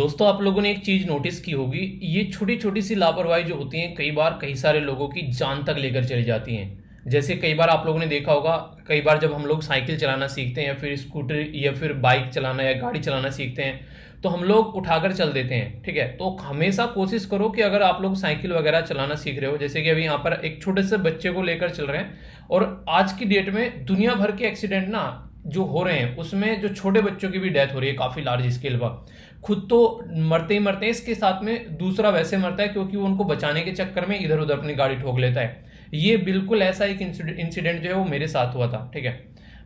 दोस्तों आप लोगों ने एक चीज नोटिस की होगी। ये छोटी छोटी सी लापरवाही जो होती है कई बार कई सारे लोगों की जान तक लेकर चली जाती हैं। जैसे कई बार आप लोगों ने देखा होगा, कई बार जब हम लोग साइकिल चलाना सीखते हैं या फिर स्कूटर या फिर बाइक चलाना या गाड़ी चलाना सीखते हैं तो हम लोग उठाकर चल देते हैं। ठीक है, तो हमेशा कोशिश करो कि अगर आप लोग साइकिल वगैरह चलाना सीख रहे हो, जैसे कि अभी यहाँ पर एक छोटे से बच्चे को लेकर चल रहे हैं, और आज की डेट में दुनिया भर के एक्सीडेंट ना जो हो रहे हैं उसमें जो छोटे बच्चों की भी डेथ हो रही है काफी लार्ज स्केल पर। खुद तो मरते ही मरते हैं, इसके साथ में दूसरा वैसे मरता है क्योंकि वो उनको बचाने के चक्कर में इधर उधर अपनी गाड़ी ठोक लेता है। ये बिल्कुल ऐसा एक इंसिडेंट जो है वो मेरे साथ हुआ था। ठीक है,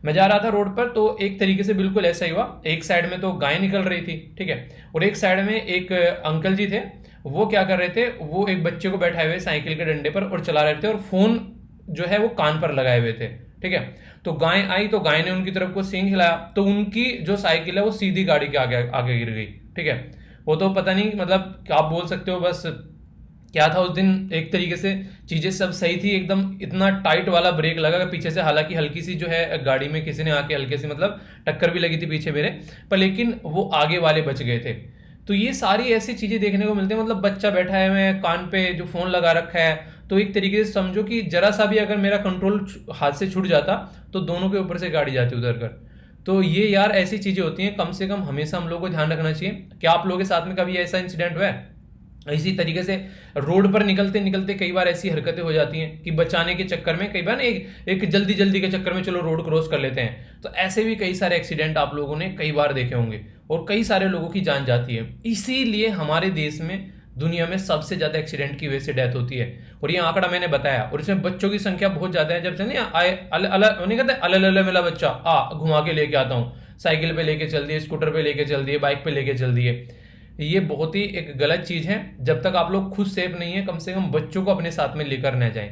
मैं जा रहा था रोड पर, तो एक तरीके से बिल्कुल ऐसा ही हुआ। एक साइड में तो गाय निकल रही थी, ठीक है, और एक साइड में एक अंकल जी थे। वो क्या कर रहे थे, वो एक बच्चे को बैठाए हुए साइकिल के डंडे पर और चला रहे थे, और फोन जो है वो कान पर लगाए हुए थे। ठीक है, तो गाय आई तो गाय ने उनकी तरफ को सींग हिलाया, तो उनकी जो साइकिल है वो सीधी गाड़ी के आगे आगे गिर गई। ठीक है, वो तो पता नहीं, मतलब आप बोल सकते हो बस क्या था उस दिन। एक तरीके से चीजें सब सही थी एकदम, इतना टाइट वाला ब्रेक लगा पीछे से, हालांकि हल्की सी जो है गाड़ी में किसी ने आके हल्के से मतलब टक्कर भी लगी थी पीछे मेरे पर, लेकिन वो आगे वाले बच गए थे। तो ये सारी ऐसी चीजें देखने को मिलती है, मतलब बच्चा बैठा है, मैं कान पे जो फोन लगा रखा है, तो एक तरीके से समझो कि जरा सा भी अगर मेरा कंट्रोल हाथ से छूट जाता तो दोनों के ऊपर से गाड़ी जाती उधर कर। तो ये यार ऐसी चीजें होती हैं, कम से कम हमेशा हम लोगों को ध्यान रखना चाहिए। क्या आप लोगों के साथ में कभी ऐसा इंसिडेंट हुआ है? इसी तरीके से रोड पर निकलते निकलते कई बार ऐसी हरकतें हो जाती हैं कि बचाने के चक्कर में, कई बार ना एक जल्दी जल्दी के चक्कर में चलो रोड क्रॉस कर लेते हैं, तो ऐसे भी कई सारे एक्सीडेंट आप लोगों ने कई बार देखे होंगे और कई सारे लोगों की जान जाती है। इसीलिए हमारे देश में दुनिया में सबसे ज्यादा एक्सीडेंट की वजह से डेथ होती है, और ये आंकड़ा मैंने बताया, और इसमें बच्चों की संख्या बहुत ज्यादा है। जब से नहीं आए उन्हें कहते हैं अल मेरा बच्चा आ घुमा के लेके आता हूँ, साइकिल पे लेके चल दिए, स्कूटर पे लेके चल दिए, बाइक पे लेके चल दिए। ये बहुत ही एक गलत चीज है। जब तक आप लोग खुद सेफ नहीं है, कम से कम बच्चों को अपने साथ में लेकर न जाएं।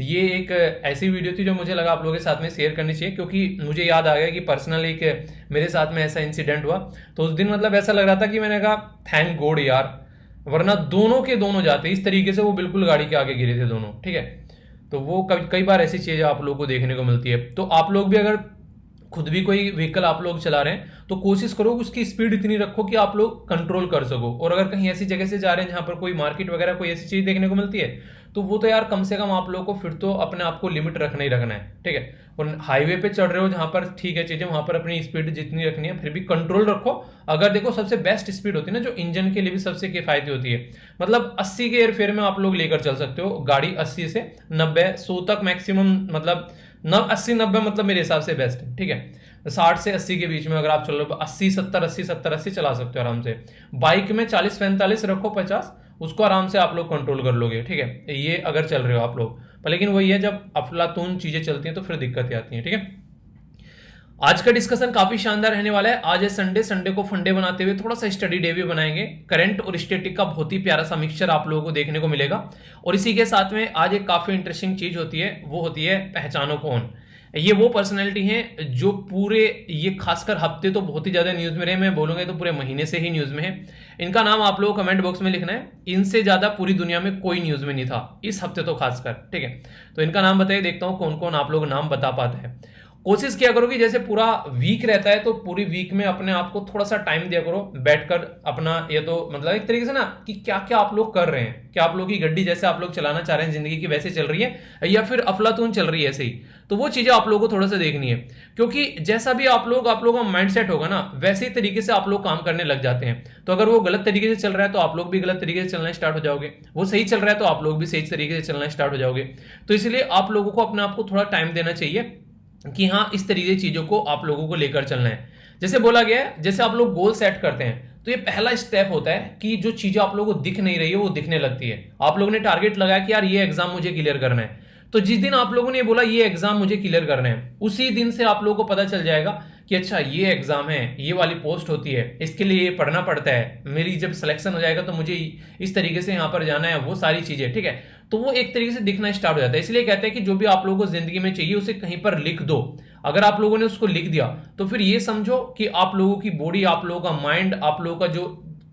ये एक ऐसी वीडियो थी जो मुझे लगा आप लोगों के साथ में शेयर करनी चाहिए, क्योंकि मुझे याद आ गया कि पर्सनल एक मेरे साथ में ऐसा इंसिडेंट हुआ। तो उस दिन मतलब ऐसा लग रहा था कि मैंने कहा थैंक गॉड यार, वरना दोनों के दोनों जाते। इस तरीके से वो बिल्कुल गाड़ी के आगे गिरे थे दोनों। ठीक है, तो वो कई बार ऐसी चीजें आप लोगों को देखने को मिलती है। तो आप लोग भी अगर खुद भी कोई व्हीकल आप लोग चला रहे हैं तो कोशिश करो उसकी स्पीड इतनी रखो कि आप लोग कंट्रोल कर सको। और अगर कहीं ऐसी जगह से जा रहे हैं जहां पर कोई मार्केट वगैरह कोई ऐसी चीज देखने को मिलती है, तो वो तो यार कम से कम आप लोगों को फिर तो अपने आप को लिमिट रखना ही रखना है। ठीक है, और हाईवे पे चढ़ रहे हो जहां पर ठीक है चीजें, वहां पर अपनी स्पीड जितनी रखनी है फिर भी कंट्रोल रखो। अगर देखो सबसे बेस्ट स्पीड होती है ना, जो इंजन के लिए भी सबसे किफायती होती है, मतलब 80 के एयरफेयर में आप लोग लेकर चल सकते हो गाड़ी, 80 से 90 100 तक मैक्सिमम, मतलब 80-90 मतलब मेरे हिसाब से बेस्ट है। ठीक है, 60 से 80 के बीच में अगर आप चलो 80-70 चला सकते हो आराम से। बाइक में 40-45 रखो, 50 उसको आराम से आप लोग कंट्रोल कर लोगे। ठीक है, ये अगर चल रहे हो आप लोग पर, लेकिन वही है जब अफलातून चीजें चलती हैं तो फिर दिक्कतें आती हैं। ठीक है, आज का डिस्कशन काफी शानदार रहने वाला है। आज है संडे, संडे को फंडे बनाते हुए थोड़ा सा स्टडी डे भी बनाएंगे। करंट और स्टैटिक का बहुत ही प्यारा सा मिक्सचर आप लोगों को देखने को मिलेगा। और इसी के साथ में आज एक काफी इंटरेस्टिंग चीज होती है, वो होती है पहचानो कौन। ये वो पर्सनैलिटी हैं जो पूरे, ये खासकर हफ्ते तो बहुत ही ज्यादा न्यूज में रहे, मैं बोलूंगा तो पूरे महीने से ही न्यूज में है। इनका नाम आप लोगों को कमेंट बॉक्स में लिखना है। इनसे ज्यादा पूरी दुनिया में कोई न्यूज में नहीं था इस हफ्ते तो खासकर। ठीक है, तो इनका नाम बताइए, देखता हूं कौन कौन आप लोग नाम बता पाते हैं। कोशिश किया करो कि जैसे पूरा वीक रहता है तो पूरी वीक में अपने आप को थोड़ा सा टाइम दिया करो बैठकर अपना, ये तो मतलब एक तरीके से ना कि क्या क्या आप लोग कर रहे हैं, क्या आप लोग की गड्डी जैसे आप लोग चलाना चाह रहे हैं जिंदगी की वैसे चल रही है या फिर अफलातून चल रही है ऐसे ही। तो वो चीजें आप लोगों को थोड़ा सा देखनी है, क्योंकि जैसा भी आप लोगों का माइंड सेट होगा ना, वैसे ही तरीके से आप लोग काम करने लग जाते हैं। तो अगर वो गलत तरीके से चल रहा है तो आप लोग भी गलत तरीके से चलना स्टार्ट हो जाओगे, वो सही चल रहा है तो आप लोग भी सही तरीके से चलना स्टार्ट हो जाओगे। तो इसलिए आप लोगों को अपने आप को थोड़ा टाइम देना चाहिए कि हाँ इस तरीके की चीजों को आप लोगों को लेकर चलना है। जैसे बोला गया है, जैसे आप लोग गोल सेट करते हैं तो ये पहला स्टेप होता है कि जो चीजें आप लोगों को दिख नहीं रही है वो दिखने लगती है। आप लोगों ने टारगेट लगाया कि यार ये एग्जाम मुझे क्लियर करना है, तो जिस दिन आप लोगों ने बोला ये एग्जाम मुझे क्लियर करना है, उसी दिन से आप लोगों को पता चल जाएगा कि अच्छा ये एग्जाम है, ये वाली पोस्ट होती है, इसके लिए ये पढ़ना पड़ता है, मेरी जब सिलेक्शन हो जाएगा तो मुझे इस तरीके से यहाँ पर जाना है, वो सारी चीजें। ठीक है, तो वो एक तरीके से दिखना स्टार्ट हो जाता है। इसलिए कहते हैं कि जो भी आप लोगों को जिंदगी में चाहिए उसे कहीं पर लिख दो। अगर आप लोगों ने उसको लिख दिया तो फिर ये समझो कि आप लोगों की बॉडी, आप लोगों का माइंड, आप लोगों का जो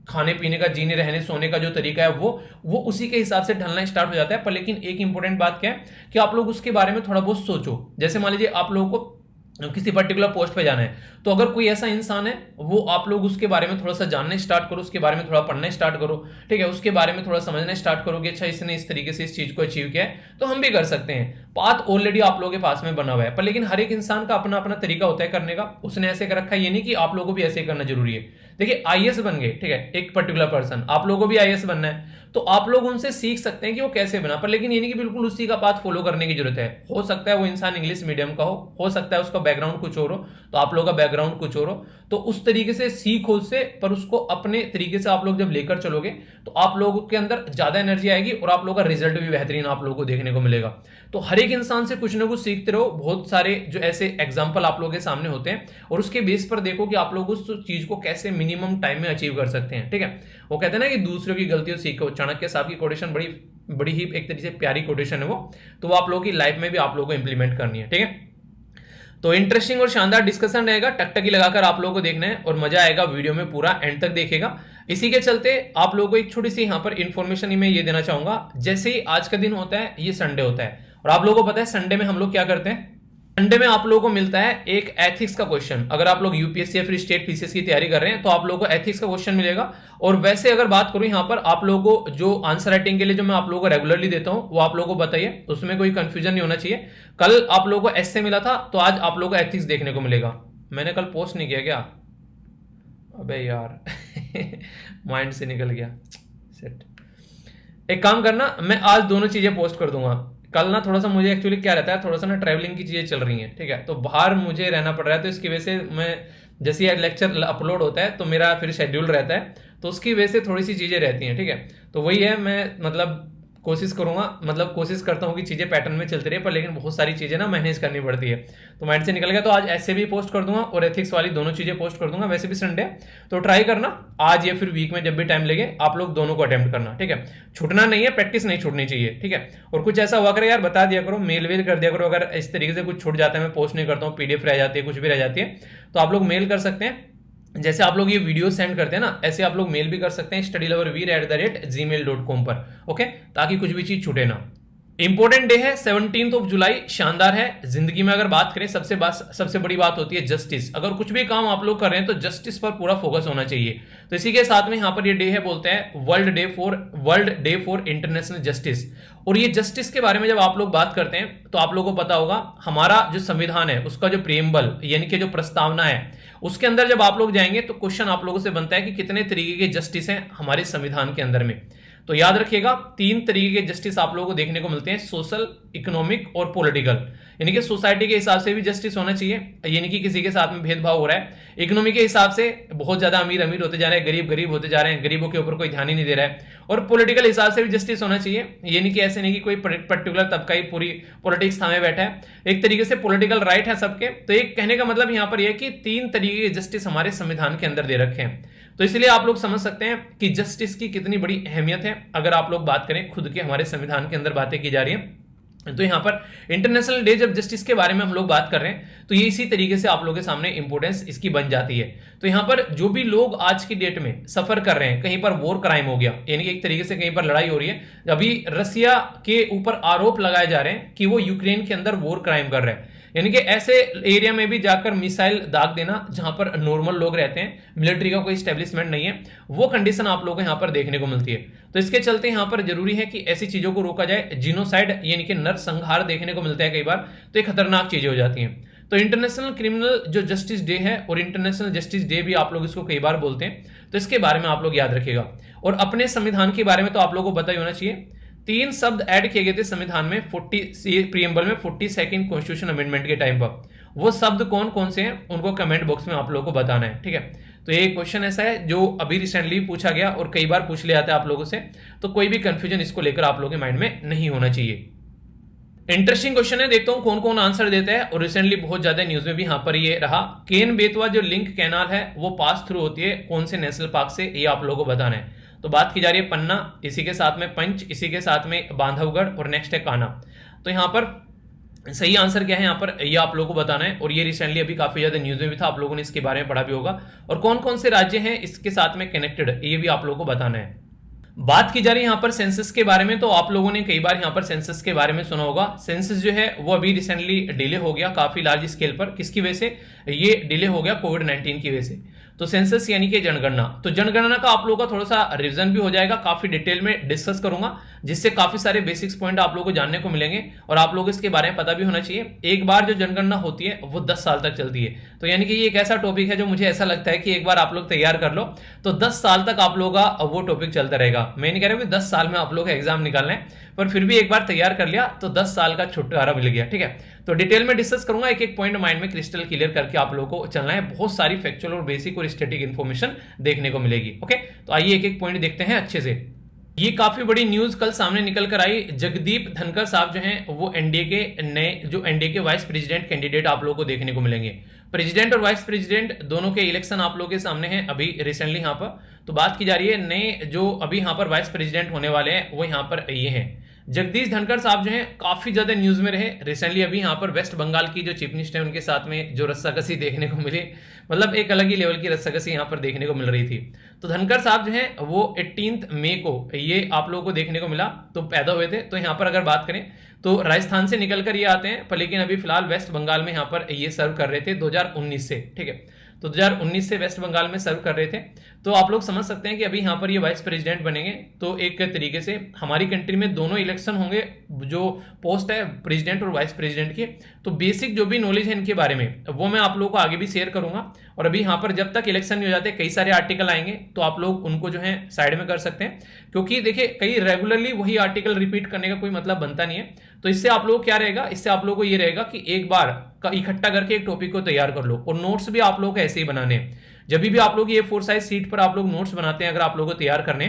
खाने पीने का, जीने रहने सोने का जो तरीका है वो उसी के हिसाब से ढलना स्टार्ट हो जाता है। पर लेकिन एक इंपॉर्टेंट बात क्या है कि आप लोग उसके बारे में थोड़ा बहुत सोचो। जैसे मान लीजिए आप लोगों को किसी पर्टिकुलर पोस्ट पे जाना है, तो अगर कोई ऐसा इंसान है, वो आप लोग उसके बारे में थोड़ा सा जानने स्टार्ट करो, उसके बारे में थोड़ा पढ़ना स्टार्ट करो, ठीक है, उसके बारे में थोड़ा समझना स्टार्ट करो कि अच्छा इसने इस तरीके से इस चीज को अचीव किया है, तो हम भी कर सकते हैं। पाथ ऑलरेडी आप लोगों के पास में बना हुआ है, पर लेकिन हर एक इंसान का अपना अपना तरीका होता है करने का। उसने ऐसे कर रखा है, ये नहीं कि आप लोगों को भी ऐसे करना जरूरी है। देखिए आईएएस बन गए, ठीक है, एक पर्टिकुलर पर्सन, आप लोगों को भी आईएएस बनना है, तो आप लोग उनसे सीख सकते हैं कि वो कैसे बना, पर लेकिन ये नहीं कि बिल्कुल उसी का पाथ फॉलो करने की जरूरत है। हो सकता है वो इंसान इंग्लिश मीडियम का हो सकता है उसका बैकग्राउंड कुछ और हो, तो आप लोगों का बैकग्राउंड कुछ और हो, तो उस तरीके से सीखो उससे, पर उसको अपने तरीके से आप लोग जब लेकर चलोगे तो आप लोगों के अंदर ज्यादा एनर्जी आएगी और आप लोगों का रिजल्ट भी बेहतरीन आप लोगों को देखने को मिलेगा। तो हर एक इंसान से कुछ ना कुछ सीखते रहो। बहुत सारे जो ऐसे एग्जाम्पल आप लोगों के सामने होते हैं, और उसके बेस पर देखो कि आप लोग उस चीज को कैसे मिनिमम टाइम में अचीव कर सकते हैं, ठीक है। वो कहते हैं ना कि दूसरों की गलतियों से सीखो। चाणक्य साहब की कोटेशन बड़ी बड़ी ही एक तरीके से प्यारी कोटेशन है वो, तो वो आप लोगों की लाइफ में भी आप लोगों को इंप्लीमेंट करनी है, ठीक है। तो इंटरेस्टिंग और शानदार डिस्कशन रहेगा, टकटकी लगाकर आप लोगों को देखना है और मजा आएगा, वीडियो में पूरा एंड तक देखेगा। इसी के चलते आप लोगों को एक छोटी सी यहाँ पर इंफॉर्मेशन मैं ये देना चाहूंगा। जैसे ही आज का दिन होता है, ये संडे होता है, और आप लोगों को पता है संडे में हम लोग क्या करते हैं। संडे में आप लोगों को मिलता है एक एथिक्स का क्वेश्चन। अगर आप लोग यूपीएससी या फिर स्टेट पीसीएस की तैयारी कर रहे हैं तो आप लोगों को एथिक्स का क्वेश्चन मिलेगा। और वैसे अगर बात करूं यहाँ पर आप लोगों को जो आंसर राइटिंग के लिए जो मैं आप लोगों को रेगुलरली देता हूं, वो आप लोगों को बताइए, उसमें कोई कंफ्यूजन नहीं होना चाहिए। कल आप लोगों को एसए मिला था, तो आज आप लोगों को एथिक्स देखने को मिलेगा। मैंने कल पोस्ट नहीं किया क्या? अबे यार माइंड से निकल गया। सेट, एक काम करना, मैं आज दोनों चीजें पोस्ट कर दूंगा। कल ना थोड़ा सा मुझे एक्चुअली क्या रहता है, थोड़ा सा ना ट्रैवलिंग की चीजें चल रही हैं, ठीक है, तो बाहर मुझे रहना पड़ रहा है, तो इसकी वजह से मैं जैसे ये लेक्चर अपलोड होता है तो मेरा फिर शेड्यूल रहता है, तो उसकी वजह से थोड़ी सी चीजें रहती हैं, ठीक है। तो वही है, मैं मतलब कोशिश करूंगा, मतलब कोशिश करता हूँ कि चीजें पैटर्न में चलती रहे, पर लेकिन बहुत सारी चीजें ना मैनेज करनी पड़ती है, तो माइंड से निकल गया। तो आज ऐसे भी पोस्ट कर दूंगा और एथिक्स वाली दोनों चीजें पोस्ट कर दूंगा। वैसे भी संडे, तो ट्राई करना आज या फिर वीक में जब भी टाइम लगे आप लोग दोनों को अटेम्प्ट करना, ठीक है। छूटना नहीं है, प्रैक्टिस नहीं छूटनी चाहिए, ठीक है। और कुछ ऐसा हुआ करे यार बता दिया करो, मेल वेल कर दिया करो। अगर इस तरीके से कुछ छूट जाता है, मैं पोस्ट नहीं करता हूँ, पीडीएफ रह जाती है, कुछ भी रह जाती है, तो आप लोग मेल कर सकते हैं। जैसे आप लोग ये वीडियो सेंड करते हैं ना, ऐसे आप लोग मेल भी कर सकते हैं studyloverveer@gmail.com पर, ओके, ताकि कुछ भी चीज छूटे ना। इंपॉर्टेंट डे है 17 जुलाई, शानदार है। जिंदगी में अगर बात करें, सबसे बड़ी बात होती है जस्टिस। अगर कुछ भी काम आप लोग कर रहे हैं तो जस्टिस पर पूरा फोकस होना चाहिए। तो इसी के साथ में यहाँ पर ये डे है, बोलते हैं world day for international justice. और ये जस्टिस के बारे में जब आप लोग बात करते हैं तो आप लोगों को पता होगा, हमारा जो संविधान है उसका जो प्रिएम्बल यानी कि जो प्रस्तावना है, उसके अंदर जब आप लोग जाएंगे तो क्वेश्चन आप लोगों से बनता है कि कितने तरीके के जस्टिस हैं हमारे संविधान के अंदर में। तो याद रखिएगा, 3 तरीके के जस्टिस आप लोगों को देखने को मिलते हैं, सोशल, इकोनॉमिक और पॉलिटिकल। यानी कि सोसाइटी के हिसाब से भी जस्टिस होना चाहिए, यानी कि किसी के साथ में भेदभाव हो रहा है। इकोनॉमी के हिसाब से बहुत ज्यादा अमीर अमीर होते जा रहे हैं, गरीब गरीब होते जा रहे हैं, गरीबों के ऊपर कोई ध्यान ही नहीं दे रहा है। और पॉलिटिकल हिसाब से भी जस्टिस होना चाहिए, यानी कि ऐसे नहीं कि कोई पर्टिकुलर तबका ही पूरी पॉलिटिक्स थामे बैठा है। एक तरीके से पॉलिटिकल राइट है सबके। तो एक कहने का मतलब यहाँ पर यह कि 3 तरीके के जस्टिस हमारे संविधान के अंदर दे रखे हैं। तो इसलिए आप लोग समझ सकते हैं कि जस्टिस की कितनी बड़ी अहमियत है। अगर आप लोग बात करें खुद के, हमारे संविधान के अंदर बातें की जा रही है, तो यहां पर इंटरनेशनल डे जब जस्टिस के बारे में हम लोग बात कर रहे हैं, तो ये इसी तरीके से आप लोगों के सामने इंपोर्टेंस इसकी बन जाती है। तो यहां पर जो भी लोग आज की डेट में सफर कर रहे हैं, कहीं पर वॉर क्राइम हो गया, यानी कि एक तरीके से कहीं पर लड़ाई हो रही है, अभी रसिया के ऊपर आरोप लगाए जा रहे हैं कि वो यूक्रेन के अंदर वॉर क्राइम कर रहे हैं, यानी कि ऐसे एरिया में भी जाकर मिसाइल दाग देना जहां पर नॉर्मल लोग रहते हैं, मिलिट्री का कोई स्टेब्लिशमेंट नहीं है, वो कंडीशन आप लोगों को यहां पर देखने को मिलती है। तो इसके चलते यहां पर जरूरी है कि ऐसी चीजों को रोका जाए। जीनोसाइड यानी कि नरसंहार देखने को मिलता है कई बार, तो ये खतरनाक चीजें हो जाती हैं। तो इंटरनेशनल क्रिमिनल जो जस्टिस डे है और इंटरनेशनल जस्टिस डे भी आप लोग इसको कई बार बोलते हैं, तो इसके बारे में आप लोग याद रखिएगा। और अपने संविधान के बारे में तो आप लोगों को पता ही होना चाहिए। 3 शब्द ऐड किए गए थे संविधान में, प्रीएम्बल में 42nd कॉन्स्टिट्यूशन अमेंडमेंट के टाइम पर। वो शब्द कौन कौन से हैं उनको कमेंट बॉक्स में आप लोगों को बताना है, ठीक है। तो ये क्वेश्चन ऐसा है जो अभी रिसेंटली पूछा गया और कई बार पूछ लिया जाता है आप लोगों से, तो कोई भी कंफ्यूजन इसको लेकर आप लोगों के माइंड में नहीं होना चाहिए। इंटरेस्टिंग क्वेश्चन है, देखता हूं कौन कौन आंसर देता है। और रिसेंटली बहुत ज्यादा न्यूज में भी यहां पर ये रहा, केन बेतवा जो लिंक कैनाल है वो पास थ्रू होती है कौन से नेशनल पार्क से, ये आप लोगों को बताना है। तो बात की जा रही है पन्ना, इसी के साथ में पंच, इसी के साथ में बांधवगढ़ और नेक्स्ट है कान्हा। तो यहाँ पर सही आंसर क्या है यहाँ पर, ये आप लोगों को बताना है। और ये रिसेंटली अभी काफी ज्यादा न्यूज में भी था, आप लोगों ने इसके बारे में पढ़ा भी होगा। और कौन कौन से राज्य हैं इसके साथ में कनेक्टेड, ये भी आप लोगों को बताना है। बात की जा रही है यहाँ पर सेंसस के बारे में, तो आप लोगों ने कई बार यहाँ पर सेंसस के बारे में सुना होगा। सेंसस जो है वो अभी रिसेंटली डिले हो गया काफी लार्ज स्केल पर। किसकी वजह से ये डिले हो गया? कोविड-19 की वजह से। तो सेंसस यानी कि जनगणना, तो जनगणना का आप लोगों का थोड़ा सा रिवीजन भी हो जाएगा, काफी डिटेल में डिस्कस करूंगा, जिससे काफी सारे बेसिक्स पॉइंट आप लोगों को जानने को मिलेंगे और आप लोगों को इसके बारे में पता भी होना चाहिए। एक बार जो जनगणना होती है वो 10 साल तक चलती है, तो यानी कि ये एक ऐसा टॉपिक है जो मुझे ऐसा लगता है कि एक बार आप लोग तैयार कर लो तो 10 साल तक आप लोगों का वो टॉपिक चलता रहेगा। मैं नहीं कह रहा कि 10 साल में आप लोग एग्जाम निकालना है, पर फिर भी एक बार तैयार कर लिया तो 10 साल का छुटकारा मिल गया। ठीक है, तो डिटेल में डिस्कस करूंगा, एक एक पॉइंट माइंड में क्रिस्टल क्लियर करके आप लोगों को चलना है। बहुत सारी फैक्चुअल और बेसिक और स्टैटिक इंफॉर्मेशन देखने को मिलेगी। ओके, तो आइए एक एक पॉइंट देखते हैं अच्छे से। ये काफी बड़ी न्यूज कल सामने निकल कर आई। जगदीप धनखड़ साहब जो हैं वो एनडीए के नए, जो एनडीए के वाइस प्रेसिडेंट कैंडिडेट आप लोगों को देखने को मिलेंगे। प्रेसिडेंट और वाइस प्रेसिडेंट दोनों के इलेक्शन आप लोगों के सामने हैं अभी रिसेंटली यहाँ पर। तो बात की जा रही है नए जो अभी यहाँ पर वाइस प्रेसिडेंट होने वाले हैं वो यहाँ पर ये हैं जगदीश धनखड़ साहब जो हैं काफी ज्यादा न्यूज में रहे रिसेंटली। अभी यहाँ पर वेस्ट बंगाल की जो चीफ मिनिस्टर है उनके साथ में जो रस्साकसी देखने को मिली, मतलब एक अलग ही लेवल की रस्साकसी यहाँ पर देखने को मिल रही थी। तो धनखड़ साहब जो हैं वो 18 मई को ये आप लोगों को देखने को मिला, तो पैदा हुए थे। तो यहाँ पर अगर बात करें तो राजस्थान से निकल कर ये आते हैं, पर लेकिन अभी फिलहाल वेस्ट बंगाल में यहाँ पर ये सर्व कर रहे थे 2019 से। ठीक है, तो 2019 से वेस्ट बंगाल में सर्व कर रहे थे। तो आप लोग समझ सकते हैं कि अभी यहाँ पर ये वाइस प्रेसिडेंट बनेंगे, तो एक तरीके से हमारी कंट्री में दोनों इलेक्शन होंगे, जो पोस्ट है प्रेसिडेंट और वाइस प्रेसिडेंट की। तो बेसिक जो भी नॉलेज है इनके बारे में वो मैं आप लोगों को आगे भी शेयर करूंगा। और अभी यहाँ पर जब तक इलेक्शन नहीं हो जाते कई सारे आर्टिकल आएंगे, तो आप लोग उनको जो है साइड में कर सकते हैं, क्योंकि देखिए कई रेगुलरली वही आर्टिकल रिपीट करने का कोई मतलब बनता नहीं है। तो इससे आप लोग क्या रहेगा, इससे आप लोगों को ये रहेगा कि एक बार का इकट्ठा करके एक टॉपिक को तैयार कर लो। और नोट्स भी आप लोग को ऐसे ही बनाने हैं। जब भी आप लोग ये 4 साइज सीट पर आप लोग नोट्स बनाते हैं, अगर आप लोगों को तैयार करने,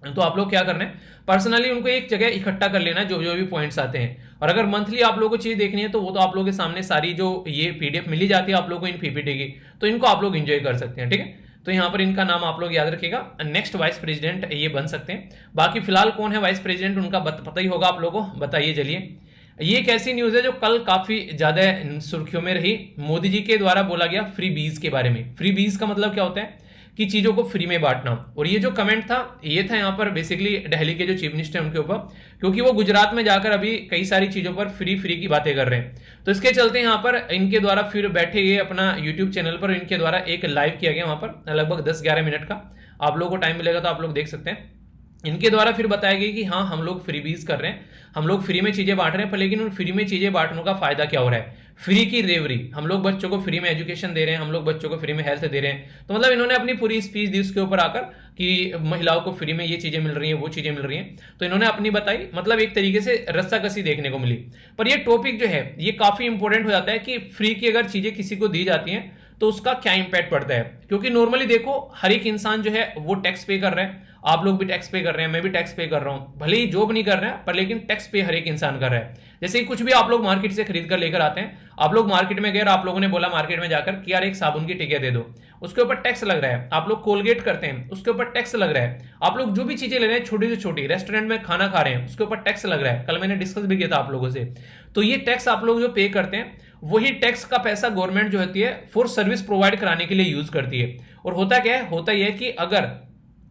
तो आप लोग क्या करना है, पर्सनली उनको एक जगह इकट्ठा कर लेना जो जो भी पॉइंट्स आते हैं। और अगर मंथली आप लोगों को चीज देखनी है तो वो तो आप लोगों के सामने सारी जो ये पीडीएफ मिली जाती है आप लोगों को इन पीपीटी की, तो इनको आप लोग एंजॉय कर सकते हैं। ठीक है, तो यहाँ पर इनका नाम आप लोग याद रखिएगा, नेक्स्ट वाइस प्रेसिडेंट ये बन सकते हैं। बाकी फिलहाल कौन है वाइस प्रेसिडेंट उनका पता ही होगा आप लोगों को, बताइए चलिए। ये एक ऐसी न्यूज है जो कल काफी ज्यादा सुर्खियों में रही। मोदी जी के द्वारा बोला गया फ्री बीज के बारे में। फ्री बीज का मतलब क्या होता है कि चीजों को फ्री में बांटना। और ये जो कमेंट था ये था यहाँ पर बेसिकली दिल्ली के जो चीफ मिनिस्टर उनके ऊपर, क्योंकि वो गुजरात में जाकर अभी कई सारी चीजों पर फ्री की बातें कर रहे हैं। तो इसके चलते यहाँ पर इनके द्वारा फिर बैठे ये अपना यूट्यूब चैनल पर इनके द्वारा एक लाइव किया गया, वहां पर लगभग 10-11 मिनट का। आप लोगों को टाइम मिलेगा तो आप लोग देख सकते हैं। इनके द्वारा फिर बताया गया कि हाँ हम लोग फ्री बीज कर रहे हैं, हम लोग फ्री में चीजें बांट रहे हैं, पर लेकिन उन फ्री में चीजें बांटने का फायदा क्या हो रहा है, फ्री की रेवरी। हम लोग बच्चों को फ्री में एजुकेशन दे रहे हैं, हम लोग बच्चों को फ्री में हेल्थ दे रहे हैं। तो मतलब इन्होंने अपनी पूरी स्पीच दी उसके ऊपर आकर कि महिलाओं को फ्री में ये चीजें मिल रही हैं, वो चीजें मिल रही हैं। तो इन्होंने अपनी बताई, मतलब एक तरीके से रस्साकसी देखने को मिली। पर ये टॉपिक जो है ये काफी इंपॉर्टेंट हो जाता है कि फ्री की अगर चीजें किसी को दी जाती हैं तो उसका क्या इंपैक्ट पड़ता है। क्योंकि नॉर्मली देखो हर एक इंसान जो है वो टैक्स पे कर रहा है, आप लोग भी टैक्स पे कर रहे हैं, मैं भी टैक्स पे कर रहा हूं, भले ही जॉब नहीं कर रहे हैं पर लेकिन टैक्स पे हर एक इंसान कर रहा है। जैसे कुछ भी आप लोग मार्केट से खरीद कर लेकर आते हैं, आप लोग मार्केट में गए, आप लोगों ने बोला मार्केट में जाकर कि यार एक साबुन की टिकिया दे दो, उसके ऊपर टैक्स लग रहा है। आप लोग कोलगेट करते हैं उसके ऊपर टैक्स लग रहा है। आप लोग जो भी चीजें ले रहे हैं छोटी से छोटी, रेस्टोरेंट में खाना खा रहे हैं उसके ऊपर टैक्स लग रहा है। कल मैंने डिस्कस भी किया था आप लोगों से। तो ये टैक्स आप लोग जो पे करते हैं वही टैक्स का पैसा गवर्नमेंट जो होती है फॉर सर्विस प्रोवाइड कराने के लिए यूज करती है। और होता क्या है, होता यह है कि अगर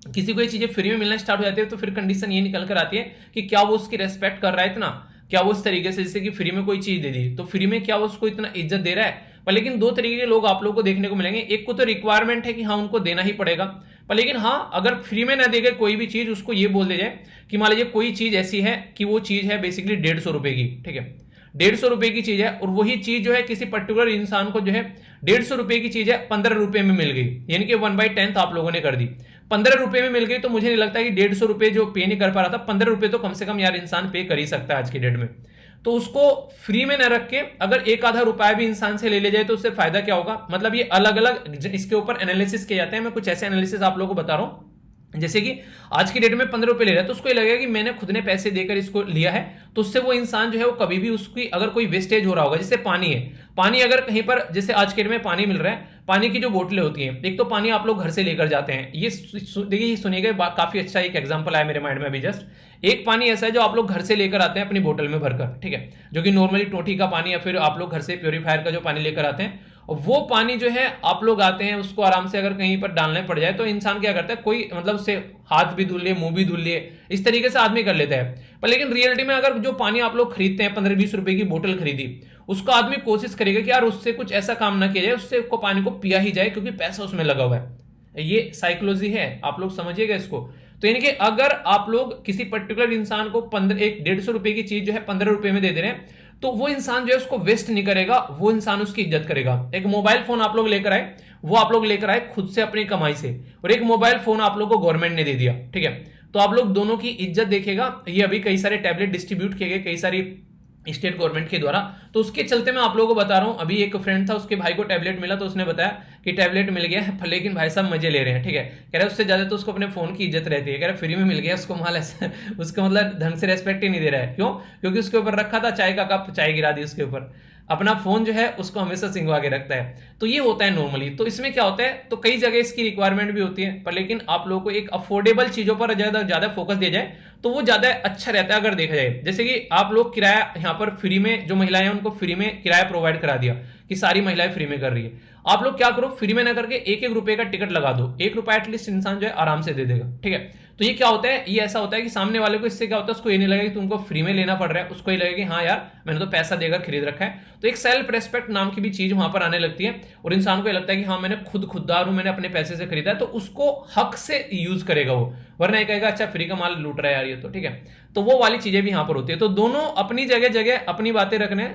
किसी को ये चीजें फ्री में मिलना स्टार्ट हो जाती है तो फिर कंडीशन ये निकल कर आती है कि क्या वो उसकी रेस्पेक्ट कर रहा है इतना, क्या वो इस तरीके से, जैसे कि फ्री में कोई चीज दे दी तो फ्री में क्या वो उसको इतना इज्जत दे रहा है। पर लेकिन दो तरीके के लोग आप लोगों को देखने को मिलेंगे। एक को तो रिक्वायरमेंट है कि हाँ उनको देना ही पड़ेगा, पर लेकिन हाँ अगर फ्री में ना देगा कोई भी चीज, उसको ये बोल दिया जाए कि मान लीजिए कोई चीज ऐसी है कि वो चीज है बेसिकली 150 रुपए की, ठीक है 150 रुपए की चीज है, और वही चीज जो है किसी पर्टिकुलर इंसान को जो है 150 रुपए की चीज है 15 रुपए में मिल गई, यानी कि 1/10 आप लोगों ने कर दी, 15 रुपए में मिल गई। तो मुझे नहीं लगता कि 150 रुपए जो पे नहीं कर पा रहा था, 15 रुपए तो कम से कम यार इंसान पे कर ही सकता है आज की डेट में। तो उसको फ्री में न रख के अगर एक आधा रुपया भी इंसान से ले जाए तो उससे फायदा क्या होगा। मतलब ये अलग अलग इसके ऊपर एनालिसिस किए जाते हैं। मैं कुछ ऐसे एनालिसिस आप लोगों को बता रहा हूं, जैसे कि आज की डेट में 15 रुपए ले रहा है तो उसको ये लगेगा कि मैंने खुद ने पैसे देकर इसको लिया है, तो उससे वो इंसान जो है वो कभी भी उसकी अगर कोई वेस्टेज हो रहा होगा, जैसे पानी है, पानी अगर कहीं पर जैसे आज के डेट में पानी मिल रहा है, पानी की जो बोतलें होती हैं, एक तो पानी आप लोग घर से लेकर जाते हैं, ये देखिए सुनिएगा काफी अच्छा एक एग्जांपल आया मेरे माइंड में अभी जस्ट। एक पानी ऐसा है जो आप लोग घर से लेकर आते हैं अपनी बोतल में भरकर, ठीक है, जो कि नॉर्मली टोटी का पानी या फिर आप लोग घर से प्योरीफायर का जो पानी लेकर आते हैं, वो पानी जो है आप लोग आते हैं उसको आराम से अगर कहीं पर डालने पड़ जाए तो इंसान क्या करता है, कोई मतलब उससे हाथ भी धुल लिए, मुंह भी धुल लिए, इस तरीके से आदमी कर लेता है। पर लेकिन रियलिटी में अगर जो पानी आप लोग खरीदते हैं, 15-20 रुपए की बोतल खरीदी, उसको आदमी कोशिश करेगा कि यार उससे कुछ ऐसा काम ना किया जाए, उससे को पानी को पिया ही जाए, क्योंकि पैसा उसमें लगा हुआ है। ये साइकोलॉजी है, आप लोग समझिएगा इसको। तो यानी कि अगर आप लोग किसी पर्टिकुलर इंसान को 150 रुपए की चीज जो है 15 रुपए में दे दे रहे हैं, तो वो इंसान जो है उसको वेस्ट नहीं करेगा, वो इंसान उसकी इज्जत करेगा। एक मोबाइल फोन आप लोग लेकर आए, वो आप लोग लेकर आए खुद से अपनी कमाई से, और एक मोबाइल फोन आप लोग को गवर्नमेंट ने दे दिया, ठीक है, तो आप लोग दोनों की इज्जत देखिएगा। ये अभी कई सारे टैबलेट डिस्ट्रीब्यूट किए गए कई सारी स्टेट गवर्नमेंट के द्वारा, तो उसके चलते मैं आप लोगों को बता रहा हूं। अभी एक फ्रेंड था, उसके भाई को टैबलेट मिला, तो उसने बताया कि टैबलेट मिल गया है, लेकिन भाई साहब मजे ले रहे हैं, ठीक है, कह रहे उससे ज्यादा तो उसको अपने फोन की इज्जत रहती है, कह रहे फ्री में मिल गया उसको माल, ऐसा उसको मतलब ढंग से रेस्पेक्ट ही नहीं दे रहा है। क्यों? क्योंकि उसके ऊपर रखा था चाय का कप, चाय गिरा दी उसके ऊपर, अपना फोन जो है उसको हमेशा सिंगवा के रखता है। तो ये होता है नॉर्मली। तो इसमें क्या होता है, तो कई जगह इसकी रिक्वायरमेंट भी होती है, पर लेकिन आप लोगों को एक अफोर्डेबल चीजों पर ज्यादा ज्यादा फोकस दिया जाए तो वो ज्यादा अच्छा रहता है। अगर देखा जाए, जैसे कि आप लोग किराया यहाँ पर फ्री में, जो महिलाएं हैं उनको फ्री में किराया प्रोवाइड करा दिया कि सारी महिलाएं फ्री में कर रही है। आप लोग क्या करो, फ्री में ना करके 1-1 रुपए का टिकट लगा दो, 1 रुपया एटलीस्ट इंसान जो है आराम से दे देगा, ठीक है। तो ये क्या होता है, ये ऐसा होता है कि सामने वाले को इससे क्या होता है, उसको ये नहीं लगेगा कि तुमको फ्री में लेना पड़ रहा है, उसको ये लगेगा कि हाँ यार मैंने तो पैसा देकर खरीद रखा है। तो एक सेल्फ रेस्पेक्ट नाम की भी चीज वहां पर आने लगती है, और इंसान को ये लगता है कि हाँ मैंने खुददार हूं, मैंने अपने पैसे से खरीदा है, तो उसको हक से यूज करेगा वो, वरना ये कहेगा अच्छा फ्री का माल लूट रहा है यार ये, तो ठीक है। तो वो वाली चीजें भी यहां पर होती है। तो दोनों अपनी जगह जगह अपनी बातें रखने,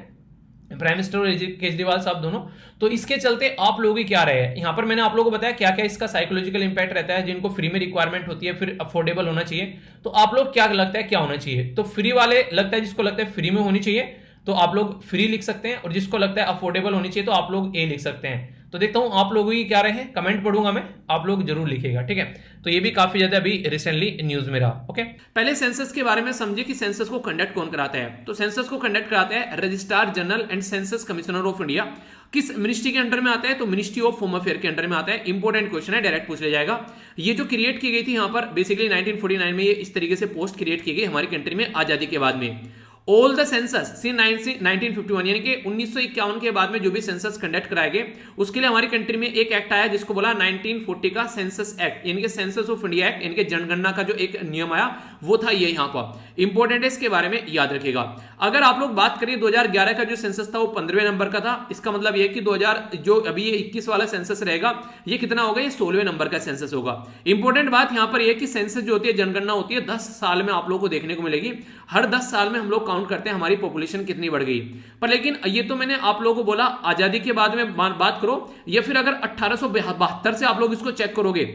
प्राइम मिनिस्टर और केजरीवाल साहब दोनों। तो इसके चलते आप लोगों की क्या राय है, यहां पर मैंने आप लोगों को बताया क्या क्या इसका साइकोलॉजिकल इंपैक्ट रहता है, जिनको फ्री में रिक्वायरमेंट होती है, फिर अफोर्डेबल होना चाहिए। तो आप लोग क्या लगता है क्या होना चाहिए? तो फ्री वाले लगता है, जिसको लगता है फ्री में होनी चाहिए तो आप लोग फ्री लिख सकते हैं, और जिसको लगता है अफोर्डेबल होनी चाहिए तो आप लोग ए लिख सकते हैं। तो देखता हूं आप लोगों की क्या राय है, कमेंट पढ़ूंगा मैं, आप लोग जरूर लिखिएगा, ठीक है। तो ये भी काफी ज्यादा अभी रिसेंटली न्यूज में रहा। ओके, पहले सेंसस के बारे में समझिए कि सेंसस को कंडक्ट कौन कराता है। तो सेंसस को कंडक्ट कराता है registrar general and census commissioner of India. किस मिनिस्ट्री के अंडर में आता है? तो मिनिस्ट्री ऑफ होम अफेयर के अंडर में आता है। इंपॉर्टेंट क्वेश्चन है, डायरेक्ट पूछ लिया जाएगा। ये जो क्रिएट की गई थी यहाँ पर बेसिकली 1949 में, ये इस तरीके से पोस्ट क्रिएट की गई हमारी कंट्री में आजादी के बाद में। ऑल द सेंसस सिंस 1951, यानी कि 1951 के बाद में जो भी सेंसस कंडक्ट कराए गए, उसके लिए हमारी कंट्री में एक एक्ट आया जिसको बोला 1940 का सेंसस एक्ट, यानी कि सेंसस ऑफ इंडिया एक्ट, यानी कि जनगणना का जो एक नियम आया वो था ये। यहाँ पर इंपॉर्टेंट है, इसके बारे में याद रखिएगा। अगर आप लोग बात करिए 2011 का जो सेंसस था वो 15वें नंबर का था। इसका मतलब ये कि 2000 जो अभी ये 21 वाला सेंसस रहेगा ये कितना होगा, ये 16वें नंबर का सेंसस होगा। इंपॉर्टेंट बात यहाँ पर यह कि सेंसस जो होती है, जनगणना होती है, 10 साल में आप लोग को देखने को मिलेगी। हर 10 साल में हम लोग काउंट करते हैं हमारी पॉपुलेशन कितनी बढ़ गई। पर लेकिन ये तो मैंने आप लोगों को बोला आजादी के बाद में बात करो, या फिर अगर 1872 से आप लोग इसको चेक करोगे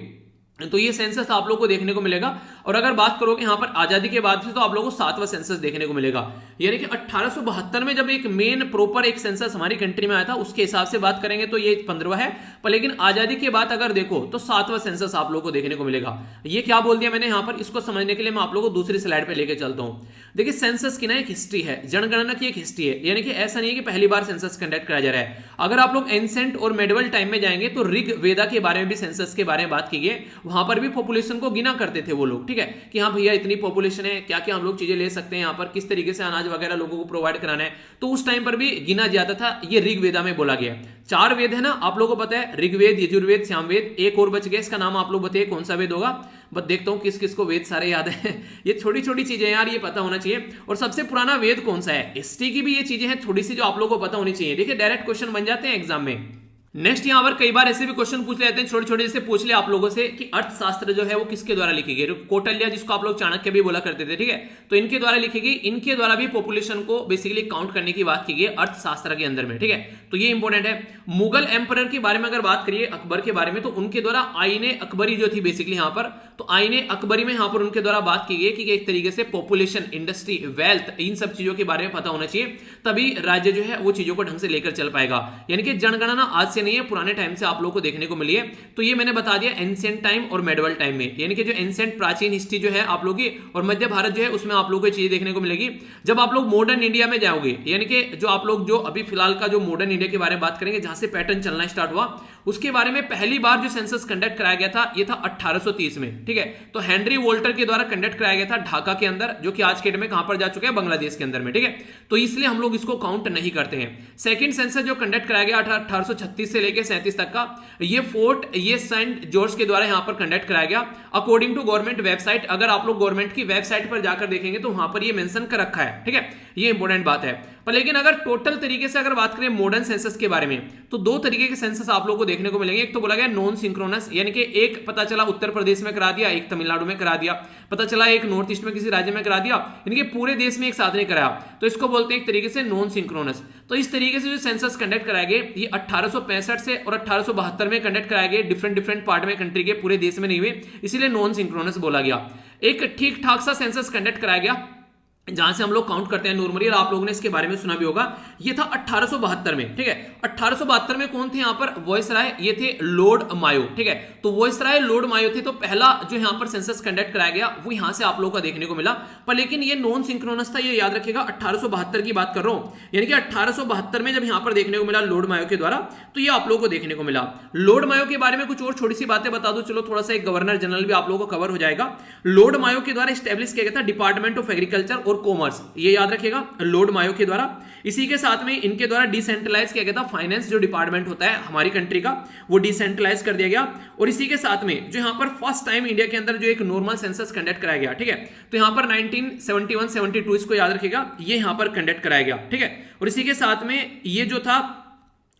तो ये सेंसस आप लोगों को देखने को मिलेगा। और अगर बात करोगे यहाँ पर आजादी के बाद से, तो आप लोगों को 7वां सेंसस देखने को मिलेगा। यानी कि 1872 में जब एक मेन प्रॉपर एक सेंसस हमारी कंट्री में आया था, उसके हिसाब से बात करेंगे तो ये 15वां है। पर लेकिन आजादी के बाद अगर देखो तो 7वां सेंसस आप लोगों को देखने को मिलेगा। ये क्या बोल दिया मैंने यहाँ पर, इसको समझने के लिए मैं आप लोगों को दूसरी स्लाइड पे लेके चलता हूँ। देखिए सेंसस की ना एक हिस्ट्री है, जनगणना की एक हिस्ट्री है, यानी कि ऐसा नहीं है कि पहली बार सेंसस कंडक्ट कराया जा रहा है। अगर आप लोग एंसेंट और मेडिवल टाइम में जाएंगे तो ऋग वेदा के बारे में भी सेंसस के बारे में बात की गई। वहां पर भी पॉपुलेशन को गिना करते थे वो लोग, ठीक है, कि हाँ भैया इतनी पॉपुलेशन है, क्या क्या हम लोग चीजें ले सकते हैं, यहाँ पर किस तरीके से अनाज वगैरह लोगों को प्रोवाइड कराना है, तो उस टाइम पर भी गिना जाता था। ये ऋग वेदा में बोला गया। 4 वेद है ना, आप लोगों को पता है, ऋग्वेद, यजुर्वेद, सामवेद। एक और बच गया, इसका नाम आप लोग बताइए कौन सा वेद होगा। बस देखता हूं किस किस को वेद सारे याद है। ये छोटी छोटी चीजें यार, ये पता होना चाहिए। और सबसे पुराना वेद कौन सा है, हिस्ट्री की भी ये चीजें हैं थोड़ी सी जो आप लोगों को पता होनी चाहिए। देखिए डायरेक्ट क्वेश्चन बन जाते हैं एग्जाम में। नेक्स्ट यहाँ पर कई बार ऐसे भी क्वेश्चन पूछ लेते हैं छोटे छोटे, जैसे पूछ लिया आप लोगों से कि अर्थशास्त्र जो है वो किसके द्वारा लिखी गई। कौटिल्य, जिसको आप लोग चाणक्य भी बोला करते थे, ठीक है, तो इनके द्वारा लिखी गई। इनके द्वारा भी पॉपुलेशन को बेसिकली काउंट करने की बात की गई अर्थशास्त्र के अंदर में, ठीक है, तो ये इंपॉर्टेंट है। मुगल एम्परर के बारे में अगर बात करिए, अकबर के बारे में, तो उनके द्वारा आईने अकबरी जो थी बेसिकली यहाँ पर, तो आईने अकबरी में यहाँ पर उनके द्वारा बात की गई कि एक तरीके से पॉपुलेशन, इंडस्ट्री, वेल्थ, इन सब चीजों के बारे में पता होना चाहिए, तभी राज्य जो है वो चीजों को ढंग से लेकर चल पाएगा। यानी कि जनगणना आज से नहीं है, पुराने टाइम से आप लोगों को देखने को मिली है। तो ये मैंने बता दिया एंशिएंट टाइम और मेडिवल टाइम में, यानी कि जो एंशिएंट प्राचीन हिस्ट्री जो है आप लोगों की और मध्य भारत जो है उसमें आप लोगों को चीजें देखने को मिलेगी। जब आप लोग मॉडर्न इंडिया में जाओगे, यानी कि जो आप लोग जो अभी फिलहाल का जो मॉडर्न इंडिया के बारे में बात करेंगे, जहां से पैटर्न चलना स्टार्ट हुआ, उसके बारे में पहली बार जो सेंसस कंडक्ट कराया गया था ये था 1830 में, ठीक है। तो हेनरी वोल्टर के द्वारा कंडक्ट कराया गया था ढाका के अंदर, जो कि आज के डेट में कहां पर जा चुके हैं, बांग्लादेश के अंदर में, ठीक है। तो इसलिए हम लोग इसको काउंट नहीं करते हैं। सेकंड सेंसस जो कंडक्ट कराया गया 1836 से लेकर 37 तक का, ये सेंट जॉर्ज के द्वारा यहां पर कंडक्ट कराया गया अकॉर्डिंग टू गवर्नमेंट वेबसाइट। अगर आप लोग गवर्नमेंट की वेबसाइट पर जाकर देखेंगे तो वहां पर ये मेंशन कर रखा है, ठीक है, ये इंपॉर्टेंट बात है। पर लेकिन अगर टोटल तरीके से अगर बात करें मॉडर्न सेंसस के बारे में, तो दो तरीके के सेंसस आप लोगों को देखने को मिलेंगे। एक तो बोला गया नॉन सिंक्रोनस, यानी कि एक पता चला उत्तर प्रदेश में करा दिया, एक तमिलनाडु में करा दिया, पता चला एक नॉर्थ ईस्ट में किसी राज्य में करा दिया, यानी कि पूरे देश में एक साथ नहीं कराया, तो इसको बोलते हैं एक तरीके से नॉन सिंक्रोनस। तो इस तरीके से जो सेंसस कंडक्ट कराए गए ये 1865 से और 1872 में कंडक्ट कराए गए, डिफरेंट पार्ट में कंट्री के, पूरे देश में नहीं हुए, इसीलिए नॉन सिंक्रोनस बोला गया। एक ठीक ठाक सा सेंसस कंडक्ट कराया गया जहां से हम लोग काउंट करते हैं नॉर्मली, और आप लोगों ने इसके बारे में सुना भी होगा, ये था 1872 में, ठीक है। 1872 में कौन थे यहां पर वायसराय, ये थे लॉर्ड मायो, ठीक है। तो वायसराय लॉर्ड मायो थे। तो पहला जो यहां पर सेंसस कंडक्ट कराया गया वो यहां से आप लोगों को देखने को मिला, पर लेकिन ये नॉन सिंक्रोनस था, ये याद रखिएगा। 1872 की बात कर रहा हूं, यानी कि 1872 में जब यहां पर देखने को मिला लॉर्ड मायो के द्वारा, तो ये आप लोगों को देखने को मिला। लॉर्ड मायो के बारे में कुछ और छोटी सी बातें बता दूं, चलो थोड़ा सा, एक गवर्नर जनरल भी आप लोगों को कवर हो जाएगा। लॉर्ड मायो के द्वारा स्टैब्लिश किया गया था डिपार्टमेंट ऑफ एग्रीकल्चर और कॉमर्स, ये याद रखिएगा, लॉर्ड मायो के द्वारा। इसी के साथ में इनके द्वारा डिसेंट्रलाइज किया गया था फाइनेंस, जो डिपार्टमेंट होता है हमारी कंट्री का, वो डिसेंट्रलाइज कर दिया गया। और इसी के साथ में जो यहां पर फर्स्ट टाइम इंडिया के अंदर जो एक नॉर्मल सेंसस कंडक्ट कराया गया, ठीक है, तो यहां पर 1971-72 इसको याद रखिएगा, ये यहां पर कंडक्ट कराया गया, ठीक है। और इसी के साथ में ये जो था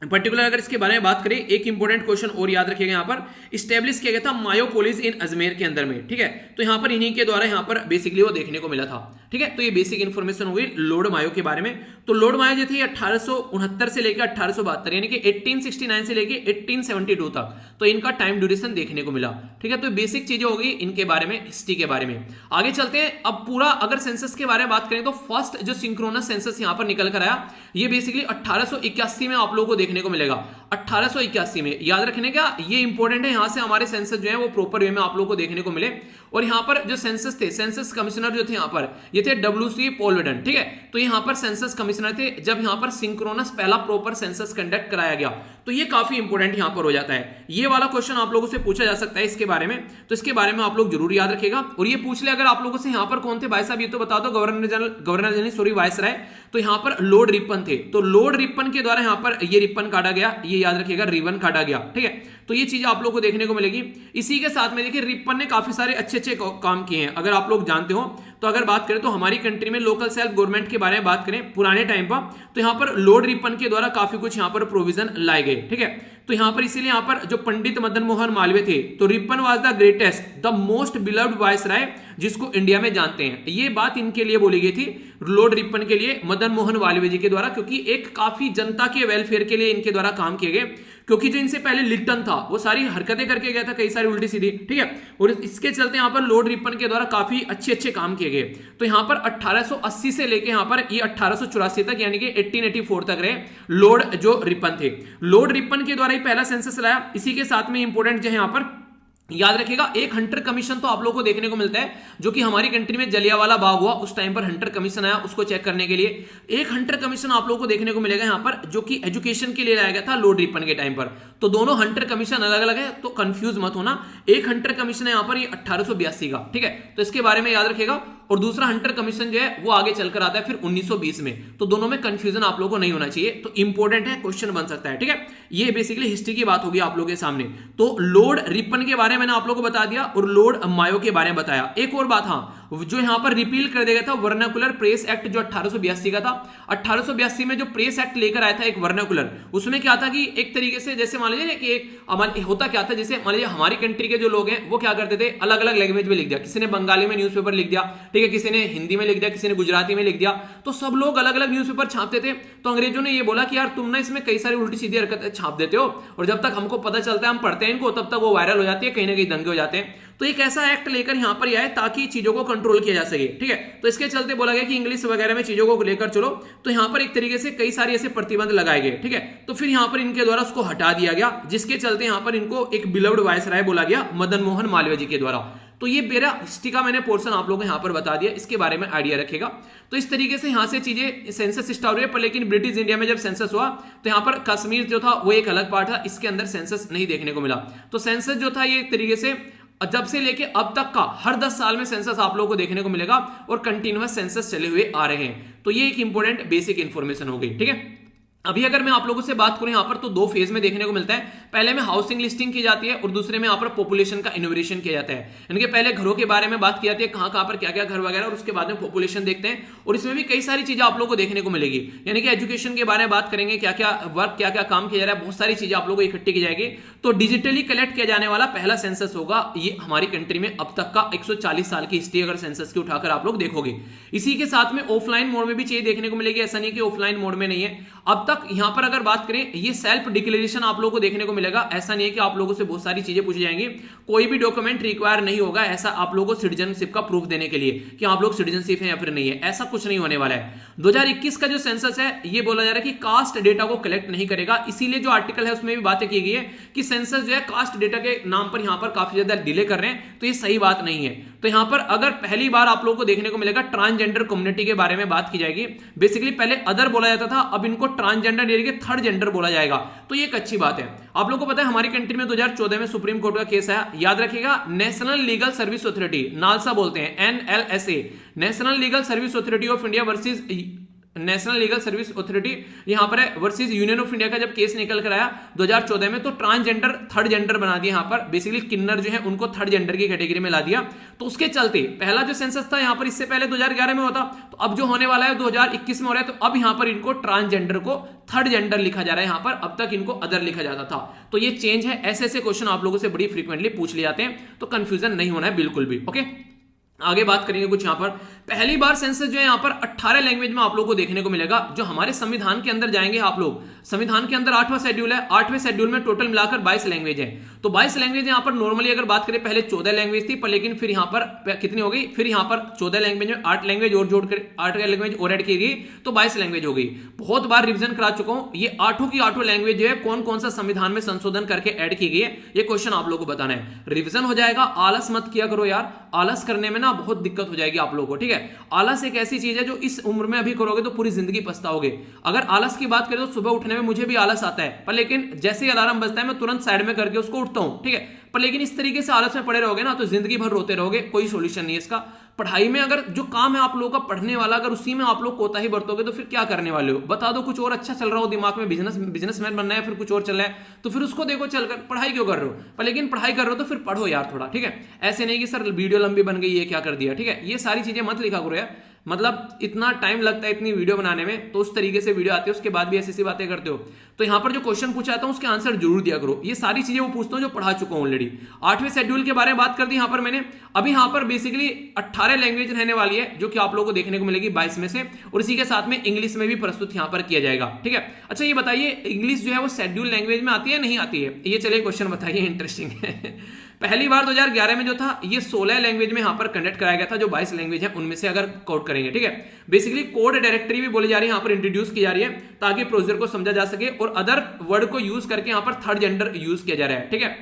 पर्टिकुलर, अगर इसके बारे में बात करें, एक इंपॉर्टेंट क्वेश्चन और याद रखिएगा, यहां पर स्टैब्लिश किया गया था मायो कॉलेज इन अजमेर के अंदर में, ठीक है। तो यहां पर इन्हीं के द्वारा यहां पर बेसिकली वो देखने को मिला था, ठीक है। तो ये बेसिक इंफॉर्मेशन हो गई लॉर्ड मायो के बारे में। तो लॉर्ड मायो जो थे 1869 से लेकर 1872, यानी कि 1869 से लेकर 1872 तक, तो इनका टाइम ड्यूरेशन देखने को मिला, ठीक है। तो बेसिक चीजें हो गई इनके बारे में, हिस्ट्री के बारे में। आगे चलते हैं। अब पूरा अगर सेंसस के बारे में बात करें तो फर्स्ट जो सिंक्रोनस सेंसस यहां पर निकल कर आया, ये बेसिकली 1881 में आप लोगों को देखने को मिलेगा। 1881 में याद रखने का, ये इंपॉर्टेंट है, यहां से हमारे सेंसस जो है वो प्रॉपर वे में आप लोगों को देखने को मिले। और यहां पर जो सेंसस थे, सेंसस कमिश्नर जो थे यहां पर, ये थे WC पॉलवेडन, ठीक है। तो यहां पर सेंसस कमिश्नर थे जब यहां पर सिंक्रोनस पहला प्रॉपर सेंसस कंडक्ट कराया गया। तो ये काफी इंपॉर्टेंट यहां पर हो जाता है। ये वाला क्वेश्चन आप लोगों से पूछा जा सकता है इसके बारे में, तो इसके बारे में आप लोग जरूर याद रखेगा। और ये पूछ ले अगर आप लोगों से, यहां पर कौन थे भाई साहब, ये तो बता दो, गवर्नर जनरल सॉरी वायसराय। तो यहां पर लॉर्ड रिपन थे। तो लॉर्ड रिपन के द्वारा यहां पर ये रिपन काटा गया, ये याद रखिएगा, रिबन काटा गया, ठीक है। तो ये चीज आप लोग को देखने को मिलेगी। इसी के साथ में देखिए रिपन ने काफी सारे अच्छे काम किए हैं, अगर आप लोग जानते हो तो। अगर बात करें तो हमारी कंट्री में लोकल सेल्फ गवर्नमेंट के बारे में बात करें पुराने टाइम पर, तो यहां पर लॉर्ड रिपन के द्वारा काफी कुछ यहां पर प्रोविजन लाए गए, ठीक है। तो यहां पर इसीलिए यहां पर जो पंडित मदन मोहन मालवीय थे, तो Ripon was the greatest, the most beloved viceroy, जिसको इंडिया में जानते हैं। ये बात इनके लिए बोली गई थी, लॉर्ड रिपन के लिए, मदन मोहन मालवीय जी के द्वारा, क्योंकि एक काफी जनता के वेलफेयर के लिए इनके द्वारा काम किए गए। क्योंकि जो इनसे पहले लिप्टन था वो सारी हरकतें करके गया था, कई सारी उल्टी सीधी, ठीक है। और इसके चलते यहां पर लॉर्ड रिपन के द्वारा काफी अच्छे काम किए गए। तो यहां पर 1880 से लेके यहां पर ये 1884 तक, यानी कि 1884 तक रहे लॉर्ड जो रिपन थे। लॉर्ड रिपन के द्वारा ही पहला सेंसस लाया। इसी के साथ में इंपॉर्टेंट जो है यहां पर याद रखिएगा, एक हंटर कमीशन तो आप लोगों को देखने को मिलता है, जो कि हमारी कंट्री में जलियांवाला बाग हुआ उस टाइम पर हंटर कमीशन आया, उसको चेक करने के लिए एक हंटर कमीशन आप लोगों को देखने को मिलेगा यहां पर, जो कि एजुकेशन के लिए लाया गया था लॉर्ड रिपन के टाइम पर। तो दोनों हंटर कमीशन अलग अलग है, तो कंफ्यूज मत होना। एक हंटर कमीशन है यहां पर, ये 1882 का, ठीक है। तो इसके बारे में याद रखिएगा। और दूसरा हंटर कमीशन जो है वो आगे चलकर आता है फिर 1920 में। तो दोनों में कंफ्यूजन आप लोगों को नहीं होना चाहिए, तो इंपॉर्टेंट है, क्वेश्चन बन सकता है, ठीक है। ये बेसिकली हिस्ट्री की बात होगी आप लोगों के सामने। तो लॉर्ड रिपन के बारे में मैंने आप लोगों को बता दिया और लॉर्ड मायो के बारे में बताया। एक और बात, हाँ, जो यहां पर रिपील कर दिया गया था वर्नाकुलर प्रेस एक्ट, जो 1882 का था। 1882 में जो प्रेस एक्ट लेकर आया था एक वर्नाकुलर, उसमें क्या था कि एक तरीके से जैसे मान लीजिए कि एक होता क्या था, जैसे मान लीजिए हमारी कंट्री के जो लोग हैं वो क्या करते थे, अलग अलग लैंग्वेज में लिख दिया, किसी ने बंगाली में न्यूज़पेपर लिख दिया, ठीक है, किसी ने हिंदी में लिख दिया, किसी ने गुजराती में लिख दिया, तो सब लोग अलग अलग न्यूज़पेपर छापते थे। तो अंग्रेजों ने ये बोला कि यार तुम ना इसमें कई सारी उल्टी सीधी हरकतें छाप देते हो, और जब तक हमको पता चलता है, हम पढ़ते हैं इनको, तब तक वो वायरल हो जाती है, कहीं ना कहीं दंगे हो जाते हैं। तो एक ऐसा एक्ट लेकर यहां पर आए ताकि चीजों को कंट्रोल किया जा सके, ठीक है। तो इसके चलते बोला गया कि इंग्लिश वगैरह में चीजों को लेकर चलो, तो यहां पर एक तरीके से कई सारे ऐसे प्रतिबंध लगाए गए, ठीक है। तो फिर यहां पर इनके द्वारा उसको हटा दिया गया, जिसके चलते यहां पर इनको एक बिलव्ड वायसराय बोला गया मदन मोहन मालवीय जी के द्वारा। तो ये मेरा हिस्ट्री का मैंने पोर्शन आप लोगों को यहां पर बता दिया, इसके बारे में आइडिया रखेगा। तो इस तरीके से यहां से चीजें सेंसस स्टार्ट हुए, पर लेकिन ब्रिटिश इंडिया में जब सेंसस हुआ तो यहां पर कश्मीर जो था वो एक अलग पार्ट था, इसके अंदर सेंसस नहीं देखने को मिला। तो सेंसस जो था ये एक तरीके से जब से लेके अब तक का हर 10 साल में सेंसस आप लोगों को देखने को मिलेगा और कंटिन्यूअस सेंसस चले हुए आ रहे हैं। तो ये एक इंपॉर्टेंट बेसिक इंफॉर्मेशन हो गई, ठीक है। अभी अगर मैं आप लोगों से बात करूं यहां पर, तो 2 फेज में देखने को मिलता है। पहले में हाउसिंग लिस्टिंग की जाती है और दूसरे में यहां पर पॉपुलेशन का इनोवेशन किया जाता है। इनके पहले घरों के बारे में बात की जाती है, कहां कहां पर क्या क्या घर वगैरह, और उसके बाद में पॉपुलेशन देखते हैं। और इसमें भी कई सारी चीजें आप लोगों को देखने को मिलेगी, यानी कि एजुकेशन के बारे में बात करेंगे, क्या क्या वर्क क्या क्या काम किया जा रहा है, बहुत सारी चीजें आप लोगों को इकट्ठी की जाएगी। तो डिजिटली कलेक्ट किया जाने वाला पहला सेंसस होगा ये हमारी कंट्री में अब तक का 140 साल की हिस्ट्री अगर सेंसस की उठाकर आप लोग देखोगे। इसी के साथ में ऑफलाइन मोड में भी चीजें देखने को मिलेगी, ऐसा नहीं कि ऑफलाइन मोड में नहीं है। अब तक यहां पर अगर बात करें, ये सेल्फ डिक्लेरेशन आप लोगों को देखने को मिलेगा। ऐसा नहीं है कि आप लोगों से बहुत सारी चीजें पूछी जाएंगी, कोई भी डॉक्यूमेंट रिक्वायर नहीं होगा ऐसा आप लोगों को सिटीजनशिप का प्रूफ देने के लिए कि आप लोग सिटीजनशिप है या फिर नहीं है, ऐसा कुछ नहीं होने वाला है। 2021 का जो सेंसस है ये बोला जा रहा है कि कास्ट डेटा को कलेक्ट नहीं करेगा, इसीलिए जो आर्टिकल है उसमें भी बातें की गई है कि सेंसस जो है कास्ट डेटा के नाम पर यहां पर काफी ज्यादा डिले कर रहे हैं, तो ये सही बात नहीं है। तो यहां पर अगर पहली बार आप लोगों को देखने को मिलेगा ट्रांसजेंडर कम्युनिटी के बारे में बात की जाएगी। बेसिकली पहले अदर बोला जाता था, अब इनको ट्रांसजेंडर यानी कि थर्ड जेंडर बोला जाएगा, तो ये एक अच्छी बात है। आप लोगों को पता है हमारी कंट्री में 2014 में सुप्रीम कोर्ट का केस आया, याद रखिएगा, national legal service authority, NALSA बोलते हैं, NLSA, national legal service authority of India versus national legal service authority यहां पर है वर्सेस यूनियन ऑफ इंडिया का जब केस निकल कर आया 2014 में, तो ट्रांसजेंडर थर्ड जेंडर बना दिया। यहां पर बेसिकली किन्नर जो है उनको थर्ड जेंडर की कैटेगरी में ला दिया। तो उसके चलते पहला जो सेंसस था यहां पर, इससे पहले 2011 में होता, तो अब जो होने वाला है 2021 में हो रहा है, तो अब यहां पर इनको ट्रांसजेंडर को थर्ड जेंडर लिखा जा रहा है यहां पर, अब तक इनको अदर लिखा जाता था। तो ये चेंज है। ऐसे ऐसे क्वेश्चन आप लोगों से बड़ी फ्रीक्वेंटली पूछ लिए जाते हैं, तो कंफ्यूजन नहीं होना है बिल्कुल भी। ओके, आगे बात करेंगे कुछ यहां पर। पहली बार सेंसस जो है यहां पर 18 लैंग्वेज में आप लोगों को देखने को मिलेगा। जो हमारे संविधान के अंदर जाएंगे आप लोग, संविधान के अंदर 8वां शेड्यूल है, 8वें शेड्यूल में टोटल मिलाकर 22 लैंग्वेज है। तो 22 लैंग्वेज यहां पर नॉर्मली अगर बात करें, पहले 14 लैंग्वेज थी, पर लेकिन फिर यहां पर कितनी हो गई, फिर यहां पर 14 लैंग्वेज में 8 लैंग्वेज और जोड़कर 8 लैंग्वेज और ऐड की गई, तो 22 लैंग्वेज हो गई। बहुत बार रिविजन करा चुका हूं, ये 8 की 8 लैंग्वेज जो है कौन कौन सा संविधान में संशोधन करके ऐड की गई है, ये क्वेश्चन आप लोगों को बताना है। रिविजन हो जाएगा, आलस मत किया करो यार, आलस करने में ना बहुत दिक्कत हो जाएगी आप लोगों को, ठीक है। आलस एक ऐसी चीज है जो इस उम्र में अभी करोगे तो पूरी जिंदगी पछताओगे। अगर आलस की बात करें तो सुबह उठने में मुझे भी आलस आता है, पर लेकिन जैसे ही अलार्म बजता है मैं तुरंत साइड में करके उसको उठता हूं, ठीक है। पर लेकिन इस तरीके से आलस में पड़े रहोगे ना तो जिंदगी भर रोते रहोगे, कोई सोल्यूशन नहीं है इसका। पढ़ाई में अगर जो काम है आप लोगों का पढ़ने वाला, अगर उसी में आप लोग कोताही बरतोगे तो फिर क्या करने वाले हो, बता दो। कुछ और अच्छा चल रहा हो दिमाग में, बिजनेसमैन बनना है, फिर कुछ और चल रहा है, तो फिर उसको देखो चलकर, पढ़ाई क्यों कर रहे हो। पर लेकिन पढ़ाई कर रहे हो तो फिर पढ़ो यार थोड़ा, ठीक है। ऐसे नहीं कि सर वीडियो लंबी बन गई, ये क्या कर दिया, ठीक है। ये सारी चीजें मत लिखा करो यार, मतलब इतना टाइम लगता है इतनी वीडियो बनाने में, तो उस तरीके से वीडियो आती है, उसके बाद भी ऐसी बातें करते हो। तो यहां पर जो क्वेश्चन पूछा जाता है उसके आंसर जरूर दिया करो। ये सारी चीजें वो पूछता हूं जो पढ़ा चुका हूं ऑलरेडी। 8वें शेड्यूल के बारे में बात कर दी यहां पर मैंने। अभी यहां पर बेसिकली 18 लैंग्वेज रहने वाली है, जो कि आप लोगों को देखने को मिलेगी 22 में से, और इसी के साथ में इंग्लिश में भी प्रस्तुत यहां पर किया जाएगा, ठीक है। अच्छा ये बताइए, इंग्लिश जो है वो शेड्यूल लैंग्वेज में आती है नहीं आती है, ये चलिए क्वेश्चन बताइए, इंटरेस्टिंग है। पहली बार 2011 में जो था ये 16 लैंग्वेज में यहां पर कंडक्ट कराया गया था, जो 22 लैंग्वेज है उनमें से अगर कोड करेंगे, ठीक है। बेसिकली कोड डायरेक्टरी भी बोली जा रही है, यहां पर इंट्रोड्यूस की जा रही है ताकि प्रोसीजर को समझा जा सके, और अदर वर्ड को यूज करके यहां पर थर्ड जेंडर यूज किया जा रहा है, ठीक है।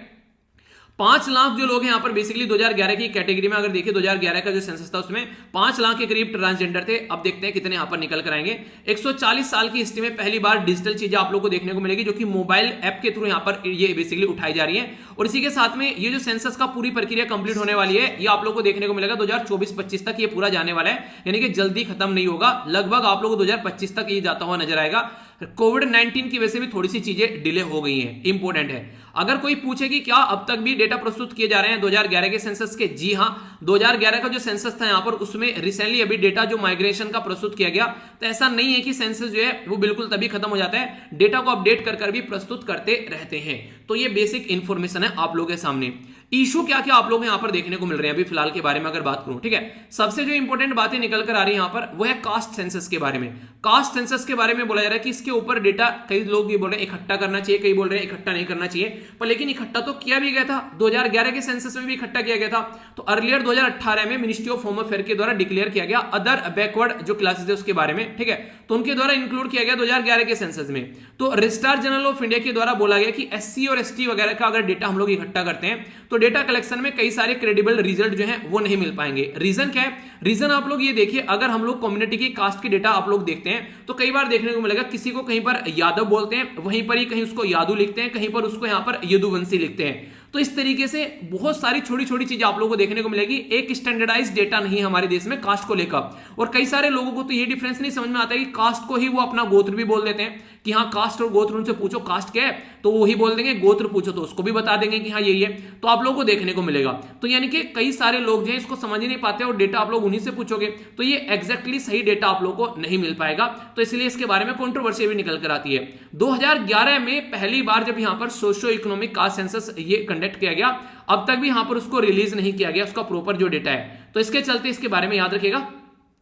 5 लाख जो लोग हैं यहां पर बेसिकली 2011 की कैटेगरी में अगर देखिए 2011 का जो सेंसस था उसमें 5 लाख के करीब ट्रांसजेंडर थे। अब देखते हैं कितने यहां पर निकल कर आएंगे। 140 साल की हिस्ट्री में पहली बार डिजिटल चीजें आप लोगों को देखने को मिलेगी, जो कि मोबाइल ऐप के थ्रू यहां पर ये बेसिकली उठाई जा रही है। और इसी के साथ में ये जो सेंसस का पूरी प्रक्रिया कंप्लीट होने वाली है, ये आप लोगों को देखने को मिलेगा 2024-25 तक ये पूरा जाने वाला है, यानी कि जल्दी खत्म नहीं होगा, लगभग आप लोगों को 2025 तक ये जाता हुआ नजर आएगा। कोविड-19 की वजह से भी थोड़ी सी चीजें डिले हो गई हैं, इंपॉर्टेंट है। अगर कोई पूछे कि क्या अब तक भी डेटा प्रस्तुत किए जा रहे हैं 2011 के सेंसस के, जी हां, 2011 का जो सेंसस था यहां पर उसमें रिसेंटली अभी डेटा जो माइग्रेशन का प्रस्तुत किया गया, तो ऐसा नहीं है कि सेंसस जो है वो बिल्कुल तभी खत्म हो जाता है, डेटा को अपडेट कर भी प्रस्तुत करते रहते हैं। तो ये बेसिक इंफॉर्मेशन है आप लोगों के सामने। इशू क्या क्या आप लोग यहां पर देखने को मिल रहे हैं अभी फिलहाल के बारे में अगर बात करूं, ठीक है। सबसे जो इंपॉर्टेंट बातें निकल कर आ रही है यहां पर वो है कास्ट सेंसस के बारे में। कास्ट सेंसस के बारे में बोला जा रहा है कि इसके ऊपर डेटा कई लोग ये बोल रहे हैं इकट्ठा करना चाहिए, कई बोल रहे हैं इकट्ठा नहीं करना चाहिए, पर लेकिन इकट्ठा तो किया भी गया था, 2011 के सेंसस में भी इकट्ठा किया गया था। तो अर्लियर 2018 में मिनिस्ट्री ऑफ होम अफेयर के द्वारा डिक्लेयर किया गया अदर बैकवर्ड जो क्लासेस है उसके बारे में, ठीक है, तो उनके द्वारा इंक्लूड किया गया 2011 के सेंसस में। तो रजिस्ट्रार जनरल ऑफ इंडिया के द्वारा बोला गया कि एससी और एसटी वगैरह का अगर डेटा हम लोग इकट्ठा करते हैं तो डेटा कलेक्शन में कई सारे क्रेडिबल रिजल्ट जो है वो नहीं मिल पाएंगे। रीजन क्या है? रीजन आप लोग ये देखिए, अगर हम लोग कम्युनिटी की कास्ट की डेटा आप लोग देखते हैं तो कई बार देखने को मिलेगा किसी को कहीं पर यादव बोलते हैं, वहीं पर ही कहीं उसको यादू लिखते हैं, कहीं पर उसको यहां पर यदुवंशी लिखते हैं। तो इस तरीके से बहुत सारी छोटी छोटी चीजें आप लोगों को देखने को मिलेगी। एक स्टैंडर्डाइज डेटा नहीं है हमारे देश में कास्ट को लेकर, और कई सारे लोगों को तो ये डिफरेंस नहीं समझ में आता है कि कास्ट को ही वो अपना गोत्र भी बोल देते हैं कि हाँ कास्ट और गोत्र, उनसे पूछो कास्ट क्या है तो वो ही बोल देंगे, गोत्र पूछो तो उसको भी बता देंगे कि हाँ यही है। तो आप लोगों को देखने को मिलेगा। तो यानी कि कई सारे लोग जो है इसको समझ ही नहीं पाते और डेटा आप लोग उन्हीं से पूछोगे तो ये एग्जैक्टली सही डेटा आप लोगों को नहीं मिल पाएगा। तो इसलिए इसके बारे में कंट्रोवर्सी भी निकल कर आती है। 2011 में पहली बार जब यहां पर सोशियो इकोनॉमिक कास्ट सेंसस ये कंडक्ट किया गया, अब तक भी यहां पर उसको रिलीज नहीं किया गया उसका प्रॉपर जो डेटा है। तो इसके चलते इसके बारे में याद रखिएगा।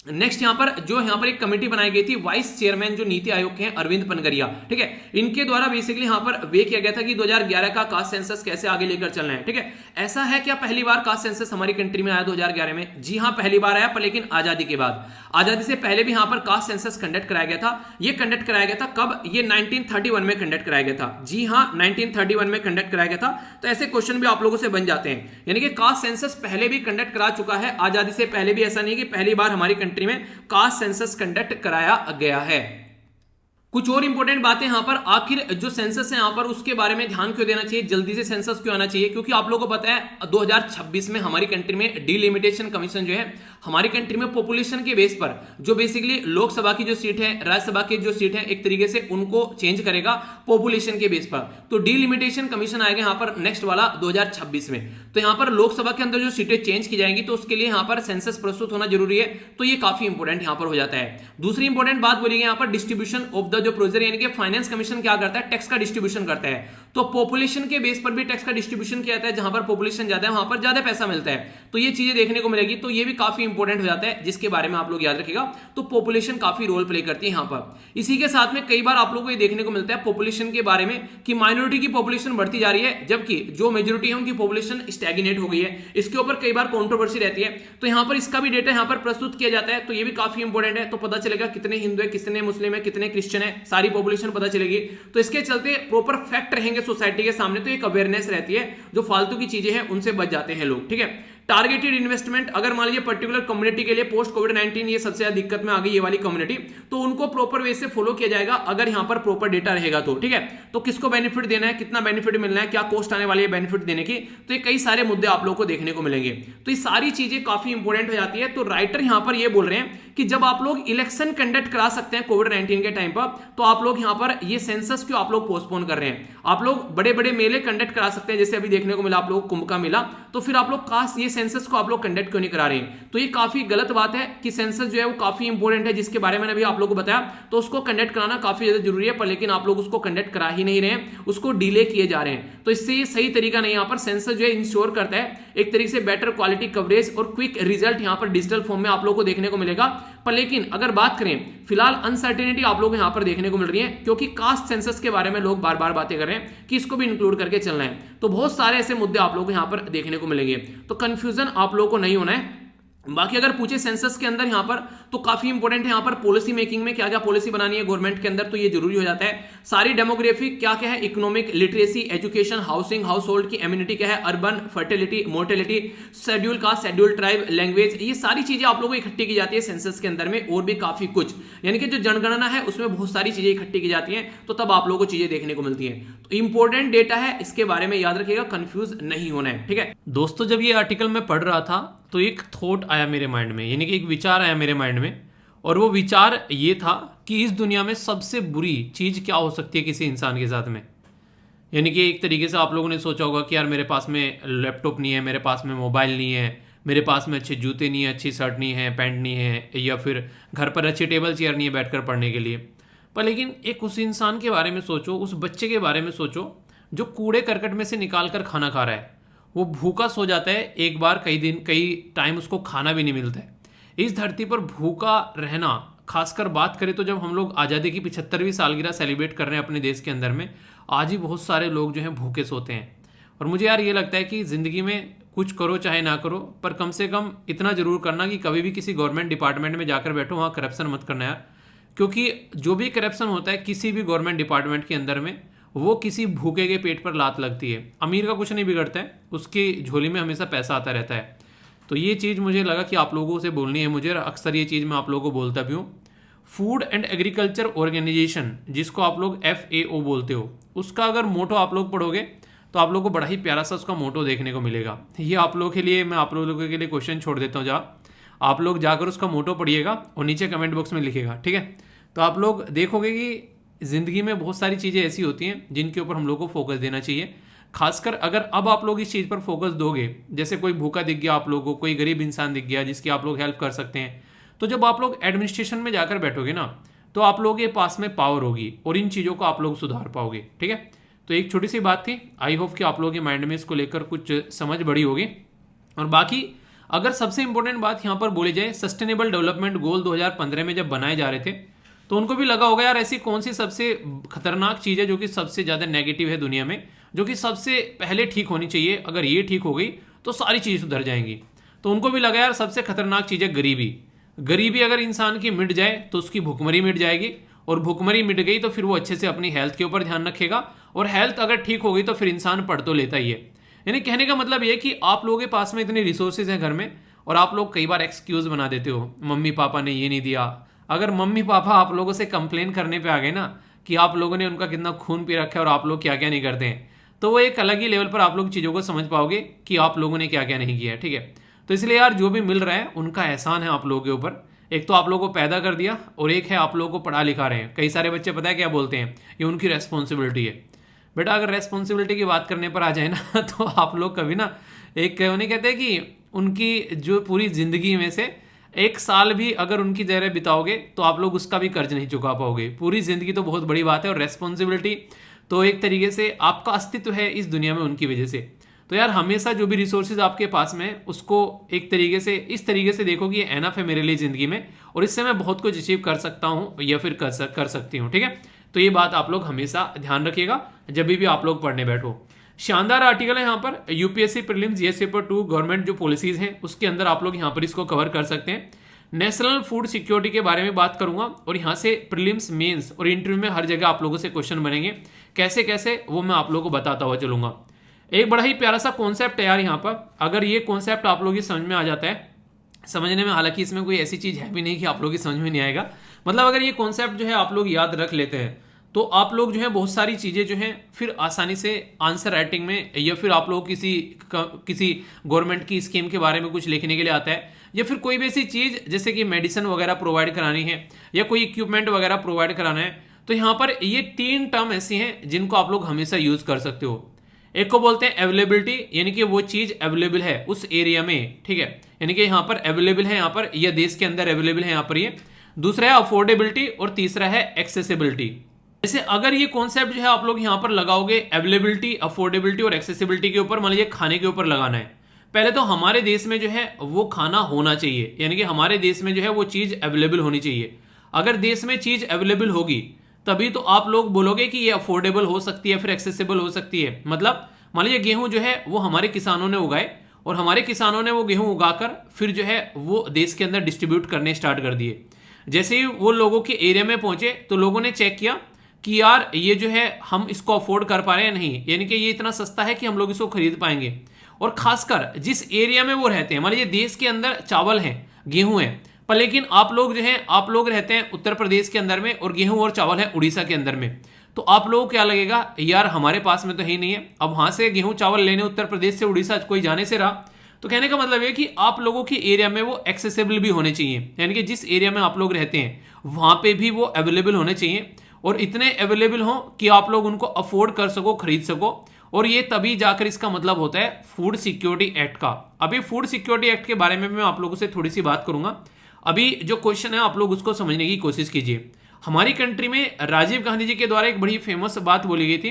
नेक्स्ट यहां पर एक कमेटी बनाई गई थी, वाइस चेयरमैन जो नीति आयोग के हैं अरविंद पनगरिया, ठीक है, इनके द्वारा बेसिकली यहां पर वे किया गया था कि 2011 का कास्ट सेंसस कैसे आगे लेकर चलना है, ठीक है। ऐसा है क्या पहली बार कास्ट सेंसस हमारी कंट्री में आया 2011 में? जी हां, पहली बार आया, पर लेकिन आजादी के बाद। आजादी से पहले भी यहां पर कास्ट सेंसस कंडक्ट कराया गया था। ये कंडक्ट कराया गया था कब? ये 1931 में कंडक्ट कराया गया था। जी हां, 1931 में कंडक्ट कराया गया था। तो ऐसे क्वेश्चन भी आप लोगों से बन जाते हैं, यानी कि कास्ट सेंसस पहले भी कंडक्ट करा चुका है आजादी से पहले भी। ऐसा नहीं कि पहली बार हमारी कंट्री में कास्ट सेंसस कंडक्ट कराया गया है। कुछ और इंपॉर्टेंट बातें यहां पर, आखिर जो सेंसस है यहां पर उसके बारे में ध्यान क्यों देना चाहिए, जल्दी से सेंसस क्यों आना चाहिए? क्योंकि आप लोगों को पता है 2026 में हमारी कंट्री में डिलिमिटेशन कमीशन जो है हमारी कंट्री में पॉपुलेशन के बेस पर जो बेसिकली लोकसभा की जो सीट है, राज्यसभा की जो सीट है, एक तरीके से उनको चेंज करेगा पॉपुलेशन के बेस पर। तो डिलिमिटेशन कमीशन आएगा यहां पर नेक्स्ट वाला 2026 में। तो यहां पर लोकसभा के अंदर जो सीटें चेंज की जाएंगी तो उसके लिए यहां पर सेंसस प्रस्तुत होना जरूरी है। तो ये काफी इंपॉर्टेंट यहां पर हो जाता है। दूसरी इंपॉर्टेंट बात बोली गई यहां पर डिस्ट्रीब्यूशन ऑफ द जो प्रोविजन, यानी कि फाइनेंस कमीशन क्या करता है? टैक्स का डिस्ट्रीब्यूशन करता है। तो पॉपुलेशन के बेस पर भी टैक्स का डिस्ट्रीब्यूशन किया जाता है, जहां पर पॉपुलेशन ज्यादा है वहां पर ज्यादा पैसा मिलता है। तो ये चीजें देखने को मिलेगी। तो ये भी काफी इंपॉर्टेंट हो जाता है जिसके बारे में आप लोग याद रखिएगा। तो पॉपुलेशन काफी रोल प्ले करती है यहां पर। इसी के साथ में कई बार आप लोगों को ये देखने को मिलता है पॉपुलेशन के बारे में कि माइनॉरिटी की पॉपुलेशन बढ़ती जा रही है जबकि जो मेजॉरिटी है उनकी पॉपुलेशन स्टैग्नेट हो गई है। इसके ऊपर कई बार कंट्रोवर्सी रहती है। तो यहां पर इसका भी डेटा यहां पर प्रस्तुत किया जाता है। तो ये भी काफी इंपॉर्टेंट है। तो पता चलेगा कितने हिंदू है, कितने मुस्लिम है, कितने क्रिश्चियन है, सारी पॉपुलेशन पता चलेगी। तो इसके चलते प्रॉपर फैक्ट रहेंगे सोसाइटी के सामने, तो एक अवेयरनेस रहती है। जो फालतू की चीजें हैं उनसे बच जाते हैं लोग, ठीक है। टारगेटेड इन्वेस्टमेंट, अगर मान लीजिए पर्टिकुलर कम्युनिटी के लिए पोस्ट कोविड-19 ये सबसे ज्यादा दिक्कत में आ गई ये वाली कम्युनिटी, तो उनको प्रॉपर वे से फॉलो किया जाएगा अगर यहां पर प्रॉपर डेटा रहेगा तो, ठीक है। तो किसको बेनिफिट देना है, कितना बेनिफिट मिलना है, क्या कॉस्ट आने वाली है बेनिफिट देने की, तो ये कई सारे मुद्दे आप लोगों को देखने को मिलेंगे। तो ये सारी चीजें काफी इंपॉर्टेंट हो जाती है। तो राइटर यहां पर ये बोल रहे हैं कि जब आप लोग इलेक्शन कंडक्ट करा सकते हैं कोविड-19 के टाइम पर, तो आप लोग यहां पर ये सेंसस क्यों आप लोग पोस्टपोन कर रहे हैं? आप लोग बड़े बड़े मेले कंडक्ट करा सकते हैं, जैसे अभी देखने को मिला आप लोग कुंभ का मेला, तो फिर आप लोग काश ये सेंसस को आप लोग कंडक्ट क्यों नहीं करा रहे हैं? तो ये काफी गलत बात है कि सेंसस जो है वो काफी इंपॉर्टेंट है, जिसके बारे में अभी आप लोगों को बताया। तो उसको कंडक्ट कराना काफी ज्यादा जरूरी है, पर लेकिन आप लोग उसको कंडक्ट करा ही नहीं रहे हैं, उसको डिले किए जा रहे हैं। तो इससे ये सही तरीका नहीं। यहाँ पर सेंसस जो है इंश्योर करता है एक तरीके से बेटर क्वालिटी कवरेज और क्विक रिजल्ट यहाँ पर डिजिटल फॉर्म में आप लोगों को देखने को मिलेगा। पर लेकिन अगर बात करें, फिलहाल अनसर्टेनिटी आप लोग यहाँ पर देखने को मिल रही है, क्योंकि कास्ट सेंसस के बारे में लोग बार बार बातें कर रहे हैं कि इसको भी इंक्लूड करके चलना है। तो बहुत सारे ऐसे मुद्दे आप लोग यहाँ पर देखने को मिलेंगे। तो कंफ्यूजन आप लोगों को नहीं होना है। बाकी अगर पूछे सेंसस के अंदर यहाँ पर तो काफी इंपॉर्टेंट है यहाँ पर पॉलिसी मेकिंग में क्या क्या पॉलिसी बनानी है गवर्नमेंट के अंदर, तो ये जरूरी हो जाता है। सारी डेमोग्राफी क्या क्या है, economic, literacy, education, housing, house hold की इम्यूनिटी क्या है, urban, fertility, mortality, schedule caste, schedule tribe, language, ये सारी चीजें आप लोगों को इकट्ठी की जाती है सेंसस के अंदर में। और भी काफी कुछ, यानी कि जो जनगणना है उसमें बहुत सारी चीजें इकट्ठी की जाती है, तो तब आप लोगों को चीजें देखने को मिलती है। तो इंपॉर्टेंट डेटा है, इसके बारे में याद रखिएगा, कंफ्यूज नहीं होना है, ठीक है दोस्तों। जब ये आर्टिकल मैं पढ़ रहा था तो एक थॉट आया मेरे माइंड में, यानी कि एक विचार आया मेरे माइंड में, और वो विचार ये था कि इस दुनिया में सबसे बुरी चीज़ क्या हो सकती है किसी इंसान के साथ में। यानी कि एक तरीके से आप लोगों ने सोचा होगा कि यार मेरे पास में लैपटॉप नहीं है, मेरे पास में मोबाइल नहीं है, मेरे पास में अच्छे जूते नहीं है, अच्छी शर्ट नहीं है, पैंट नहीं है, या फिर घर पर अच्छी टेबल चेयर नहीं है बैठकर पढ़ने के लिए। पर लेकिन एक उस इंसान के बारे में सोचो, उस बच्चे के बारे में सोचो जो कूड़े करकट में से निकाल कर खाना खा रहा है। वो भूखा सो जाता है एक बार, कई दिन कई टाइम उसको खाना भी नहीं मिलता है। इस धरती पर भूखा रहना खासकर बात करें तो जब हम लोग आज़ादी की 75वीं सालगिरह सेलिब्रेट कर रहे हैं अपने देश के अंदर में, आज ही बहुत सारे लोग जो हैं भूखे सोते हैं। और मुझे यार ये लगता है कि ज़िंदगी में कुछ करो चाहे ना करो, पर कम से कम इतना ज़रूर करना कि कभी भी किसी गवर्नमेंट डिपार्टमेंट में जाकर बैठो वहाँ करप्शन मत करना यार। क्योंकि जो भी करप्शन होता है किसी भी गवर्नमेंट डिपार्टमेंट के अंदर में, वो किसी भूखे के पेट पर लात लगती है। अमीर का कुछ नहीं बिगड़ता है, उसकी झोली में हमेशा पैसा आता रहता है। तो ये चीज़ मुझे लगा कि आप लोगों से बोलनी है मुझे, और अक्सर ये चीज़ मैं आप लोगों को बोलता भी हूँ। फूड एंड एग्रीकल्चर ऑर्गेनाइजेशन, जिसको आप लोग FAO बोलते हो, उसका अगर मोटो आप लोग पढ़ोगे तो आप लोगों को बड़ा ही प्यारा सा उसका मोटो देखने को मिलेगा। ये आप लोगों के लिए, मैं आप लोगों के लिए क्वेश्चन छोड़ देता हूँ, जहाँ आप लोग जाकर उसका मोटो पढ़िएगा और नीचे कमेंट बॉक्स में लिखिएगा, ठीक है। तो आप लोग देखोगे कि ज़िंदगी में बहुत सारी चीज़ें ऐसी होती हैं जिनके ऊपर हम लोग को फोकस देना चाहिए। खासकर अगर अब आप लोग इस चीज़ पर फोकस दोगे, जैसे कोई भूखा दिख गया आप लोगों को, कोई गरीब इंसान दिख गया जिसकी आप लोग हेल्प कर सकते हैं, तो जब आप लोग एडमिनिस्ट्रेशन में जाकर बैठोगे ना, तो आप लोगों के पास में पावर होगी और इन चीज़ों को आप लोग सुधार पाओगे, ठीक है। तो एक छोटी सी बात थी, आई होप कि आप लोगों के माइंड में इसको लेकर कुछ समझ बड़ी होगी। और बाकी अगर सबसे इंपॉर्टेंट बात यहाँ पर बोली जाए, सस्टेनेबल डेवलपमेंट गोल 2015 में जब बनाए जा रहे थे, तो उनको भी लगा होगा यार ऐसी कौन सी सबसे खतरनाक चीज़ है जो कि सबसे ज़्यादा नेगेटिव है दुनिया में, जो कि सबसे पहले ठीक होनी चाहिए, अगर ये ठीक हो गई तो सारी चीज़ सुधर जाएंगी। तो उनको भी लगा यार सबसे खतरनाक चीज़ है गरीबी। गरीबी अगर इंसान की मिट जाए तो उसकी भुखमरी मिट जाएगी, और भुखमरी मिट गई तो फिर वो अच्छे से अपनी हेल्थ के ऊपर ध्यान रखेगा, और हेल्थ अगर ठीक हो गई तो फिर इंसान पढ़ तो लेता ही है। यानी कहने का मतलब ये कि आप लोगों के पास में इतने रिसोर्सेज हैं घर में, और आप लोग कई बार एक्सक्यूज़ बना देते हो, मम्मी पापा ने ये नहीं दिया। अगर मम्मी पापा आप लोगों से कंप्लेन करने पे आ गए ना कि आप लोगों ने उनका कितना खून पी रखा है और आप लोग क्या क्या नहीं करते हैं, तो वो एक अलग ही लेवल पर आप लोग चीज़ों को समझ पाओगे कि आप लोगों ने क्या क्या नहीं किया है, ठीक है। तो इसलिए यार जो भी मिल रहा है उनका एहसान है आप लोगों के ऊपर। एक तो आप लोगों को पैदा कर दिया, और एक है आप लोगों को पढ़ा लिखा रहे हैं। कई सारे बच्चे पता है क्या बोलते हैं, ये उनकी रेस्पॉन्सिबिलिटी है। बेटा अगर रेस्पॉन्सिबिलिटी की बात करने पर आ जाए ना तो आप लोग कभी ना, एक उन्हें कहते हैं कि उनकी जो पूरी ज़िंदगी में से 1 साल भी अगर उनकी जगह बिताओगे तो आप लोग उसका भी कर्ज नहीं चुका पाओगे। पूरी ज़िंदगी तो बहुत बड़ी बात है, और रेस्पॉन्सिबिलिटी तो एक तरीके से आपका अस्तित्व है इस दुनिया में उनकी वजह से। तो यार हमेशा जो भी रिसोर्सेज आपके पास में है उसको एक तरीके से इस तरीके से देखो कि ये एनफ है मेरे लिए ज़िंदगी में, और इससे मैं बहुत कुछ अचीव कर सकता हूँ या फिर कर सकती हूँ, ठीक है। तो ये बात आप लोग हमेशा ध्यान रखिएगा जब भी आप लोग पढ़ने बैठो। शानदार आर्टिकल है यहाँ पर, UPSC prelims GS paper 2 government जो पॉलिसीज हैं उसके अंदर आप लोग यहाँ पर इसको कवर कर सकते हैं। नेशनल फूड सिक्योरिटी के बारे में बात करूंगा, और यहाँ से प्रीलिम्स, मेंस और इंटरव्यू में हर जगह आप लोगों से क्वेश्चन बनेंगे। कैसे कैसे वो मैं आप लोगों को बताता हुआ चलूंगा। एक बड़ा ही प्यारा सा कॉन्सेप्ट है यार यहाँ पर, अगर ये कॉन्सेप्ट आप लोगों की समझ में आ जाता है, समझने में, हालांकि इसमें कोई ऐसी चीज़ है भी नहीं कि आप लोगों की समझ में नहीं आएगा, मतलब अगर ये कॉन्सेप्ट जो है आप लोग याद रख लेते हैं तो आप लोग जो है बहुत सारी चीज़ें जो हैं फिर आसानी से आंसर राइटिंग में, या फिर आप लोग किसी गवर्नमेंट की स्कीम के बारे में कुछ लिखने के लिए आता है, या फिर कोई भी ऐसी चीज़ जैसे कि मेडिसिन वगैरह प्रोवाइड करानी है या कोई इक्विपमेंट वगैरह प्रोवाइड कराना है, तो यहाँ पर ये 3 टर्म ऐसी हैं जिनको आप लोग हमेशा यूज़ कर सकते हो। एक को बोलते हैं अवेलेबिलिटी, यानी कि वो चीज़ अवेलेबल है उस एरिया में, ठीक है, यानी कि यहाँ पर अवेलेबल है, यहाँ पर यह देश के अंदर अवेलेबल है यहाँ पर ये। दूसरा है अफोर्डेबिलिटी, और तीसरा है एक्सेसिबिलिटी। जैसे अगर ये कॉन्सेप्ट जो है आप लोग यहाँ पर लगाओगे अवेलेबिलिटी, अफोर्डेबिलिटी और एक्सेसिबिलिटी के ऊपर, मान लीजिए खाने के ऊपर लगाना है, पहले तो हमारे देश में जो है वो खाना होना चाहिए, यानी कि हमारे देश में जो है वो चीज़ अवेलेबल होनी चाहिए। अगर देश में चीज़ अवेलेबल होगी तभी तो आप लोग बोलोगे कि ये अफोर्डेबल हो सकती है, फिर एक्सेसिबल हो सकती है। मतलब मान लीजिए गेहूं जो है वो हमारे किसानों ने उगाए, और हमारे किसानों ने वो गेहूं उगाकर फिर जो है वो देश के अंदर डिस्ट्रीब्यूट करने स्टार्ट कर दिए। जैसे ही वो लोगों के एरिया में पहुंचे तो लोगों ने चेक किया कि यार ये जो है हम इसको अफोर्ड कर पा रहे हैं नहीं, यानी कि ये इतना सस्ता है कि हम लोग इसको खरीद पाएंगे। और खासकर जिस एरिया में वो रहते हैं, मान लीजिए देश के अंदर चावल है, गेहूं है, पर लेकिन आप लोग जो है आप लोग रहते हैं उत्तर प्रदेश के अंदर में, और गेहूं और चावल है उड़ीसा के अंदर में, तो आप लोगों को क्या लगेगा, यार हमारे पास में तो ही नहीं है, अब वहां से गेहूं चावल लेने उत्तर प्रदेश से उड़ीसा कोई जाने से रहा। तो कहने का मतलब है कि आप लोगों की एरिया में वो एक्सेसिबल भी होने चाहिए, यानी कि जिस एरिया में आप लोग रहते हैं वहां पे भी वो अवेलेबल होने चाहिए, और इतने अवेलेबल हो कि आप लोग उनको अफोर्ड कर सको, खरीद सको। और ये तभी जाकर इसका मतलब होता है फूड सिक्योरिटी एक्ट का। अभी फूड सिक्योरिटी एक्ट के बारे में मैं आप लोगों से थोड़ी सी बात करूंगा। अभी जो क्वेश्चन है आप लोग उसको समझने की कोशिश कीजिए। हमारी कंट्री में राजीव गांधी जी के द्वारा एक बड़ी फेमस बात बोली गई थी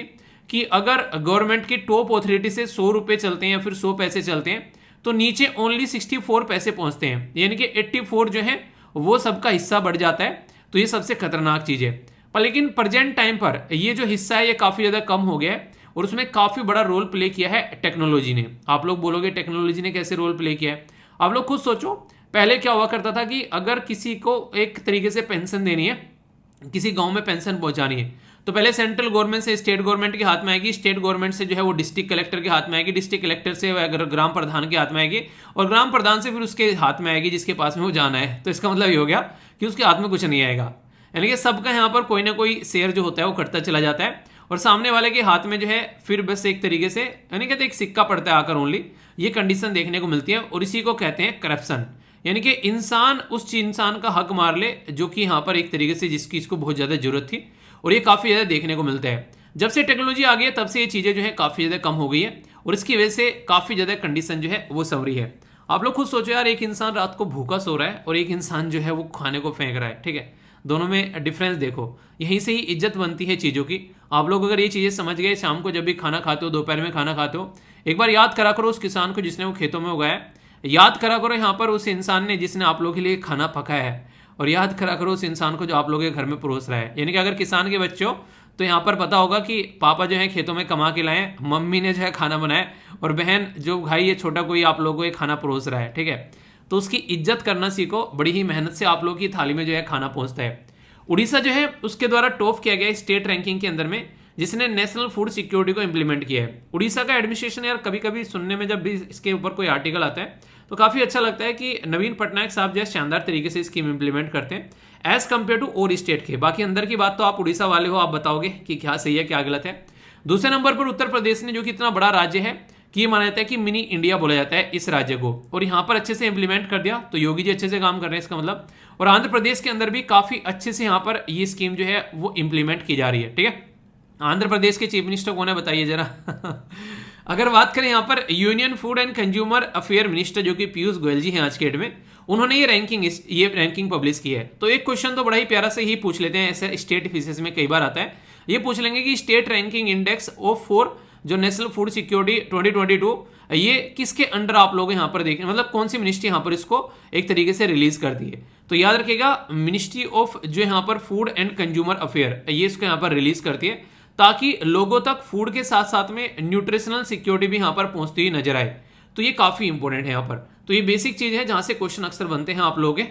कि अगर गवर्नमेंट की टॉप अथॉरिटी से 100 रुपये चलते हैं या फिर 100 पैसे चलते हैं तो नीचे ओनली 64 पैसे पहुंचते हैं, यानी कि 84 जो है वो सबका हिस्सा बढ़ जाता है, तो ये सबसे खतरनाक चीज़ है। पर लेकिन प्रेजेंट टाइम पर ये जो हिस्सा है ये काफ़ी ज़्यादा कम हो गया है और उसमें काफ़ी बड़ा रोल प्ले किया है टेक्नोलॉजी ने। आप लोग बोलोगे टेक्नोलॉजी ने कैसे रोल प्ले किया है? आप लोग खुद सोचो, पहले क्या हुआ करता था कि अगर किसी को एक तरीके से पेंशन देनी है, किसी गांव में पेंशन पहुंचानी है, तो पहले सेंट्रल गवर्नमेंट से स्टेट गवर्नमेंट के हाथ में आएगी, स्टेट गवर्नमेंट से जो है वो डिस्ट्रिक्ट कलेक्टर के हाथ में आएगी, डिस्ट्रिक्ट कलेक्टर से ग्राम प्रधान के हाथ में आएगी और ग्राम प्रधान से फिर उसके हाथ में आएगी जिसके पास में वो जाना है। तो इसका मतलब ये हो गया कि उसके हाथ में कुछ नहीं आएगा, यानी कि सबका यहाँ पर कोई ना कोई शेयर जो होता है वो कटता चला जाता है और सामने वाले के हाथ में जो है फिर बस एक तरीके से यानी कहते एक सिक्का पड़ता है आकर ओनली। ये कंडीशन देखने को मिलती है और इसी को कहते हैं करप्शन, यानी कि इंसान उस इंसान का हक मार ले जो कि यहाँ पर एक तरीके से जिसकी इसको बहुत ज़्यादा जरूरत थी, और ये काफ़ी ज़्यादा देखने को मिलता है। जब से टेक्नोलॉजी आ गई है तब से ये चीज़ें जो है काफ़ी ज़्यादा कम हो गई है और इसकी वजह से काफ़ी ज़्यादा कंडीशन जो है वो संवरी है। आप लोग खुद सोचो यार, एक इंसान रात को भूखा सो रहा है और एक इंसान जो है वो खाने को फेंक रहा है, ठीक है, दोनों में डिफरेंस देखो। यहीं से ही इज्जत बनती है चीज़ों की। आप लोग अगर ये चीज़ें समझ गए, शाम को जब भी खाना खाते हो, दोपहर में खाना खाते हो, एक बार याद करा करो उस किसान को जिसने वो खेतों में उगाया, याद करा करो यहाँ पर उस इंसान ने जिसने आप लोगों के लिए खाना पकाया है, और याद करा करो उस इंसान को जो आप लोगों के घर में परोस रहा है। यानी कि अगर किसान के बच्चे हो तो यहाँ पर पता होगा कि पापा जो है खेतों में कमा के लाए, मम्मी ने जो है खाना बनाया और बहन जो भाई ये छोटा कोई आप लोगों को ये खाना परोस रहा है, ठीक है। तो उसकी इज्जत करना सीखो, बड़ी ही मेहनत से आप लोगों की थाली में जो है खाना पहुँचता है। उड़ीसा जो है उसके द्वारा टॉप किया गया स्टेट रैंकिंग के अंदर में, जिसने नेशनल फूड सिक्योरिटी को इंप्लीमेंट किया है। उड़ीसा का एडमिनिस्ट्रेशन यार कभी कभी सुनने में जब भी इसके ऊपर कोई आर्टिकल आता है तो काफ़ी अच्छा लगता है कि नवीन पटनायक साहब जो है शानदार तरीके से स्कीम इंप्लीमेंट करते हैं एज कम्पेयर टू और स्टेट के। बाकी अंदर की बात तो आप उड़ीसा वाले हो, आप बताओगे कि क्या सही है क्या गलत है। दूसरे नंबर पर उत्तर प्रदेश ने, जो कि इतना बड़ा राज्य है कि ये माना जाता है कि मिनी इंडिया बोला जाता है इस राज्य को, और यहाँ पर अच्छे से इंप्लीमेंट कर दिया। तो योगी जी अच्छे से काम कर रहे हैं इसका मतलब। और आंध्र प्रदेश के अंदर भी काफ़ी अच्छे से यहाँ पर ये स्कीम जो है वो इंप्लीमेंट की जा रही है, ठीक है। आंध्र प्रदेश के चीफ मिनिस्टर कौन है बताइए जरा। अगर बात करें यहाँ पर union food and consumer affair minister जो कि पीयूष गोयल जी हैं आज के डेट में, उन्होंने ये रैंकिंग पब्लिश की है। तो एक क्वेश्चन तो बड़ा ही प्यारा से ही पूछ लेते हैं, ऐसे स्टेट फिजिक्स में कई बार आता है। ये पूछ लेंगे कि state ranking index of for जो नेशनल फूड सिक्योरिटी 2022 ये किसके अंडर आप लोग यहाँ पर देखें, मतलब कौन सी मिनिस्ट्री यहाँ पर इसको एक तरीके से रिलीज करती है। तो याद रखिएगा मिनिस्ट्री ऑफ जो यहाँ पर फूड एंड कंज्यूमर अफेयर ये इसको यहाँ पर रिलीज करती है, ताकि लोगों तक फूड के साथ साथ में न्यूट्रिशनल सिक्योरिटी भी यहाँ पर पहुंचती हुई नजर आए। तो ये काफ़ी इंपॉर्टेंट है यहाँ पर। तो ये बेसिक चीज़ है जहाँ से क्वेश्चन अक्सर बनते हैं आप लोगों के।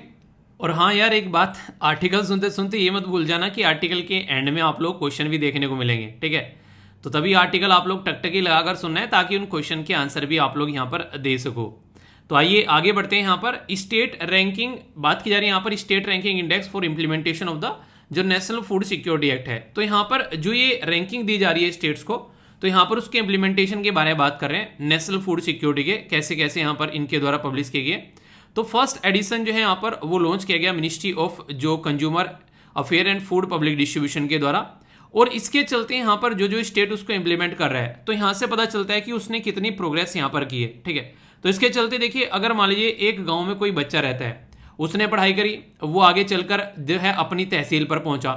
और हाँ यार एक बात, आर्टिकल सुनते सुनते ये मत भूल जाना कि आर्टिकल के एंड में आप लोग क्वेश्चन भी देखने को मिलेंगे, ठीक है। तो तभी आर्टिकल आप लोग टकटकी लगाकर सुनना है ताकि उन क्वेश्चन के आंसर भी आप लोग यहाँ पर दे सको। तो आइए आगे बढ़ते हैं। यहाँ पर स्टेट रैंकिंग बात की जा रही है, यहाँ पर state ranking index for implementation of the जो नेशनल फूड सिक्योरिटी एक्ट है। तो यहाँ पर जो ये रैंकिंग दी जा रही है स्टेट्स को, तो यहाँ पर उसके इम्प्लीमेंटेशन के बारे में बात कर रहे हैं, नेशनल फूड सिक्योरिटी के कैसे कैसे यहाँ पर इनके द्वारा पब्लिश किए गए। तो फर्स्ट एडिशन जो है यहाँ पर वो लॉन्च किया गया मिनिस्ट्री ऑफ जो consumer affair and food public distribution के द्वारा, और इसके चलते यहाँ पर जो स्टेट उसको इम्प्लीमेंट कर रहा है तो यहाँ से पता चलता है कि उसने कितनी प्रोग्रेस यहाँ पर की है, ठीक है। तो इसके चलते देखिए, अगर मान लीजिए एक गाँव में कोई बच्चा रहता है, उसने पढ़ाई करी, वो आगे चलकर जो है अपनी तहसील पर पहुंचा,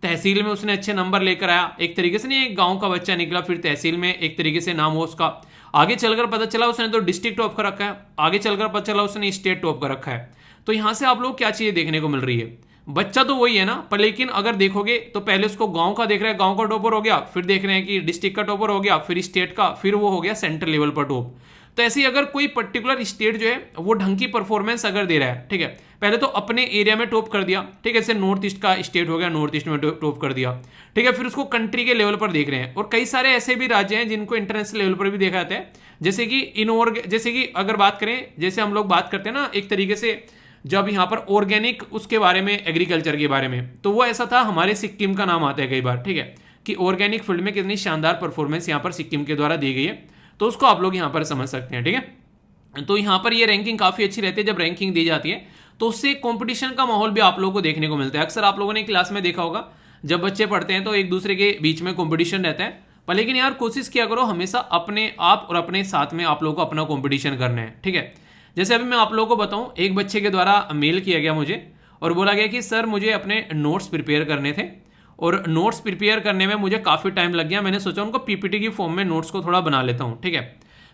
तहसील में उसने अच्छे नंबर लेकर आया, एक तरीके से नहीं एक गांव का बच्चा निकला, फिर तहसील में एक तरीके से नाम हुआ उसका, आगे चलकर पता चला उसने तो डिस्ट्रिक्ट टॉप कर रखा है, आगे चलकर पता चला उसने स्टेट टॉप कर रखा है। तो यहाँ से आप लोग क्या चीज़ें देखने को मिल रही है, बच्चा तो वही है ना, पर लेकिन अगर देखोगे तो पहले उसको गाँव का देख रहे हैं, गाँव का टॉपर हो गया, फिर देख रहे हैं कि डिस्ट्रिक्ट का टॉपर हो गया, फिर स्टेट का, फिर वो हो गया सेंट्रल लेवल पर टॉप। तो ऐसे ही अगर कोई पर्टिकुलर स्टेट जो है वो ढंग की परफॉर्मेंस अगर दे रहा है, ठीक है, पहले तो अपने एरिया में टॉप कर दिया, ठीक है, जैसे नॉर्थ ईस्ट का स्टेट हो गया, नॉर्थ ईस्ट में टॉप कर दिया, ठीक है, फिर उसको कंट्री के लेवल पर देख रहे हैं। और कई सारे ऐसे भी राज्य हैं जिनको इंटरनेशनल लेवल पर भी देखा जाता है, जैसे कि अगर बात करें, जैसे हम लोग बात करते हैं ना एक तरीके से जब यहाँ पर ऑर्गेनिक उसके बारे में, एग्रीकल्चर के बारे में, तो वो ऐसा था, हमारे सिक्किम का नाम आता है कई बार, ठीक है, कि ऑर्गेनिक फील्ड में कितनी शानदार परफॉर्मेंस यहाँ पर सिक्किम के द्वारा दी गई है। तो उसको आप लोग यहाँ पर समझ सकते हैं, ठीक है। तो यहाँ पर ये रैंकिंग काफ़ी अच्छी रहती है, जब रैंकिंग दी जाती है तो उससे कंपटीशन का माहौल भी आप लोगों को देखने को मिलता है। अक्सर आप लोगों ने क्लास में देखा होगा, जब बच्चे पढ़ते हैं तो एक दूसरे के बीच में कंपटीशन रहता है, पर लेकिन यार कोशिश किया करो हमेशा अपने आप और अपने साथ में आप लोगों को अपना कंपटीशन करना है, ठीक है। जैसे अभी मैं आप लोगों को बताऊं, एक बच्चे के द्वारा मेल किया गया मुझे और बोला गया कि सर मुझे अपने नोट्स प्रिपेयर करने थे, और नोट्स प्रिपेयर करने में मुझे काफ़ी टाइम लग गया। मैंने सोचा उनको पीपीटी की फॉर्म में नोट्स को थोड़ा बना लेता हूँ, ठीक है।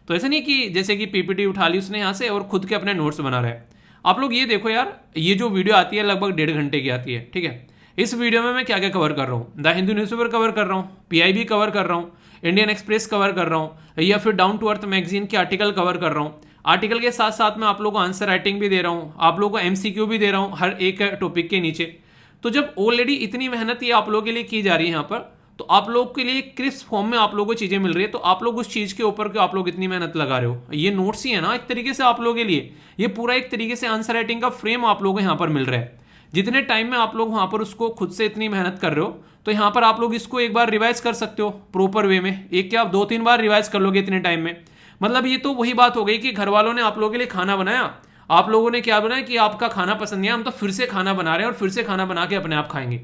तो ऐसा नहीं कि जैसे कि पीपीटी उठा ली उसने यहाँ से और खुद के अपने नोट्स बना रहा है। आप लोग ये देखो यार, ये जो वीडियो आती है लगभग 1.5 घंटे की आती है, ठीक है। इस वीडियो में मैं क्या क्या कवर कर रहा हूँ, द हिंदू न्यूज़पेपर कवर कर रहा हूँ, पीआईबी कवर कर रहा हूँ, इंडियन एक्सप्रेस कवर कर रहा हूँ, या फिर डाउन टू अर्थ मैगजीन के आर्टिकल कवर कर रहा हूँ। आर्टिकल के साथ साथ मैं आप लोगों को आंसर राइटिंग भी दे रहा हूँ, आप लोगों को एमसीक्यू भी दे रहा हूँ हर एक टॉपिक के नीचे। तो जब ऑलरेडी इतनी मेहनत ये आप लोगों के लिए की जा रही है यहाँ पर, तो आप लोग के लिए क्रिस्प फॉर्म में आप लोगों को चीज़ें मिल रही है, तो आप लोग उस चीज़ के ऊपर क्यों आप लोग इतनी मेहनत लगा रहे हो। ये नोट्स ही है ना एक तरीके से आप लोगों के लिए, ये पूरा एक तरीके से आंसर राइटिंग का फ्रेम आप लोगों को यहाँ पर मिल रहा है। जितने टाइम में आप लोग वहाँ पर उसको खुद से इतनी मेहनत कर रहे हो, तो यहाँ पर आप लोग इसको एक बार रिवाइज कर सकते हो प्रॉपर वे में। एक क्या आप 2-3 बार रिवाइज कर लोगे इतने टाइम में। मतलब ये तो वही बात हो गई कि घर वालों ने आप लोगों के लिए खाना बनाया, आप लोगों ने क्या बनाया कि आपका खाना पसंद नहीं है, हम तो फिर से खाना बना रहे हैं और फिर से खाना बना के अपने आप खाएंगे।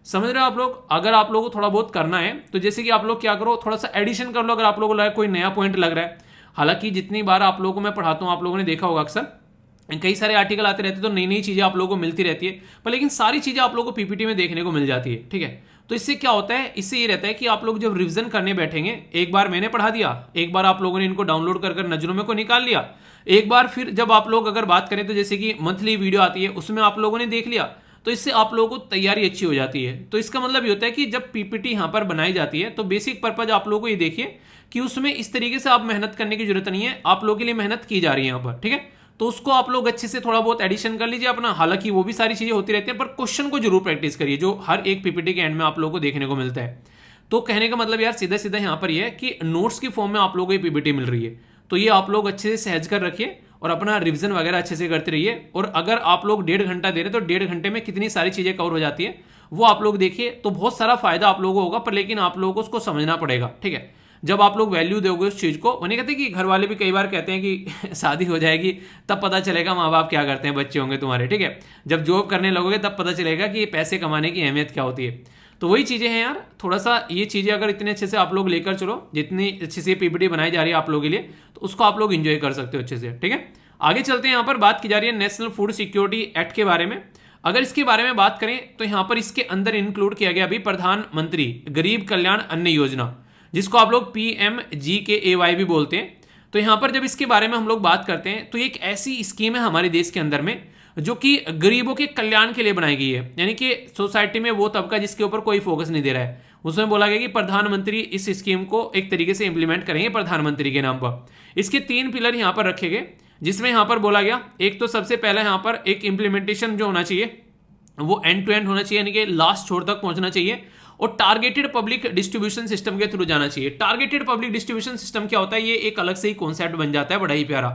समझ रहे हो आप लोग। अगर आप लोगों को थोड़ा बहुत करना है तो जैसे कि आप लोग क्या करो, थोड़ा सा एडिशन कर लो अगर आप लोगों को लगा कोई नया पॉइंट लग रहा है। हालांकि जितनी बार आप लोगों को मैं पढ़ाता हूँ, आप लोगों ने देखा होगा अक्सर कई सारे आर्टिकल आते रहते हैं, तो नई नई चीज़ें आप लोगों को मिलती रहती है, पर लेकिन सारी चीज़ें आप लोगों को पीपीटी में देखने को मिल जाती है, ठीक है। तो इससे क्या होता है, इससे ये रहता है कि आप लोग जब रिवीजन करने बैठेंगे, एक बार मैंने पढ़ा दिया, एक बार आप लोगों ने इनको डाउनलोड कर नजरों में को निकाल लिया, एक बार फिर जब आप लोग अगर बात करें तो जैसे कि मंथली वीडियो आती है उसमें आप लोगों ने देख लिया, तो इससे आप लोगों को तैयारी अच्छी हो जाती है। तो इसका मतलब ये होता है कि जब पीपीटी यहाँ पर बनाई जाती है तो बेसिक पर्पज आप लोगों को ये देखिए कि उसमें इस तरीके से आप मेहनत करने की जरूरत नहीं है, आप लोगों के लिए मेहनत की जा रही है यहाँ पर, ठीक है। तो उसको आप लोग अच्छे से थोड़ा बहुत एडिशन कर लीजिए अपना। हालांकि वो भी सारी चीजें होती रहती हैं, पर क्वेश्चन को जरूर प्रैक्टिस करिए जो हर एक पीपीटी के एंड में आप लोगों को देखने को मिलता है। तो कहने का मतलब यार सीधा सीधा यहाँ पर ये है कि नोट्स की फॉर्म में आप लोगों को ये पीपीटी मिल रही है, तो ये आप लोग अच्छे से सहज कर रखिए और अपना रिवीजन वगैरह अच्छे से करते रहिए। और अगर आप लोग 1.5 घंटा दे रहे हैं तो 1.5 घंटे में कितनी सारी चीजें कवर हो जाती है वो आप लोग देखिए, तो बहुत सारा फायदा आप लोगों को होगा। पर लेकिन आप लोगों को उसको समझना पड़ेगा, ठीक है। जब आप लोग वैल्यू दोगे उस चीज को, उन्हें कहते हैं कि घर वाले भी कई बार कहते हैं कि शादी हो जाएगी तब पता चलेगा माँ बाप क्या करते हैं, बच्चे होंगे तुम्हारे, ठीक है। जब जॉब करने लगोगे तब पता चलेगा कि पैसे कमाने की अहमियत क्या होती है। तो वही चीजें हैं यार, थोड़ा सा ये चीजें अगर इतने अच्छे से आप लोग लेकर चलो, जितनी अच्छे से पीपीटी बनाई जा रही है आप लोगों के लिए, तो उसको आप लोग एंजॉय कर सकते हो अच्छे से, ठीक है। आगे चलते हैं, यहाँ पर बात की जा रही है नेशनल फूड सिक्योरिटी एक्ट के बारे में। अगर इसके बारे में बात करें तो यहाँ पर इसके अंदर इंक्लूड किया गया अभी प्रधानमंत्री गरीब कल्याण अन्न योजना, जिसको आप लोग PMGKAY भी बोलते हैं। तो यहाँ पर जब इसके बारे में हम लोग बात करते हैं तो ये एक ऐसी स्कीम है हमारे देश के अंदर में जो कि गरीबों के कल्याण के लिए बनाई गई है, यानी कि सोसाइटी में वो तबका जिसके ऊपर कोई फोकस नहीं दे रहा है, उसमें बोला गया कि प्रधानमंत्री इस स्कीम को एक तरीके से इंप्लीमेंट करेंगे प्रधानमंत्री के नाम पर। इसके 3 पिलर यहाँ पर रखे गए, जिसमें यहाँ पर बोला गया एक तो सबसे पहला यहाँ पर एक इंप्लीमेंटेशन जो होना चाहिए वो एंड टू एंड होना चाहिए, यानी कि लास्ट छोर तक पहुंचना चाहिए, और टारगेटेड पब्लिक डिस्ट्रीब्यूशन सिस्टम के थ्रू जाना चाहिए। टारगेटेड पब्लिक डिस्ट्रीब्यूशन सिस्टम क्या होता है, ये एक अलग से ही कॉन्सेप्ट बन जाता है, बड़ा ही प्यारा।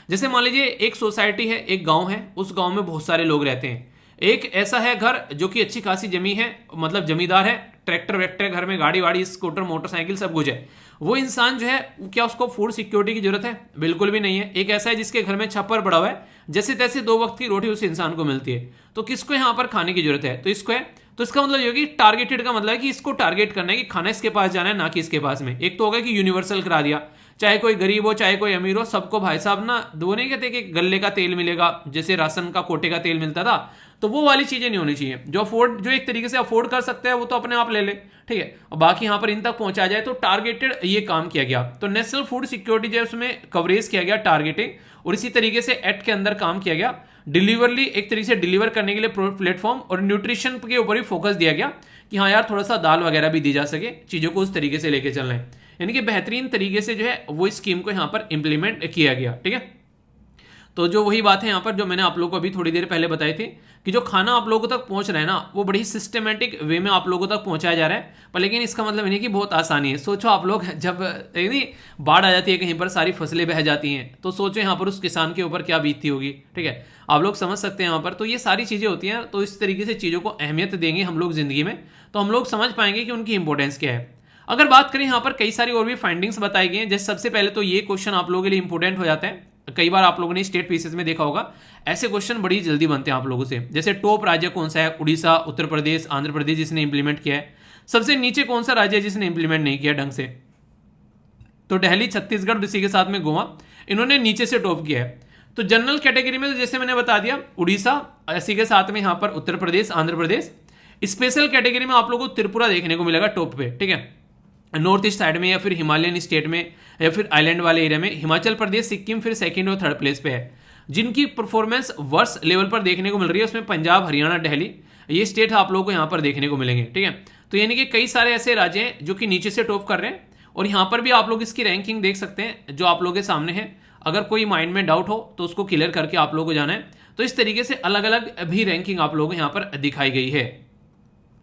जैसे मान लीजिए एक सोसाइटी है, एक गांव है, उस गांव में बहुत सारे लोग रहते हैं। एक ऐसा है घर जो कि अच्छी खासी जमी है, मतलब जमींदार है, ट्रैक्टर वैक्टर घर में, गाड़ी वाड़ी स्कूटर मोटरसाइकिल सब कुछ है। वो इंसान जो है क्या उसको फूड सिक्योरिटी की जरूरत है? बिल्कुल भी नहीं है। एक ऐसा है जिसके घर में छप्पर पड़ा हुआ है, जैसे तैसे 2 वक्त की रोटी उस इंसान को मिलती है, तो किसको यहाँ पर खाने की जरूरत है? तो इसको है। तो इसका मतलब ये होगी टारगेटेड का मतलब है कि इसको टारगेट करना है कि खाना इसके पास जाना है, ना कि इसके पास में। एक तो होगा कि यूनिवर्सल करा दिया, चाहे कोई गरीब हो चाहे कोई अमीर हो, सबको भाई साहब ना, दो नहीं कहते कि गल्ले का तेल मिलेगा, जैसे राशन का कोटे का तेल मिलता था, तो वो वाली चीजें नहीं होनी चाहिए। जो एक तरीके से अफोर्ड कर सकते हैं वो तो अपने आप ले ले, ठीक है, और बाकी यहाँ पर इन तक पहुंचा जाए, तो टारगेटेड ये काम किया गया। तो नेशनल फूड सिक्योरिटी जो उसमें कवरेज किया गया टारगेटिंग, और इसी तरीके से एक्ट के अंदर काम किया गया डिलीवरली, एक तरीके से डिलीवर करने के लिए प्लेटफॉर्म और न्यूट्रिशन के ऊपर भी फोकस दिया गया कि हाँ यार थोड़ा सा दाल वगैरह भी दी जा सके, चीजों को उस तरीके से लेके चलना है। यानी कि बेहतरीन तरीके से जो है वो स्कीम को यहाँ पर इंप्लीमेंट किया गया, ठीक है। तो जो वही बात है यहाँ पर जो मैंने आप लोगों को अभी थोड़ी देर पहले बताई थी कि जो खाना आप लोगों तक पहुंच रहा है ना, वो बड़ी सिस्टमेटिक वे में आप लोगों तक पहुंचाया जा रहा है। पर लेकिन इसका मतलब नहीं कि बहुत आसानी है। सोचो आप लोग जब बाढ़ आ जाती है कहीं पर, सारी फसलें बह जाती हैं, तो सोचो यहाँ पर उस किसान के ऊपर क्या बीतती होगी, ठीक है। आप लोग समझ सकते हैं यहाँ पर। तो ये सारी चीज़ें होती हैं, तो इस तरीके से चीज़ों को अहमियत देंगे हम लोग जिंदगी में, तो हम लोग समझ पाएंगे कि उनकी इंपॉर्टेंस क्या है। अगर बात करें यहाँ पर कई सारी और भी फाइंडिंग्स बताई गई हैं। जैसे सबसे पहले तो ये क्वेश्चन आप लोगों के लिए इंपॉर्टेंट हो जाता है। कई बार आप लोगों ने स्टेट पीसेस में देखा होगा, ऐसे क्वेश्चन बड़ी जल्दी बनते हैं आप लोगों से। जैसे टॉप राज्य कौन सा है? उड़ीसा, उत्तर प्रदेश, आंध्र प्रदेश जिसने इंप्लीमेंट किया है। सबसे नीचे कौन सा राज्य है जिसने इंप्लीमेंट नहीं किया ढंग से? तो दिल्ली, छत्तीसगढ़, इसी के साथ में गोवा, इन्होंने नीचे से टॉप किया है। तो जनरल कैटेगरी में तो जैसे मैंने बता दिया उड़ीसा, इसी के साथ में यहाँ पर उत्तर प्रदेश, आंध्र प्रदेश। स्पेशल कैटेगरी में आप लोगों को त्रिपुरा देखने को मिलेगा टॉप पे, ठीक है। नॉर्थ ईस्ट साइड में या फिर हिमालयन स्टेट में या फिर आइलैंड वाले एरिया में हिमाचल प्रदेश, सिक्किम फिर सेकंड और थर्ड प्लेस पे है। जिनकी परफॉर्मेंस वर्स्ट लेवल पर देखने को मिल रही है, उसमें पंजाब, हरियाणा, दिल्ली, ये स्टेट आप लोगों को यहाँ पर देखने को मिलेंगे। ठीक है, तो यानी कि कई सारे ऐसे राज्य हैं जो कि नीचे से टॉप कर रहे हैं, और यहाँ पर भी आप लोग इसकी रैंकिंग देख सकते हैं जो आप लोगों के सामने है। अगर कोई माइंड में डाउट हो तो उसको क्लियर करके आप लोगों को जाना है। तो इस तरीके से अलग अलग भी रैंकिंग आप लोगों को यहाँ पर दिखाई गई है।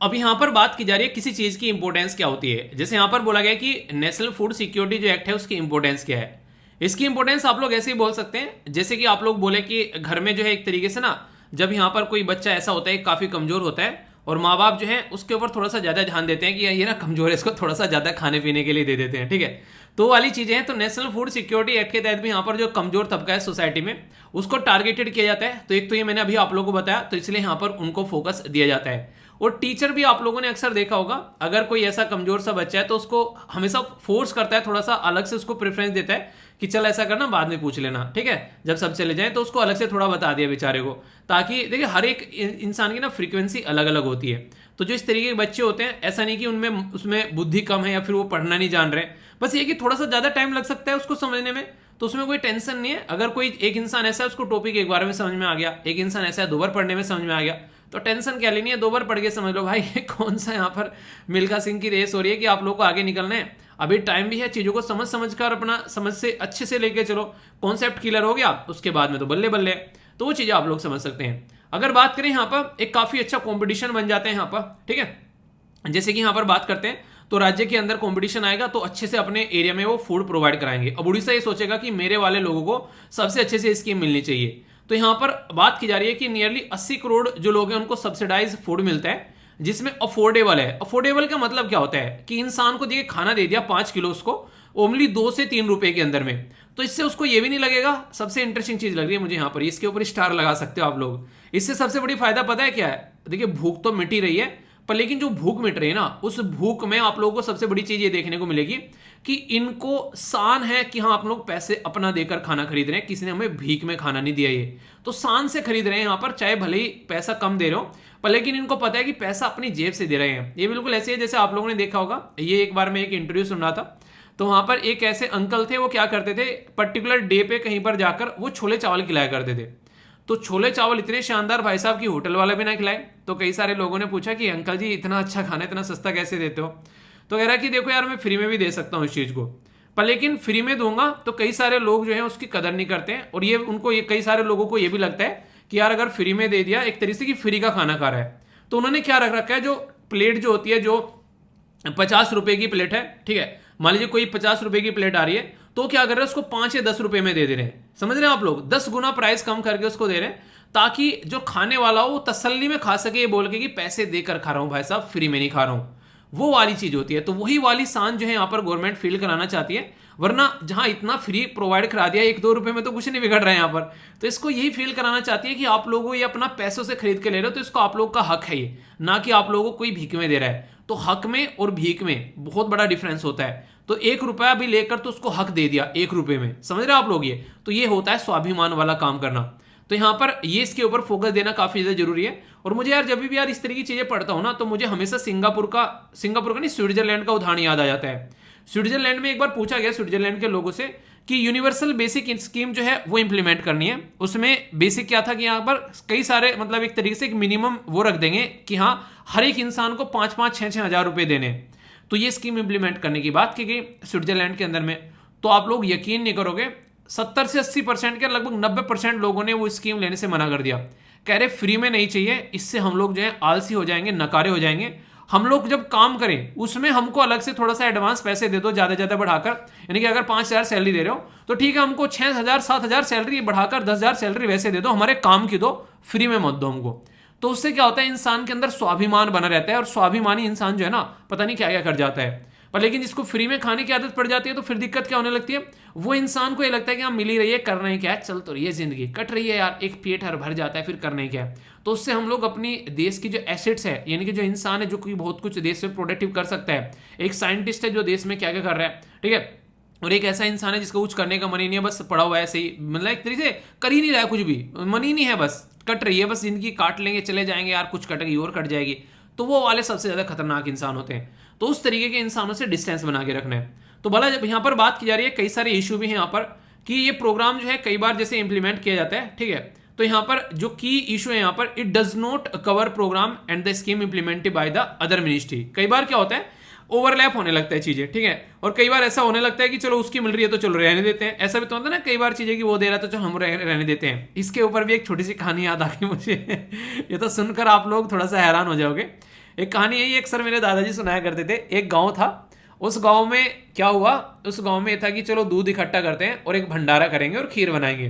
अब यहाँ पर बात की जा रही है किसी चीज की इंपॉर्टेंस क्या होती है। जैसे यहाँ पर बोला गया कि नेशनल फूड सिक्योरिटी जो एक्ट है उसकी इंपॉर्टेंस क्या है। इसकी इंपॉर्टेंस आप लोग ऐसे ही बोल सकते हैं जैसे कि आप लोग बोले कि घर में जो है एक तरीके से ना, जब यहाँ पर कोई बच्चा ऐसा होता है काफी कमजोर होता है और माँ बाप जो है उसके ऊपर थोड़ा सा ज्यादा ध्यान देते हैं कि ये ना कमजोर है, इसको थोड़ा सा ज्यादा खाने पीने के लिए दे देते हैं। ठीक है, तो वाली चीजें हैं। तो नेशनल फूड सिक्योरिटी एक्ट के तहत भी यहाँ पर जो कमजोर तबका है सोसाइटी में उसको टारगेटेड किया जाता है। तो एक तो ये मैंने अभी आप लोगों को बताया, तो इसलिए यहाँ पर उनको फोकस दिया जाता है। और टीचर भी आप लोगों ने अक्सर देखा होगा, अगर कोई ऐसा कमजोर सा बच्चा है तो उसको हमेशा फोर्स करता है, थोड़ा सा अलग से उसको प्रेफरेंस देता है कि चल ऐसा करना, बाद में पूछ लेना। ठीक है, जब सब चले जाएं तो उसको अलग से थोड़ा बता दिया बेचारे को, ताकि देखिए हर एक इंसान की ना फ्रीक्वेंसी अलग अलग होती है। तो जो इस तरीके के बच्चे होते हैं, ऐसा नहीं कि उनमें उसमें बुद्धि कम है या फिर वो पढ़ना नहीं जान रहे, बस ये कि थोड़ा सा ज्यादा टाइम लग सकता है उसको समझने में, तो उसमें कोई टेंशन नहीं है। अगर कोई एक इंसान ऐसा है उसको टॉपिक एक बार में समझ में आ गया, एक इंसान ऐसा है 2 बार पढ़ने में समझ में आ गया, तो टेंशन क्या लेनी है, 2 बार पढ़ के समझ लो भाई। ये कौन सा यहाँ पर मिल्खा सिंह की रेस हो रही है कि आप लोग को आगे निकलना है। अभी टाइम भी है, चीजों को समझ समझ कर अपना समझ से अच्छे से लेके चलो। कॉन्सेप्ट क्लियर हो गया उसके बाद में तो बल्ले बल्ले, तो वो चीजें आप लोग समझ सकते हैं। अगर बात करें यहाँ पर एक काफी अच्छा कॉम्पिटिशन बन जाते हैं यहाँ पर। ठीक है, जैसे कि यहाँ पर बात करते हैं तो राज्य के अंदर कंपटीशन आएगा तो अच्छे से अपने एरिया में वो फूड प्रोवाइड कराएंगे। अब उड़ीसा ये सोचेगा कि मेरे वाले लोगों को सबसे अच्छे से स्कीम मिलनी चाहिए। तो यहाँ पर बात की जा रही है कि नियरली 80 करोड़ जो लोग हैं उनको सब्सिडाइज फूड मिलता है, जिसमें अफोर्डेबल है। अफोर्डेबल का मतलब क्या होता है कि इंसान को देखिए खाना दे दिया 5 किलो उसको ओनली 2 से 3 रुपए के अंदर में, तो इससे उसको ये भी नहीं लगेगा। सबसे इंटरेस्टिंग चीज लग रही है मुझे यहाँ पर, इसके ऊपर स्टार लगा सकते हो आप लोग। इससे सबसे बड़ी फायदा पता है क्या है? देखिए भूख तो मिट ही रही है, पर लेकिन जो भूख मिट रही है ना, उस भूख में आप लोगों को सबसे बड़ी चीज ये देखने को मिलेगी कि इनको शान है कि हाँ आप लोग पैसे अपना देकर खाना खरीद रहे हैं, किसी ने हमें भीख में खाना नहीं दिया। ये तो शान से खरीद रहे हैं यहाँ पर, चाहे भले ही पैसा कम दे रहे हो, पर लेकिन इनको पता है कि पैसा अपनी जेब से दे रहे हैं। ये बिल्कुल ऐसे है जैसे आप लोगों ने देखा होगा, ये एक बार मैं एक इंटरव्यू सुन रहा था, तो वहां पर एक ऐसे अंकल थे, वो क्या करते थे, पर्टिकुलर डे पे कहीं पर जाकर वो छोले चावल खिलाया करते थे। तो छोले चावल इतने शानदार भाई साहब की होटल वाला भी ना खिलाए। तो कई सारे लोगों ने पूछा कि अंकल जी इतना अच्छा खाना इतना सस्ता कैसे देते हो? तो कह रहा कि देखो यार मैं फ्री में भी दे सकता हूँ इस चीज को, पर लेकिन फ्री में दूंगा तो कई सारे लोग जो है उसकी कदर नहीं करते हैं, और ये उनको ये कई सारे लोगों को ये भी लगता है कि यार अगर फ्री में दे दिया एक तरीके से कि फ्री का खाना खा रहा है। तो उन्होंने क्या रख रखा है, जो प्लेट जो होती है जो 50 रुपए की प्लेट है, ठीक है, मान लीजिए कोई 50 रुपए की प्लेट आ रही है, तो क्या कर रहे हैं उसको 5 या 10 रुपए में दे रहे हैं। समझ रहे हैं आप लोग, 10 गुना प्राइस कम करके उसको दे रहे हैं, ताकि जो खाने वाला हो वो तसल्ली में खा सके, ये बोल के कि पैसे देकर खा रहा हूं भाई साहब, फ्री में नहीं खा रहा हूं। वो वाली चीज होती है। तो वही वाली शान जो है यहाँ पर गवर्नमेंट फील कराना चाहती है, वरना जहां इतना फ्री प्रोवाइड करा दिया 1-2 रुपए में तो कुछ नहीं बिगड़ रहा है यहाँ पर। तो इसको यही फील कराना चाहती है कि आप लोगों ये अपना पैसों से खरीद के ले रहे हो, तो इसको आप लोग का हक है ये, ना कि आप लोगों को कोई भीख में दे रहा है। तो हक में और भीख में बहुत बड़ा डिफरेंस होता है। तो 1 रुपया भी लेकर तो उसको हक दे दिया 1 रुपए में, समझ रहे हो आप लोग? ये तो ये होता है स्वाभिमान वाला काम करना। तो यहाँ पर ये इसके ऊपर फोकस देना काफी ज्यादा जरूरी है। और मुझे यार जब भी यार इस तरह की चीजें पढ़ता हूं ना, तो मुझे हमेशा सिंगापुर का नहीं, स्विट्जरलैंड का उदाहरण याद आ जाता है। स्विट्जरलैंड में एक बार पूछा गया स्विट्जरलैंड के लोगों से कि यूनिवर्सल बेसिक स्कीम जो है वो इंप्लीमेंट करनी है। उसमें बेसिक क्या था कि यहाँ पर कई सारे मतलब एक तरीके से एक मिनिमम वो रख देंगे कि हाँ हर एक इंसान को 5-5, 6-6 हजार रुपए देने। तो ये स्कीम इंप्लीमेंट करने की बात की गई स्विट्जरलैंड के अंदर में। तो आप लोग यकीन नहीं करोगे, 70 से 80% के लगभग 90% लोगों ने वो स्कीम लेने से मना कर दिया। कह रहे फ्री में नहीं चाहिए, इससे हम लोग जो है आलसी हो जाएंगे, नकारे हो जाएंगे। हम लोग जब काम करें उसमें हमको अलग से थोड़ा सा एडवांस पैसे दे दो, ज्यादा बढ़ाकर। यानी कि अगर 5,000 सैलरी दे रहे हो तो ठीक है, हमको 6,000 7,000 सैलरी बढ़ाकर 10,000 सैलरी वैसे दे दो, हमारे काम की दो, फ्री में मत दो हमको। तो उससे क्या होता है, इंसान के अंदर स्वाभिमान बना रहता है, और स्वाभिमानी इंसान जो है ना पता नहीं क्या क्या कर जाता है। पर लेकिन जिसको फ्री में खाने की आदत पड़ जाती है तो फिर दिक्कत क्या होने लगती है, वो इंसान को ये लगता है कि हाँ मिल ही रही है, करना ही क्या है, चल तो रही है, जिंदगी कट रही है यार, एक पेट हर भर जाता है, फिर करना ही क्या है। तो उससे हम लोग अपनी देश की जो एसेट्स है, यानी कि जो इंसान है जो कि बहुत कुछ देश में प्रोडक्टिव कर सकता है, एक साइंटिस्ट है जो देश में क्या क्या कर रहा है, ठीक है, और एक ऐसा इंसान है जिसको कुछ करने का मन ही नहीं है, बस पड़ा हुआ है ऐसे ही, मतलब एक तरीके से कर ही नहीं रहा है, कुछ भी मन ही नहीं है, बस कट रही है, बस जिंदगी काट लेंगे चले जाएंगे यार, कुछ कटेगी और कट जाएगी। तो वो वाले सबसे ज्यादा खतरनाक इंसान होते हैं। तो उस तरीके के इंसानों से डिस्टेंस बना के रखना है। तो भला जब यहाँ पर बात की जा रही है, कई सारे इशू भी हैं यहाँ पर कि ये प्रोग्राम जो है कई बार जैसे इंप्लीमेंट किया जाता है, ठीक है। तो यहाँ पर जो की इशू है यहाँ पर, it does not cover program and the scheme implemented by the other ministry. कई बार क्या होता है, ओवरलैप होने लगता है चीजें, ठीक है। और कई बार ऐसा होने लगता है कि चलो उसकी मिल रही है तो चलो रहने देते हैं, ऐसा भी तो होता है ना कई बार चीजें कि वो दे रहा है तो चलो हम रहने देते हैं। इसके ऊपर भी एक छोटी सी कहानी याद आ गई मुझे ये तो सुनकर आप लोग थोड़ा सा हैरान हो जाओगे। एक कहानी यही अक्सर मेरे दादाजी सुनाया करते थे। एक गाँव था, उस गाँव में क्या हुआ, उस गाँव में था कि चलो दूध इकट्ठा करते हैं और एक भंडारा करेंगे और खीर बनाएंगे।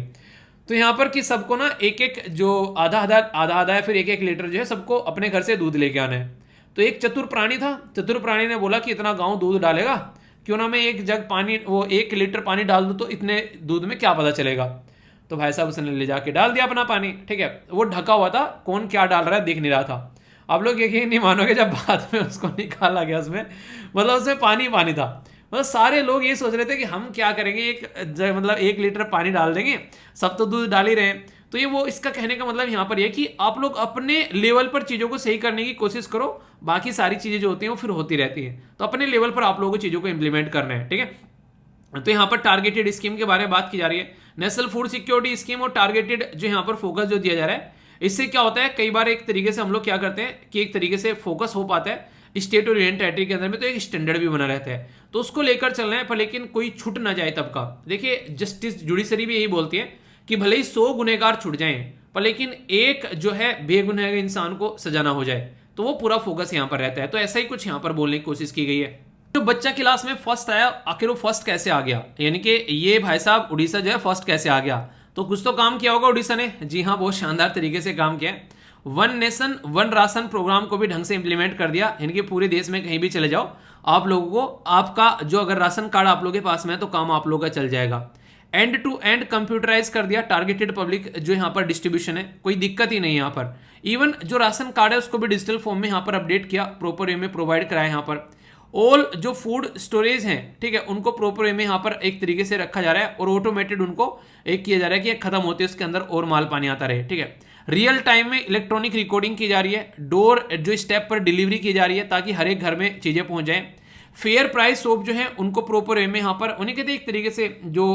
तो यहाँ पर कि सबको ना एक एक जो आधा आधा या फिर एक एक लीटर जो है सबको अपने घर से दूध लेके आना है। तो एक चतुर प्राणी था, चतुर प्राणी ने बोला कि इतना गांव दूध डालेगा, क्यों ना मैं एक जग पानी, वो 1 लीटर पानी डाल दूं तो इतने दूध में क्या पता चलेगा। तो भाई साहब उसने ले जाके डाल दिया अपना पानी, ठीक है। वो ढका हुआ था, कौन क्या डाल रहा है दिख नहीं रहा था। आप लोग यकीन नहीं मानोगे, जब बाद में उसको निकाला गया उसमें, मतलब उसमें पानी था। मतलब सारे लोग ये सोच रहे थे कि हम क्या करेंगे, मतलब 1 लीटर पानी डाल देंगे, सब तो दूध डाल ही रहे हैं। तो ये वो इसका कहने का मतलब यहाँ पर ये कि आप लोग अपने लेवल पर चीज़ों को सही करने की कोशिश करो, बाकी सारी चीज़ें जो होती हैं वो फिर होती रहती हैं। तो अपने लेवल पर आप लोगों को चीज़ों को इंप्लीमेंट करना है, ठीक है। तो यहाँ पर टारगेटेड स्कीम के बारे में बात की जा रही है, नेशनल फूड सिक्योरिटी स्कीम। और टारगेटेड जो यहाँ पर फोकस जो दिया जा रहा है, इससे क्या होता है, कई बार एक तरीके से हम लोग क्या करते हैं कि एक तरीके से फोकस हो पाता है स्टेट और यूनियन टेरिटरी के अंदर में, तो एक स्टैंडर्ड भी बना रहता है, तो उसको लेकर चलना है। पर लेकिन कोई छूट ना जाए तब का। देखिए जस्टिस जुडिशरी भी यही बोलती है कि भले ही 100 गुनहगार छूट जाएं, पर लेकिन एक जो है बेगुनाह इंसान को सजा ना हो जाए, तो वो पूरा फोकस यहाँ पर रहता है। तो ऐसा ही कुछ यहाँ पर बोलने की कोशिश की गई है। जो बच्चा क्लास में फर्स्ट आया, आखिर वो फर्स्ट कैसे आ गया, यानी कि ये भाई साहब उड़ीसा जो है फर्स्ट कैसे आ गया। तो कुछ तो काम किया होगा उड़ीसा ने। जी हाँ, बहुत शानदार तरीके से काम किया। 1 नेशन 1 राशन प्रोग्राम को भी ढंग से इंप्लीमेंट कर दिया, यानी कि पूरे देश में कहीं भी चले जाओ, आप लोगों को आपका जो अगर राशन कार्ड आप लोगों के पास में है तो काम आप लोगों का चल जाएगा। एंड टू एंड कंप्यूटराइज कर दिया टारगेटेड पब्लिक जो यहाँ पर डिस्ट्रीब्यूशन है, कोई दिक्कत ही नहीं यहाँ पर। इवन जो राशन कार्ड है उसको भी डिजिटल फॉर्म में यहाँ पर अपडेट किया, प्रॉपर वे में प्रोवाइड कराया। यहाँ पर ऑल जो फूड स्टोरेज हैं, ठीक है, उनको प्रॉपर वे में यहाँ पर एक तरीके से रखा जा रहा है और ऑटोमेटेड उनको एक किया जा रहा है कि खत्म होते उसके अंदर और माल पानी आता रहे, ठीक है। रियल टाइम में इलेक्ट्रॉनिक रिकॉर्डिंग की जा रही है, डोर जो स्टेप पर डिलीवरी की जा रही है ताकि हर एक घर में चीजें पहुंच जाएं। फेयर प्राइस शॉप जो है उनको प्रॉपर वे में यहाँ पर उन्हें कहते हैं एक तरीके से जो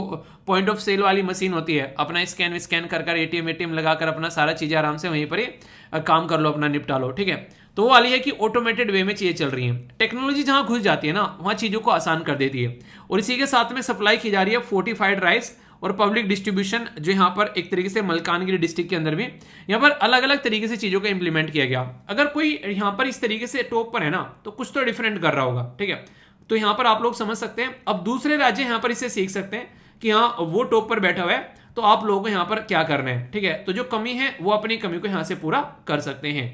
पॉइंट ऑफ सेल वाली मशीन होती है, अपना स्कैन कर एटीएम लगाकर अपना सारा चीजें आराम से वहीं पर ही काम कर लो, अपना निपटा लो, ठीक है। तो वो वाली है कि ऑटोमेटेड वे में चीजें चल रही हैं। टेक्नोलॉजी जहां घुस जाती है ना, वहां चीजों को आसान कर देती है। और इसी के साथ में सप्लाई की जा रही है फोर्टिफाइड राइस और पब्लिक डिस्ट्रीब्यूशन, जो यहाँ पर एक तरीके से मलकानगिरी डिस्ट्रिक्ट के अंदर भी यहाँ पर अलग अलग तरीके से चीजों को इंप्लीमेंट किया गया। अगर कोई यहाँ पर इस तरीके से टॉप पर है ना, तो कुछ तो डिफरेंट कर रहा होगा, ठीक है। तो यहाँ पर आप लोग समझ सकते हैं। अब दूसरे राज्य यहाँ पर इसे सीख सकते हैं कि हाँ वो टॉप पर बैठा हुआ है, तो आप लोगों को यहाँ पर क्या करना है, ठीक है। तो जो कमी है वो अपनी कमी को यहाँ से पूरा कर सकते हैं।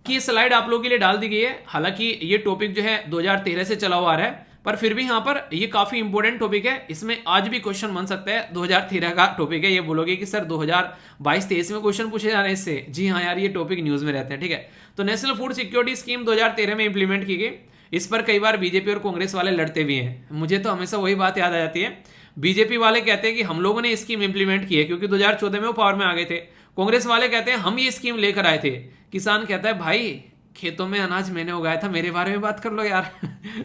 कि ये स्लाइड आप लोगों के लिए डाल दी गई है। हालांकि ये टॉपिक जो है 2013 से चला हुआ आ रहा है, पर फिर भी यहाँ पर ये काफी इंपॉर्टेंट टॉपिक है। इसमें आज भी क्वेश्चन बन सकता है, 2013 का टॉपिक है। ये बोलोगे कि सर 2022-23 में क्वेश्चन पूछे जा रहे हैं इससे। जी हाँ यार, ये टॉपिक न्यूज में रहते हैं, ठीक है। तो नेशनल फूड सिक्योरिटी स्कीम 2013 में इंप्लीमेंट की गई। इस पर कई बार बीजेपी और कांग्रेस वाले लड़ते भी हैं। मुझे तो हमेशा वही बात याद आ जाती है, बीजेपी वाले कहते हैं कि हम लोगों ने स्कीम इंप्लीमेंट की है क्योंकि 2014 में वो पावर में आ गए थे। कांग्रेस वाले कहते हैं हम ये स्कीम लेकर आए थे। किसान कहता है भाई खेतों में अनाज मैंने उगाया था, मेरे बारे में बात कर लो यार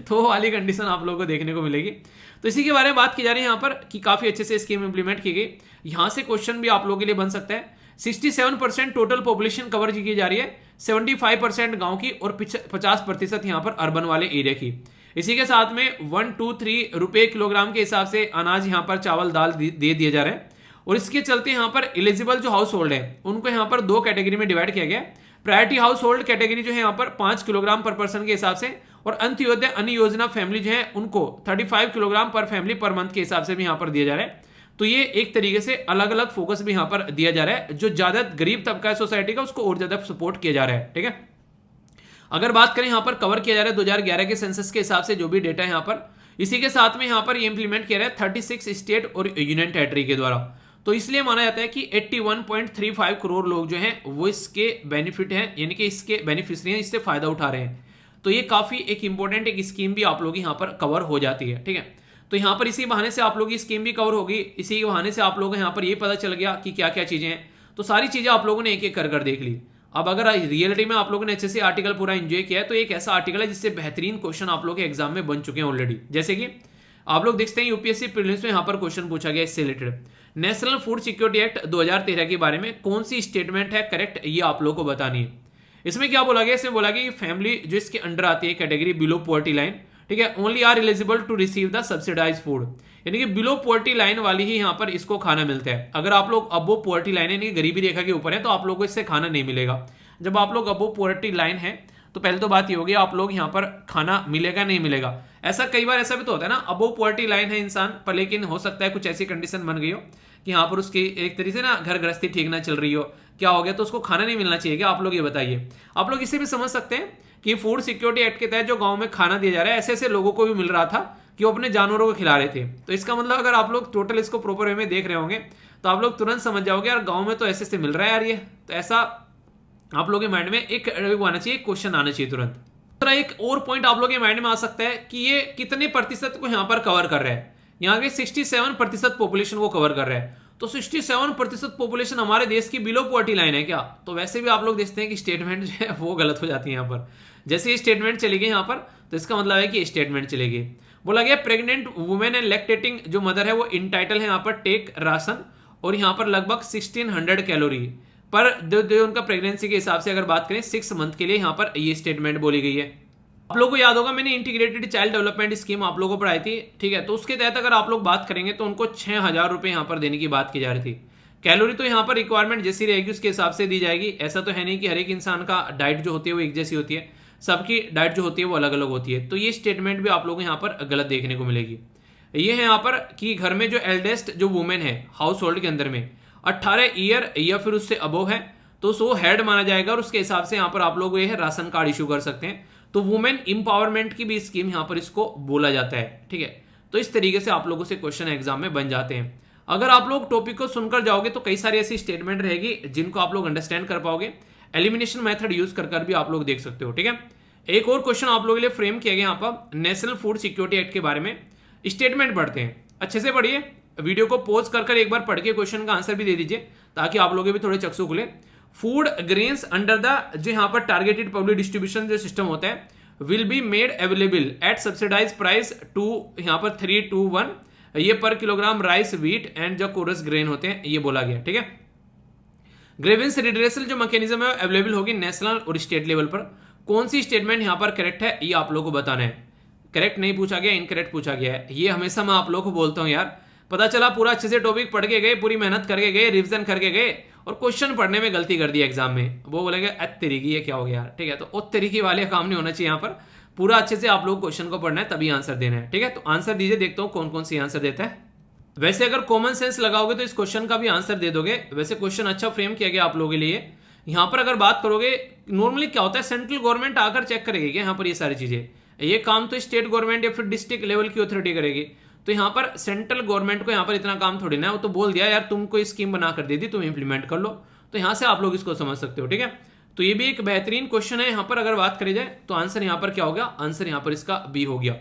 तो वो वाली कंडीशन आप लोगों को देखने को मिलेगी। तो इसी के बारे में बात की जा रही है यहाँ पर कि काफी अच्छे से स्कीम इंप्लीमेंट की गई। यहाँ से क्वेश्चन भी आप लोगों के लिए बन सकता है। 67% टोटल पॉपुलेशन कवर की जा रही है, 75% गांव की और 50% यहाँ पर अर्बन वाले एरिया की। इसी के साथ में 1, 2, 3 रुपए किलोग्राम के हिसाब से अनाज यहाँ पर चावल दाल दे दिए जा रहे हैं। और इसके चलते यहाँ पर एलिजिबल जो हाउस होल्ड है उनको यहाँ पर 2 कैटेगरी में डिवाइड किया गया। प्रायोरिटी हाउस होल्ड कैटेगरी जो है यहाँ पर 5 किलोग्राम पर पर्सन के हिसाब से, और अंत्योदय अन्य योजना फैमिली जो है उनको 35 किलोग्राम पर फैमिली पर मंथ के हिसाब से भी यहाँ पर दिया जा रहा है। तो ये एक तरीके से अलग अलग फोकस भी यहाँ पर दिया जा रहा है। जो ज्यादा गरीब तबका है सोसाइटी का उसको और ज्यादा सपोर्ट किया जा रहा है, ठीक है। अगर बात करें यहाँ पर कवर किया जा रहा है 2011 के सेंसस के हिसाब से जो भी डेटा है यहाँ पर, इसी के साथ में यहाँ पर ये इंप्लीमेंट किया रहा है 36 स्टेट और यूनियन टेरिटरी के द्वारा। तो इसलिए माना जाता है कि 81.35 करोड़ लोग जो हैं वो इसके बेनिफिट हैं, यानी कि इसके बेनिफिशियरी हैं, इससे फायदा उठा रहे हैं। तो ये काफी एक इंपॉर्टेंट एक स्कीम भी आप लोग यहाँ पर कवर हो जाती है, ठीक है। तो यहाँ पर इसी बहाने से आप लोग की स्कीम भी कवर होगी, इसी बहाने से आप लोग यहाँ पर ये पता चल गया कि क्या क्या चीजें हैं। तो सारी चीजें आप लोगों ने एक एक कर देख ली। अब अगर रियलिटी में आप लोगों ने अच्छे से आर्टिकल पूरा एंजॉय किया है, तो एक ऐसा आर्टिकल है जिससे बेहतरीन क्वेश्चन आप लोग के एग्जाम में बन चुके हैं ऑलरेडी। जैसे कि आप लोग देखते हैं यूपीएससी प्रीलिम्स में यहाँ पर क्वेश्चन पूछा गया इससे related. National food security act 2013 के बारे में कौन सी स्टेटमेंट है करेक्ट, ये आप लोग को बतानी है। इसमें क्या बोला गया, इसमें बोला गया कि फैमिली जो इसके अंडर आती है कैटेगरी बिलो पॉवर्टी लाइन, ठीक है, only are eligible to receive the subsidize food, यानी कि बिलो पॉवर्टी लाइन वाली ही यहाँ पर इसको खाना मिलता है। अगर आप लोग अबो पॉवर्टी लाइन यानी गरीबी रेखा के ऊपर है तो आप लोगों को इससे खाना नहीं मिलेगा। जब आप लोग अबो पॉवर्टी लाइन है तो पहले तो बात ये होगी आप लोग यहाँ पर खाना मिलेगा नहीं मिलेगा। ऐसा कई बार ऐसा भी तो होता है ना, अबो पॉवर्टी लाइन है इंसान पर, लेकिन हो सकता है कुछ ऐसी कंडीशन बन गई हो कि यहाँ पर उसकी एक तरीके से ना घर गृहस्थी ठीक ना चल रही हो, क्या हो गया तो उसको खाना नहीं मिलना चाहिए क्या, आप लोग ये बताइए। आप लोग इसे भी समझ सकते हैं कि फूड सिक्योरिटी एक्ट के तहत जो गांव में खाना दिया जा रहा है ऐसे ऐसे लोगों को भी मिल रहा था कि वो अपने जानवरों को खिला रहे थे। तो इसका मतलब अगर आप लोग टोटल इसको प्रॉपर वे में देख रहे होंगे तो आप लोग तुरंत समझ जाओगे यार गांव में तो ऐसे ऐसे मिल रहा है यार ये। तो ऐसा आप लोगों के माइंड में एक आना चाहिए, क्वेश्चन आना चाहिए तुरंत। दूसरा एक और पॉइंट आप लोगों के माइंड में आ सकता है कि ये कितने प्रतिशत को यहाँ पर कवर कर रहा है। यहाँ के 67% पॉपुलेशन को कवर कर रहा है। तो 67% पॉपुलेशन हमारे देश की बिलो पॉवर्टी लाइन है क्या? तो वैसे भी आप लोग देखते हैं कि स्टेटमेंट जो है वो गलत हो जाती है यहाँ पर। जैसे ये स्टेटमेंट चली गई यहाँ पर तो इसका मतलब है कि स्टेटमेंट चलेगी। बोला गया प्रेग्नेंट वुमेन एंड लैक्टेटिंग जो मदर है वो इंटाइटल है यहाँ पर टेक राशन, और यहाँ पर लगभग 1600 कैलोरी पर जो उनका प्रेगनेंसी के हिसाब से अगर बात करें 6 मंथ के लिए यहाँ पर ये स्टेटमेंट बोली गई है। आप लोगों को याद होगा मैंने इंटीग्रेटेड चाइल्ड डेवलपमेंट स्कीम आप लोगों को पढ़ाई थी, ठीक है, तो उसके तहत अगर आप लोग बात करेंगे तो उनको 6000 रुपये यहाँ पर देने की बात की जा रही थी। कैलोरी तो यहाँ पर रिक्वायरमेंट जैसी रहेगी उसके हिसाब से दी जाएगी। ऐसा तो है नहीं कि हर एक इंसान का डाइट जो होती है वो एक जैसी होती है, सबकी डाइट जो होती है वो अलग अलग होती है। तो ये स्टेटमेंट भी आप लोगों को यहाँ पर गलत देखने को मिलेगी। ये है यहाँ पर कि घर में जो एल्डेस्ट जो वुमेन है हाउस होल्ड के अंदर में 18 ईयर या फिर उससे अबोव है तो उसको हेड माना जाएगा, और उसके हिसाब से यहाँ पर आप लोग ये है राशन कार्ड इशू कर सकते हैं। तो वुमेन इंपावरमेंट की भी स्कीम यहाँ पर इसको बोला जाता है, ठीक है। तो इस तरीके से आप लोगों से क्वेश्चन एग्जाम में बन जाते हैं। अगर आप लोग टॉपिक को सुनकर जाओगे तो कई सारी ऐसी स्टेटमेंट रहेगी जिनको आप लोग अंडरस्टैंड कर पाओगे। एलिमिनेशन मेथड यूज कर भी आप लोग देख सकते हो, ठीक है। एक और क्वेश्चन आप लोगों के लिए फ्रेम किया गया यहाँ पर नेशनल फूड सिक्योरिटी एक्ट के बारे में। स्टेटमेंट पढ़ते हैं, अच्छे से पढ़िए, वीडियो को पॉज कर एक बार पढ़ के क्वेश्चन का आंसर भी दे दीजिए ताकि आप लोग भी थोड़े चक्षु खुले। फूड ग्रेन्स अंडर द जो यहाँ पर टारगेटेड पब्लिक डिस्ट्रीब्यूशन जो सिस्टम होता है will be made available at subsidize price to यहाँ पर 3 to 1 ये पर किलोग्राम राइस व्हीट एंड जो कोरस ग्रेन होते हैं ये बोला गया, ठीक है। ग्रेवेंस रिड्रेसल जो मैकेनिज्म है अवेलेबल होगी नेशनल और स्टेट लेवल पर। कौन सी स्टेटमेंट यहाँ पर करेक्ट है ये आप लोगों को बताना है। करेक्ट नहीं पूछा गया, इनकरेक्ट पूछा गया है। ये हमेशा मैं आप लोगों को बोलता हूँ यार, पता चला पूरा अच्छे से टॉपिक पढ़ के गए, पूरी मेहनत करके गए, रिवीजन करके गए और क्वेश्चन पढ़ने में गलती कर दी एग्जाम में, वो बोलेंगे तरीकी ये क्या हो गया यार, ठीक है। तो उस तरीके वाले काम नहीं होना चाहिए यहाँ पर। पूरा अच्छे से आप लोग क्वेश्चन को पढ़ना है तभी आंसर देना है, ठीक है। तो आंसर दीजिए, देखता हूँ कौन कौन सी आंसर देता है। वैसे अगर कॉमन सेंस लगाओगे तो इस क्वेश्चन का भी आंसर दे दोगे। वैसे क्वेश्चन अच्छा फ्रेम किया गया आप लोगों के लिए। यहाँ पर अगर बात करोगे नॉर्मली क्या होता है, सेंट्रल गवर्नमेंट आकर चेक करेगी क्या यहाँ पर ये सारी चीजें, ये काम तो स्टेट गवर्नमेंट या फिर डिस्ट्रिक्ट लेवल की अथॉरिटी करेगी। तो यहाँ पर सेंट्रल गवर्नमेंट को यहाँ पर इतना काम थोड़ी ना है, वो तो बोल दिया यार तुमको स्कीम बना कर दे दी, तुम इंप्लीमेंट कर लो। तो यहाँ से आप लोग इसको समझ सकते हो, ठीक है। तो ये भी एक बेहतरीन क्वेश्चन है। यहाँ पर अगर बात करी जाए तो आंसर यहाँ पर क्या हो गया, आंसर यहाँ पर इसका बी हो गया।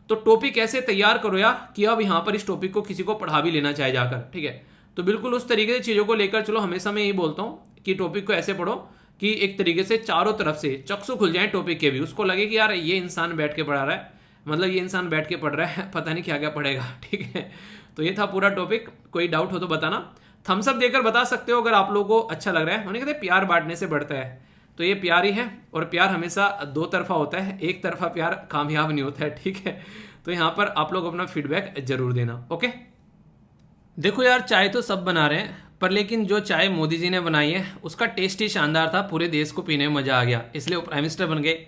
तो टॉपिक ऐसे तैयार करो यार कि अब यहाँ पर इस टॉपिक को किसी को पढ़ा भी लेना चाहे जाकर, ठीक है। तो बिल्कुल उस तरीके से चीजों को लेकर चलो। हमेशा मैं यही बोलता हूँ कि टॉपिक को ऐसे पढ़ो कि एक तरीके से चारों तरफ से चक्षु खुल जाए टॉपिक के भी, उसको लगे कि यार ये इंसान बैठ के पढ़ा रहा है, मतलब ये इंसान बैठ के पढ़ रहा है, पता नहीं क्या क्या पढ़ेगा, ठीक है। तो ये था पूरा टॉपिक। कोई डाउट हो तो बताना, थम्स अप देकर बता सकते हो अगर आप लोगों को अच्छा लग रहा है। उन्हें कहते हैं प्यार बांटने से बढ़ता है, तो ये प्यार ही है। और प्यार हमेशा दो तरफा होता है, एक तरफा प्यार कामयाब नहीं होता है, ठीक है। तो यहाँ पर आप लोग अपना फीडबैक जरूर देना, ओके। देखो यार चाय तो सब बना रहे हैं, पर लेकिन जो चाय मोदी जी ने बनाई है उसका टेस्ट ही शानदार था, पूरे देश को पीने में मजा आ गया, इसलिए वो प्राइम मिनिस्टर बन गए।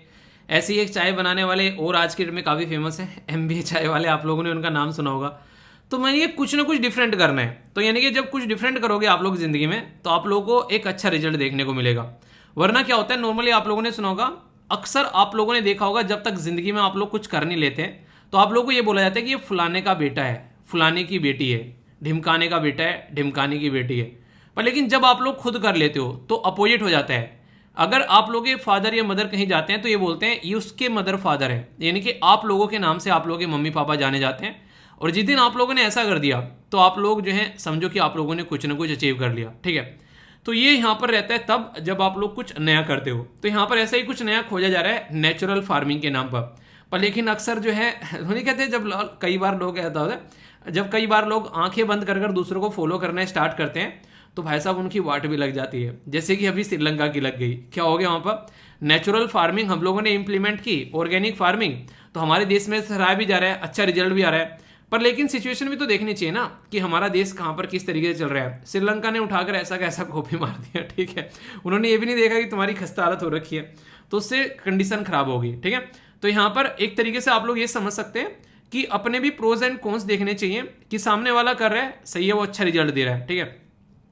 ऐसी एक चाय बनाने वाले और आज के डेट में काफ़ी फेमस है, MBA चाय वाले, आप लोगों ने उनका नाम सुना होगा। तो मैं ये कुछ ना कुछ डिफरेंट करना है। तो यानी कि जब कुछ डिफरेंट करोगे आप लोग जिंदगी में तो आप लोगों को एक अच्छा रिजल्ट देखने को मिलेगा। वरना क्या होता है, नॉर्मली आप लोगों ने सुना होगा, अक्सर आप लोगों ने देखा होगा, जब तक जिंदगी में आप लोग कुछ कर नहीं लेते तो आप लोगों को ये बोला जाता है कि ये फलाने का बेटा है, फलाने की बेटी है, ढिमकाने का बेटा है, ढिमकाने की बेटी है। पर लेकिन जब आप लोग खुद कर लेते हो तो अपोजिट हो जाता है। अगर आप लोग के फादर या मदर कहीं जाते हैं तो ये बोलते हैं ये उसके मदर फादर है, यानी कि आप लोगों के नाम से आप लोगों के मम्मी पापा जाने जाते हैं। और जिस दिन आप लोगों ने ऐसा कर दिया तो आप लोग जो है समझो कि आप लोगों ने कुछ ना कुछ अचीव कर लिया, ठीक है। तो ये यहाँ पर रहता है तब जब आप लोग कुछ नया करते हो। तो यहाँ पर ऐसा ही कुछ नया खोजा जा रहा है नेचुरल फार्मिंग के नाम पर। पर लेकिन अक्सर जो है नहीं कहते, जब कई बार लोग ऐसा होता है, जब कई बार लोग आंखें बंद कर कर दूसरों को फॉलो करना स्टार्ट करते हैं तो भाई साहब उनकी वाट भी लग जाती है, जैसे कि अभी श्रीलंका की लग गई। क्या हो गया वहाँ पर, नेचुरल फार्मिंग हम लोगों ने इंप्लीमेंट की, ऑर्गेनिक फार्मिंग, तो हमारे देश में सराहा भी जा रहा है, अच्छा रिजल्ट भी आ रहा है। पर लेकिन सिचुएशन भी तो देखनी चाहिए ना कि हमारा देश कहाँ पर किस तरीके से चल रहा है। श्रीलंका ने उठाकर ऐसा का ऐसा कॉपी मार दिया, ठीक है, उन्होंने ये भी नहीं देखा कि तुम्हारी खस्ता हालत हो रखी है, तो उससे कंडीशन खराब होगी, ठीक है। तो यहाँ पर एक तरीके से आप लोग ये समझ सकते हैं कि अपने भी प्रोज एंड कॉन्स देखने चाहिए कि सामने वाला कर रहा है सही है, वो अच्छा रिजल्ट दे रहा है, ठीक है,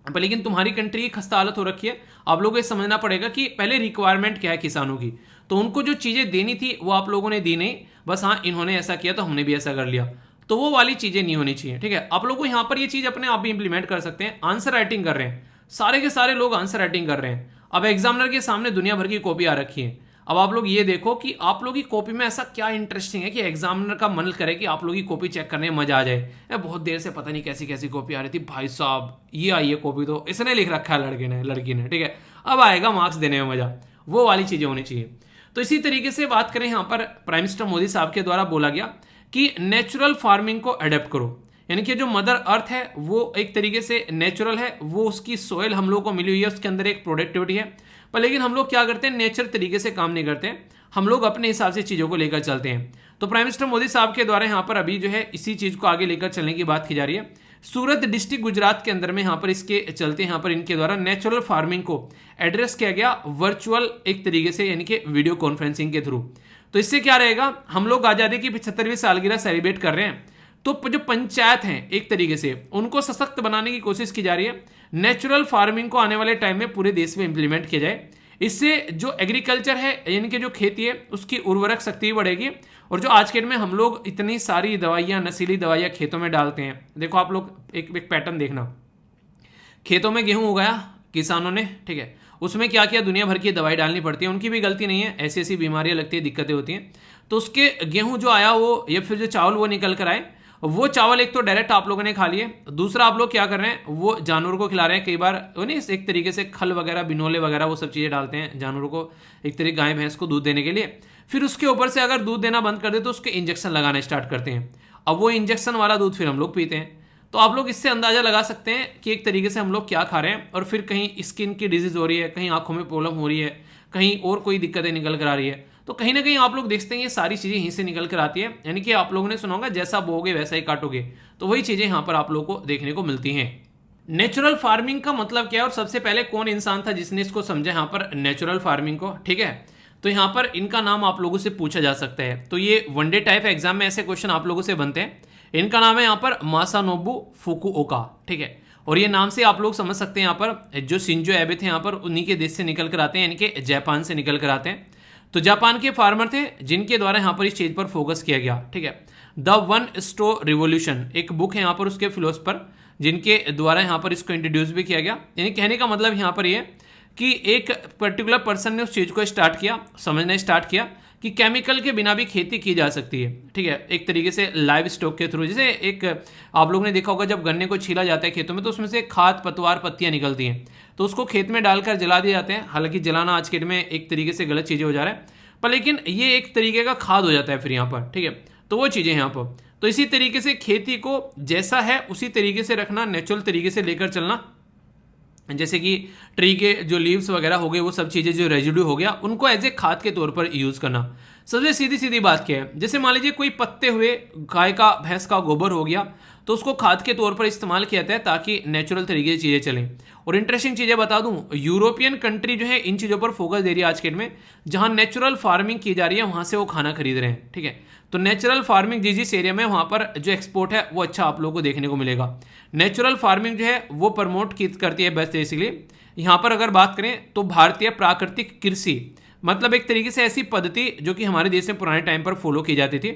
पर लेकिन तुम्हारी कंट्री की खस्ता हालत हो रखी है। आप लोगों को ये समझना पड़ेगा कि पहले रिक्वायरमेंट क्या है किसानों की, तो उनको जो चीज़ें देनी थी वो आप लोगों ने दी नहीं, बस हाँ इन्होंने ऐसा किया तो हमने भी ऐसा कर लिया, तो वो वाली चीज़ें नहीं होनी चाहिए, ठीक है। आप लोग को यहाँ पर ये चीज़ अपने आप भी इंप्लीमेंट कर सकते हैं। आंसर राइटिंग कर रहे हैं, सारे के सारे लोग आंसर राइटिंग कर रहे हैं, अब एग्जामिनर के सामने दुनिया भर की कॉपी आ रखी है। अब आप लोग ये देखो कि आप लोग की कॉपी में ऐसा क्या इंटरेस्टिंग है कि एग्जामिनर का मन करे कि आप लोग की कॉपी चेक करने में मजा आ जाए। बहुत देर से पता नहीं कैसी कैसी कॉपी आ रही थी, भाई साहब ये आई है कॉपी तो इसने लिख रखा है लड़के ने लड़की ने, ठीक है, अब आएगा मार्क्स देने में मजा, वो वाली चीजें होनी चाहिए। तो इसी तरीके से बात करें, यहाँ पर प्राइम मिनिस्टर मोदी साहब के द्वारा बोला गया कि नेचुरल फार्मिंग को अडेप्ट करो, यानी कि जो मदर अर्थ है वो एक तरीके से नेचुरल है, वो उसकी सोयल हम लोग को मिली हुई है, उसके अंदर एक प्रोडक्टिविटी है, पर लेकिन हम लोग क्या करते हैं, नेचर तरीके से काम नहीं करते हैं, हम लोग अपने हिसाब से चीज़ों को लेकर चलते हैं। तो प्राइम मिनिस्टर मोदी साहब के द्वारा यहाँ पर अभी जो है इसी चीज़ को आगे लेकर चलने की बात की जा रही है। सूरत डिस्ट्रिक्ट गुजरात के अंदर में यहाँ पर इसके चलते यहाँ पर इनके द्वारा नेचुरल फार्मिंग को एड्रेस किया गया वर्चुअल एक तरीके से, यानी कि वीडियो कॉन्फ्रेंसिंग के थ्रू। तो इससे क्या रहेगा, हम लोग आज़ादी की 75वीं सालगिरह सेलिब्रेट कर रहे हैं, तो जो पंचायत हैं एक तरीके से उनको सशक्त बनाने की कोशिश की जा रही है। नेचुरल फार्मिंग को आने वाले टाइम में पूरे देश में इंप्लीमेंट किया जाए, इससे जो एग्रीकल्चर है यानी कि जो खेती है उसकी उर्वरक शक्ति भी बढ़ेगी। और जो आज के डेट में हम लोग इतनी सारी दवाइयाँ, नशीली दवाइयाँ खेतों में डालते हैं, देखो आप लोग एक पैटर्न देखना, खेतों में गेहूं उगाया किसानों ने, ठीक है, उसमें क्या किया, दुनिया भर की दवाई डालनी पड़ती है, उनकी भी गलती नहीं है, ऐसी ऐसी बीमारियां लगती है, दिक्कतें होती हैं, तो उसके गेहूं जो आया वो या फिर जो चावल वो निकल कर आए, वो चावल एक तो डायरेक्ट आप लोगों ने खा लिए, दूसरा आप लोग क्या कर रहे हैं वो जानवरों को खिला रहे हैं। कई बार वो नहीं एक तरीके से खल वगैरह, बिनोले वगैरह वो सब चीज़ें डालते हैं जानवरों को, एक तरीके गाय भैंस को दूध देने के लिए, फिर उसके ऊपर से अगर दूध देना बंद कर दे तो उसके इंजेक्शन लगाना स्टार्ट करते हैं। अब वो इंजेक्शन वाला दूध फिर हम लोग पीते हैं। तो आप लोग इससे अंदाजा लगा सकते हैं कि एक तरीके से हम लोग क्या खा रहे हैं, और फिर कहीं स्किन की डिजीज हो रही है, कहीं आंखों में प्रॉब्लम हो रही है, कहीं और कोई दिक्कतें निकल कर आ रही है। तो कहीं ना कहीं आप लोग देखते हैं ये सारी चीज़ें यहीं से निकल कर आती है, यानी कि आप लोगों ने सुना होगा जैसा बोओगे वैसा ही काटोगे, तो वही चीज़ें यहाँ पर आप लोगों को देखने को मिलती हैं। नेचुरल फार्मिंग का मतलब क्या है, और सबसे पहले कौन इंसान था जिसने इसको समझा यहाँ पर नेचुरल फार्मिंग को, ठीक है। तो यहाँ पर इनका नाम आप लोगों से पूछा जा सकता है, तो ये वनडे टाइप एग्जाम में ऐसे क्वेश्चन आप लोगों से बनते हैं। इनका नाम है यहाँ पर मासानोबु फुकुओका, ठीक है, और ये नाम से आप लोग समझ सकते हैं यहाँ पर जो शिंजो एबे थे यहाँ पर उन्हीं के देश से निकल कर आते हैं, यानी कि जापान से निकल कर आते हैं। तो जापान के फार्मर थे जिनके द्वारा यहाँ पर इस चीज़ पर फोकस किया गया, ठीक है। द वन स्टो रिवोल्यूशन एक बुक है यहाँ पर उसके फिलोसफर, जिनके द्वारा यहाँ पर इसको इंट्रोड्यूस भी किया गया। यानी कहने का मतलब यहाँ पर ये कि एक पर्टिकुलर पर्सन ने उस चीज़ को स्टार्ट किया, समझना स्टार्ट किया कि केमिकल के बिना भी खेती की जा सकती है, ठीक है, एक तरीके से लाइव स्टॉक के थ्रू। जैसे एक आप लोगों ने देखा होगा जब गन्ने को छीला जाता है खेतों में तो उसमें से खाद पतवार पत्तियां निकलती हैं, तो उसको खेत में डालकर जला दिए जाते हैं। हालांकि जलाना आज के डेट में एक तरीके से गलत चीज़ें हो जा रहा है, पर लेकिन ये एक तरीके का खाद हो जाता है फिर यहाँ पर, ठीक है। तो वो चीज़ें यहाँ पर, तो इसी तरीके से खेती को जैसा है उसी तरीके से रखना, नेचुरल तरीके से लेकर चलना। जैसे कि ट्री के जो लीव्स वगैरह हो गए, वो सब चीज़ें जो रेजिड्यू हो गया उनको एज ए खाद के तौर पर यूज़ करना। सबसे सीधी सीधी बात क्या है, जैसे मान लीजिए कोई पत्ते हुए गाय का भैंस का गोबर हो गया तो उसको खाद के तौर पर इस्तेमाल किया जाता है ताकि नेचुरल तरीके से चीज़ें चलें। और इंटरेस्टिंग चीज़ें बता दूं, यूरोपियन कंट्री जो है इन चीज़ों पर फोकस दे रही है आज के डेट में, जहां नेचुरल फार्मिंग की जा रही है वहां से वो खाना खरीद रहे हैं, ठीक है। तो नेचुरल फार्मिंग जिस एरिया में वहां पर जो एक्सपोर्ट है वो अच्छा आप लोगों को देखने को मिलेगा। नेचुरल फार्मिंग जो है वो प्रमोट करती है बेस्ट। इसलिए यहाँ पर अगर बात करें तो भारतीय प्राकृतिक कृषि मतलब एक तरीके से ऐसी पद्धति जो कि हमारे देश में पुराने टाइम पर फॉलो की जाती थी,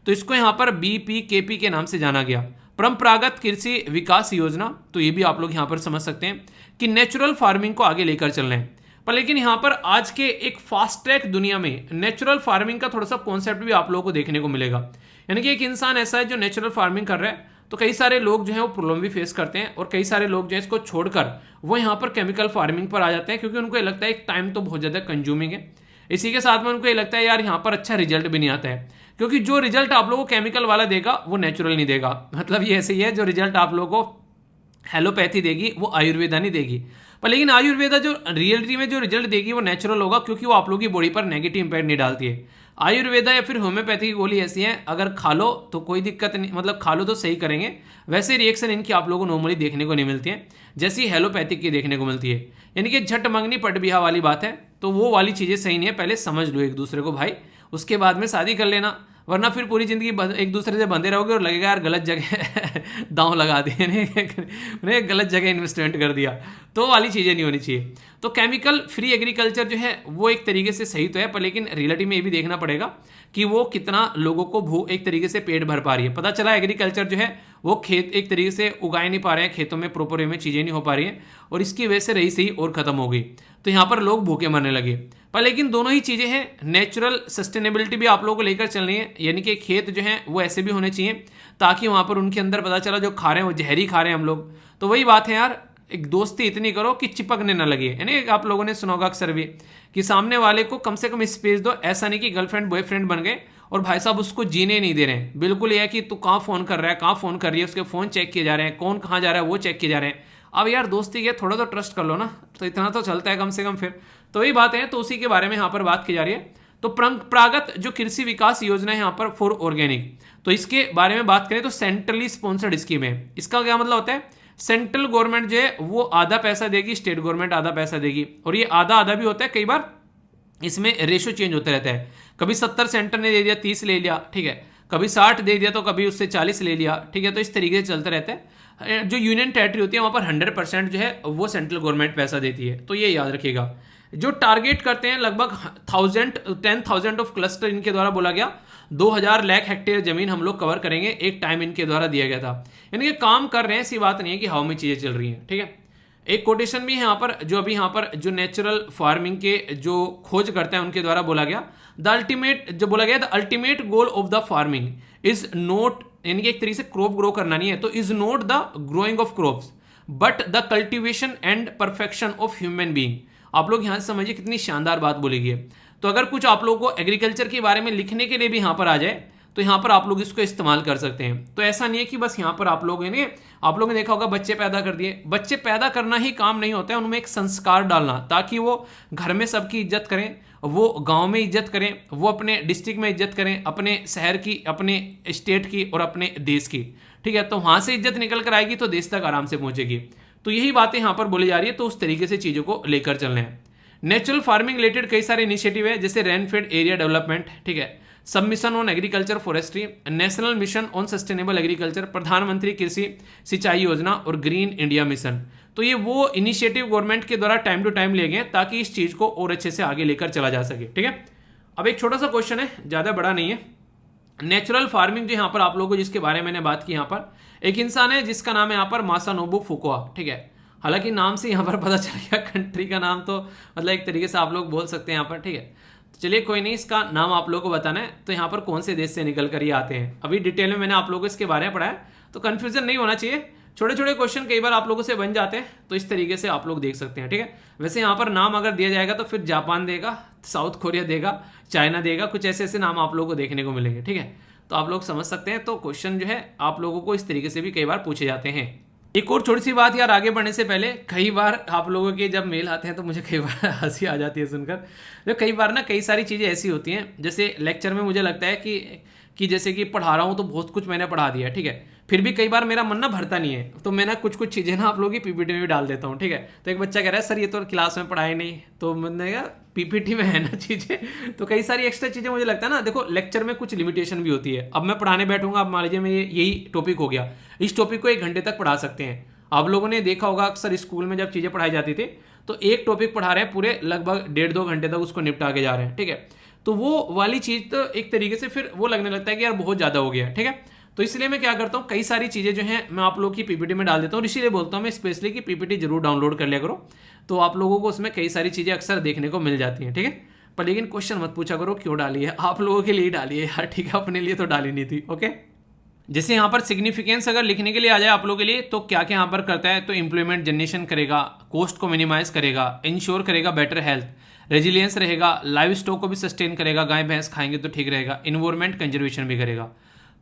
तो इसको यहाँ पर BPKP के नाम से जाना गया, परंपरागत कृषि विकास योजना। तो ये भी आप लोग यहाँ पर समझ सकते हैं कि नेचुरल फार्मिंग को आगे लेकर चल रहे हैं। पर लेकिन यहाँ पर आज के एक फास्ट ट्रैक दुनिया में नेचुरल फार्मिंग का थोड़ा सा कॉन्सेप्ट भी आप लोगों को देखने को मिलेगा। यानी कि एक इंसान ऐसा है जो नेचुरल फार्मिंग कर रहा है, तो कई सारे लोग जो है वो प्रॉब्लम भी फेस करते हैं, और कई सारे लोग जो है इसको छोड़कर वो यहाँ पर केमिकल फार्मिंग पर आ जाते हैं, क्योंकि उनको ये लगता है एक टाइम तो बहुत ज़्यादा कंज्यूमिंग है। इसी के साथ में उनको ये लगता है यार यहाँ पर अच्छा रिजल्ट भी नहीं आता है। क्योंकि जो रिजल्ट आप लोगों को केमिकल वाला देगा वो नेचुरल नहीं देगा। मतलब ये ऐसे ही है, जो रिजल्ट आप लोगों को हेलोपैथी देगी वो आयुर्वेदा नहीं देगी। पर लेकिन आयुर्वेदा जो रियलिटी में जो रिजल्ट देगी वो नेचुरल होगा, क्योंकि वो आप लोगों की बॉडी पर नेगेटिव इंपैक्ट नहीं डालती है। आयुर्वेदा या फिर होम्योपैथी की गोली ऐसी है, अगर खा लो तो कोई दिक्कत नहीं, मतलब खा लो तो सही करेंगे, वैसे रिएक्शन इनकी आप लोगों को नॉर्मली देखने को नहीं मिलती है जैसी हेलोपैथिक की देखने को मिलती है। यानी कि झट मंगनी पट बिहा वाली बात है, तो वो वाली चीज़ें सही नहीं है। पहले समझ लो एक दूसरे को भाई, उसके बाद में शादी कर लेना, वरना फिर पूरी जिंदगी एक दूसरे से बंधे रहोगे और लगेगा यार गलत जगह दांव लगा दिए ने गलत जगह इन्वेस्टमेंट कर दिया। तो वाली चीज़ें नहीं होनी चाहिए। तो केमिकल फ्री एग्रीकल्चर जो है वो एक तरीके से सही तो है, पर लेकिन रियलिटी में ये भी देखना पड़ेगा कि वो कितना लोगों को एक तरीके से पेट भर पा रही है। पता चला एग्रीकल्चर जो है वो खेत एक तरीके से उगाए नहीं पा रहे हैं, खेतों में प्रॉपर वे में चीज़ें नहीं हो पा रही हैं, और इसकी वजह से रही सही और ख़त्म हो गई, तो यहाँ पर लोग भूखे मरने लगे। पर लेकिन दोनों ही चीज़ें हैं, नेचुरल सस्टेनेबिलिटी भी आप लोगों को लेकर चलनी है, यानी कि खेत जो हैं वो ऐसे भी होने चाहिए ताकि वहाँ पर उनके अंदर पता चला जो खा रहे हैं वो जहरी खा रहे हैं हम लोग। तो वही बात है यार, एक दोस्ती इतनी करो कि चिपकने ना लगे। यानी आप लोगों ने सुना होगा अक्सर भी कि सामने वाले को कम से कम स्पेस दो, ऐसा नहीं कि गर्लफ्रेंड बॉयफ्रेंड बन गए और भाई साहब उसको जीने नहीं दे रहे हैं। बिल्कुल ये है कि तू कहाँ फ़ोन कर रहा है, कहाँ फ़ोन कर रही है, उसके फ़ोन चेक किए जा रहे हैं, कौन कहाँ जा रहा है वो चेक किए जा रहे हैं। अब यार दोस्ती के थोड़ा तो ट्रस्ट कर लो ना, तो इतना तो चलता है कम से कम फिर। तो वही बात है, तो उसी के बारे में यहाँ पर बात की जा रही है। तो परंपरागत जो कृषि विकास योजना है यहाँ पर फॉर ऑर्गेनिक, तो इसके बारे में बात करें तो सेंट्रली स्पॉन्सर्ड स्कीम है। इसका क्या मतलब होता है, सेंट्रल गवर्नमेंट जो है वो आधा पैसा देगी, स्टेट गवर्नमेंट आधा पैसा देगी, और ये आधा आधा भी होता है, कई बार इसमें रेशो चेंज होता रहता है। कभी 70 सेंटर ने दे दिया, 30 ले लिया, ठीक है, कभी 60 दे दिया तो कभी उससे 40 ले लिया, ठीक है। तो इस तरीके से चलता रहता है। जो यूनियन टेरिटरी होती है वहाँ पर 100% जो है वो सेंट्रल गवर्नमेंट पैसा देती है, तो ये याद रखिएगा। जो टारगेट करते हैं लगभग 10,000 ऑफ क्लस्टर इनके द्वारा बोला गया, 2000 लाख हेक्टेयर जमीन हम लोग कवर करेंगे, एक टाइम इनके द्वारा दिया गया था। यानी कि काम कर रहे हैं, ऐसी बात नहीं है कि हवा में चीज़ें चल रही हैं, ठीक है। एक कोटेशन भी है यहाँ पर, जो अभी यहाँ पर जो नेचुरल फार्मिंग के जो खोज करते हैं उनके द्वारा बोला गया, द अल्टीमेट जो बोला गया, the ultimate goal of the farming is not, यानी कि एक तरीके से क्रॉप ग्रो करना नहीं है, तो is not the growing of crops but the cultivation and perfection of human being. आप लोग यहाँ से समझिए कितनी शानदार बात बोली गई है। तो अगर कुछ आप लोगों को एग्रीकल्चर के बारे में लिखने के लिए भी यहाँ पर आ जाए तो यहाँ पर आप लोग इसको इस्तेमाल कर सकते हैं। तो ऐसा नहीं है कि बस यहाँ पर आप लोगों ने देखा होगा बच्चे पैदा कर दिए। बच्चे पैदा करना ही काम नहीं होता है, उनमें एक संस्कार डालना ताकि वो घर में सबकी इज्जत करें, वो गांव में इज्जत करें, वो अपने डिस्ट्रिक्ट में इज्जत करें, अपने शहर की, अपने स्टेट की और अपने देश की, ठीक है। तो वहाँ से इज्जत निकल कर आएगी तो देश तक आराम से पहुँचेगी। तो यही बातें यहाँ पर बोली जा रही है, तो उस तरीके से चीज़ों को लेकर चलना है। नेचुरल फार्मिंग रिलेटेड कई सारे इनिशिएटिव है, जैसे रेनफेड एरिया डेवलपमेंट, ठीक है, submission on agriculture forestry, national mission on sustainable agriculture, प्रधानमंत्री कृषि सिंचाई योजना और ग्रीन इंडिया मिशन। तो ये वो इनिशिएटिव गवर्नमेंट के द्वारा टाइम टू टाइम लिए गए ताकि इस चीज़ को और अच्छे से आगे लेकर चला जा सके, ठीक है। अब एक छोटा सा क्वेश्चन है, ज़्यादा बड़ा नहीं है। नेचुरल फार्मिंग जो यहाँ पर आप लोगों को जिसके बारे में मैंने बात की, यहाँ पर एक इंसान है जिसका नाम है यहाँ पर मासानोबु फुकुआ, ठीक है। हालांकि नाम से यहाँ पर पता चल गया, कंट्री का नाम तो मतलब एक तरीके से आप लोग बोल सकते हैं यहाँ पर, ठीक है। तो चलिए कोई नहीं, इसका नाम आप लोगों को बताना है। तो यहाँ पर कौन से देश से निकल कर ये आते हैं, अभी डिटेल में मैंने आप लोगों को इसके बारे में पढ़ा है, तो कन्फ्यूजन नहीं होना चाहिए। छोटे छोटे क्वेश्चन कई बार आप लोगों से बन जाते हैं, तो इस तरीके से आप लोग देख सकते हैं, ठीक है। वैसे यहाँ पर नाम अगर दिया जाएगा तो फिर जापान देगा, साउथ कोरिया देगा, चाइना देगा, कुछ ऐसे ऐसे नाम आप लोगों को देखने को मिलेंगे, ठीक है। तो आप लोग समझ सकते हैं। तो क्वेश्चन जो है आप लोगों को इस तरीके से भी कई बार पूछे जाते हैं। एक और छोटी सी बात यार, आगे बढ़ने से पहले, कई बार आप लोगों के जब मेल आते हैं तो मुझे कई बार हंसी आ जाती है सुनकर। तो कई बार ना कई सारी चीज़ें ऐसी होती हैं, जैसे लेक्चर में मुझे लगता है कि जैसे कि पढ़ा रहा हूँ तो बहुत कुछ मैंने पढ़ा दिया, ठीक है, फिर भी कई बार मेरा मन ना भरता नहीं है, तो मैं ना कुछ कुछ चीज़ें ना आप लोगों की पीपीटी में भी डाल देता हूँ, ठीक है। तो एक बच्चा कह रहा है सर ये तो क्लास में पढ़ाए नहीं, तो मैंने कहा पीपीटी में है ना चीज़ें, तो कई सारी एक्स्ट्रा चीज़ें मुझे लगता है ना, देखो लेक्चर में कुछ लिमिटेशन भी होती है। अब मैं पढ़ाने बैठूंगा, अब मान लीजिए मैं यही टॉपिक हो गया, इस टॉपिक को 1 घंटे तक पढ़ा सकते हैं। आप लोगों ने देखा होगा अक्सर स्कूल में जब चीज़ें पढ़ाई जाती थी तो एक टॉपिक पढ़ा रहे हैं पूरे लगभग 1.5-2 घंटे तक उसको निपटा के जा रहे हैं, ठीक है। तो वो वाली चीज़ तो एक तरीके से फिर वो लगने लगता है कि यार बहुत ज़्यादा हो गया, ठीक है। तो इसलिए मैं क्या करता हूँ, कई सारी चीज़ें जो हैं मैं आप लोगों की पीपीटी में डाल देता हूँ, इसीलिए बोलता हूँ मैं स्पेशली कि पीपीटी जरूर डाउनलोड कर लिया करो, तो आप लोगों को उसमें कई सारी चीज़ें अक्सर देखने को मिल जाती हैं, ठीक है। पर लेकिन क्वेश्चन मत पूछा करो क्यों डाली है, आप लोगों के लिए डाली है यार, ठीक है, अपने लिए तो डाली नहीं थी, ओके। जैसे यहाँ पर सिग्निफिकेंस अगर लिखने के लिए आ जाए आप लोगों के लिए, तो क्या क्या यहाँ पर करता है, तो एम्प्लॉयमेंट जनरेशन करेगा, कोस्ट को मिनिमाइज करेगा, इंश्योर करेगा बेटर हेल्थ, रेजिलियंस रहेगा, लाइव स्टॉक को भी सस्टेन करेगा, गाय भैंस खाएंगे तो ठीक रहेगा, इन्वायरमेंट कंजर्वेशन भी करेगा।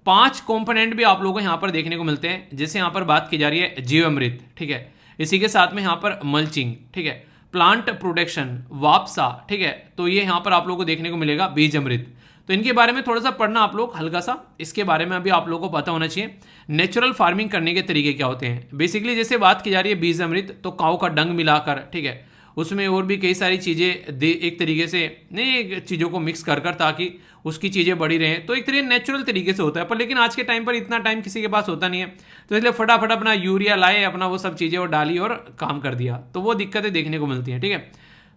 5 कंपोनेंट भी आप लोगों को यहाँ पर देखने को मिलते हैं। जैसे यहाँ पर बात की जा रही है जीवामृत, ठीक है, इसी के साथ में यहाँ पर मल्चिंग, ठीक है, प्लांट प्रोटेक्शन, वापसा, ठीक है, तो ये यहाँ पर आप लोगों को देखने को मिलेगा बीज अमृत। तो इनके बारे में थोड़ा सा पढ़ना आप लोग हल्का सा, इसके बारे में अभी आप लोगों को पता होना चाहिए। नेचुरल फार्मिंग करने के तरीके क्या होते हैं, बेसिकली जैसे बात की जा रही है बीज अमृत, तो काऊ का डंग मिलाकर, ठीक है, उसमें और भी कई सारी चीज़ें एक तरीके से नहीं चीज़ों को मिक्स कर ताकि उसकी चीज़ें बढ़ी रहें, तो एक तरीके नेचुरल तरीके से होता है। पर लेकिन आज के टाइम पर इतना टाइम किसी के पास होता नहीं है, तो इसलिए फटाफट अपना यूरिया लाए, अपना वो सब चीज़ें और डाली और काम कर दिया, तो वो दिक्कतें देखने को मिलती हैं। ठीक है,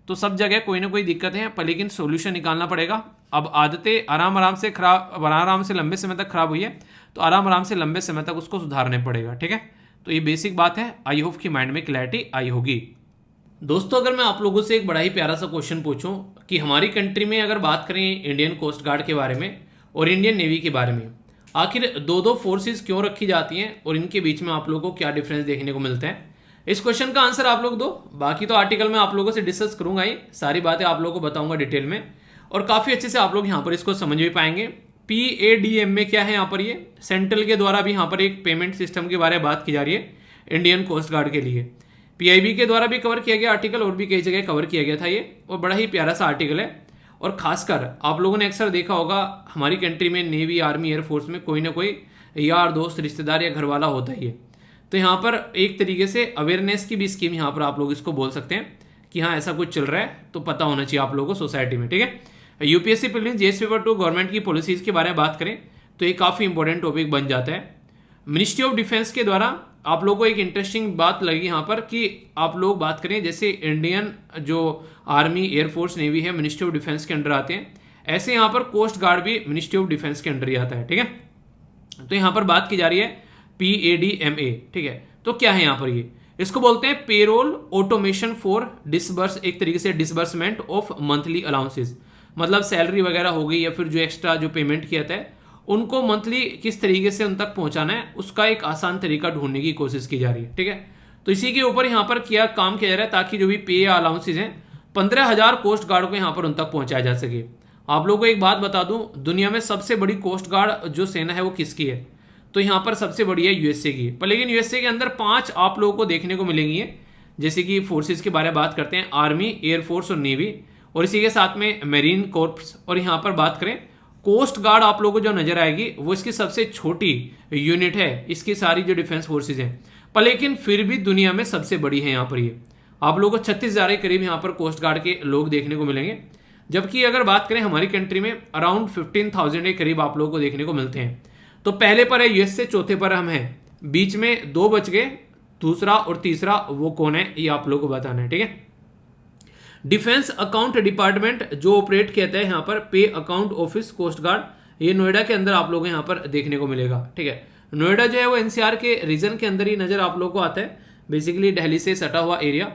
तो सब जगह कोई ना कोई दिक्कतें हैं, पर लेकिन सोल्यूशन निकालना पड़ेगा। अब आदतें आराम से लंबे समय तक खराब हुई है, तो आराम से लंबे समय तक उसको सुधारने पड़ेगा। ठीक है, तो ये बेसिक बात है। आई होप कि माइंड में क्लैरिटी आई होगी। दोस्तों, अगर मैं आप लोगों से एक बड़ा ही प्यारा सा क्वेश्चन पूछूं कि हमारी कंट्री में अगर बात करें इंडियन कोस्ट गार्ड के बारे में और इंडियन नेवी के बारे में, आखिर दो फोर्सेस क्यों रखी जाती हैं और इनके बीच में आप लोगों को क्या डिफरेंस देखने को मिलता है, इस क्वेश्चन का आंसर आप लोग दो। बाकी तो आर्टिकल में आप लोगों से डिस्कस करूंगा, ये सारी बातें आप लोगों को बताऊंगा डिटेल में, और काफ़ी अच्छे से आप लोग यहाँ पर इसको समझ भी पाएंगे। PADM में क्या है, यहाँ पर ये सेंट्रल के द्वारा भी यहाँ पर एक पेमेंट सिस्टम के बारे में बात की जा रही है इंडियन कोस्ट गार्ड के लिए। PIB के द्वारा भी कवर किया गया आर्टिकल, और भी कई जगह कवर किया गया था ये, और बड़ा ही प्यारा सा आर्टिकल है। और खासकर आप लोगों ने अक्सर देखा होगा हमारी कंट्री में नेवी, आर्मी, एयरफोर्स में कोई ना कोई यार दोस्त, रिश्तेदार या घर वाला होता ही है। तो यहाँ पर एक तरीके से अवेयरनेस की भी स्कीम यहाँ पर आप लोग इसको बोल सकते हैं कि हाँ ऐसा कुछ चल रहा है, तो पता होना चाहिए आप लोगों को सोसाइटी में। ठीक है, UPSC prelims GS paper 2 government की पॉलिसीज के बारे में बात करें तो ये काफ़ी इंपॉर्टेंट टॉपिक बन जाता है। मिनिस्ट्री ऑफ डिफेंस के द्वारा आप लोगों को एक इंटरेस्टिंग बात लगी यहाँ पर कि आप लोग बात करें जैसे इंडियन जो आर्मी, एयरफोर्स, नेवी है मिनिस्ट्री ऑफ डिफेंस के अंडर आते हैं, ऐसे यहाँ पर कोस्ट गार्ड भी मिनिस्ट्री ऑफ डिफेंस के अंडर ही आता है। ठीक है, तो यहाँ पर बात की जा रही है PADMA। ठीक है, तो क्या है यहाँ पर, ये इसको बोलते हैं पेरोल ऑटोमेशन फॉर डिसबर्स, एक तरीके से डिसबर्समेंट ऑफ मंथली अलाउंसेस, मतलब सैलरी वगैरह हो गई या फिर जो एक्स्ट्रा जो पेमेंट किया था उनको मंथली किस तरीके से उन तक पहुंचाना है, उसका एक आसान तरीका ढूंढने की कोशिश की जा रही है। ठीक है, तो इसी के ऊपर यहाँ पर काम किया जा रहा है ताकि जो भी पे या अलाउंसेज हैं 15,000 कोस्ट गार्ड को यहाँ पर उन तक पहुंचाया जा सके। आप लोगों को एक बात बता दूं, दुनिया में सबसे बड़ी कोस्ट गार्ड जो सेना है वो किसकी है, तो यहाँ पर सबसे बड़ी है USA की। पर लेकिन USA के अंदर 5 आप लोगों को देखने को मिलेंगी, जैसे कि फोर्सेज के बारे में बात करते हैं, आर्मी, एयरफोर्स और नेवी, और इसी के साथ में मेरीन कॉर्प्स। और यहाँ पर बात करें कोस्ट गार्ड, आप लोगों को जो नजर आएगी वो इसकी सबसे छोटी यूनिट है इसकी सारी जो डिफेंस फोर्सेज हैं, पर लेकिन फिर भी दुनिया में सबसे बड़ी है। यहाँ पर ये आप लोगों को 36,000 के करीब यहाँ पर कोस्ट गार्ड के लोग देखने को मिलेंगे, जबकि अगर बात करें हमारी कंट्री में अराउंड 15,000 के करीब आप लोगों को देखने को मिलते हैं। तो पहले पर है USA, चौथे पर हम हैं, बीच में 2 बच गए, दूसरा और तीसरा वो कौन है ये आप लोगों को बताना है। ठीक है, डिफेंस अकाउंट डिपार्टमेंट जो ऑपरेट कहते हैं यहाँ पर पे अकाउंट ऑफिस कोस्ट गार्ड, ये नोएडा के अंदर आप लोगों को यहाँ पर देखने को मिलेगा। ठीक है, नोएडा जो है वो NCR के रीजन के अंदर ही नजर आप लोगों को आता है, बेसिकली दिल्ली से सटा हुआ एरिया।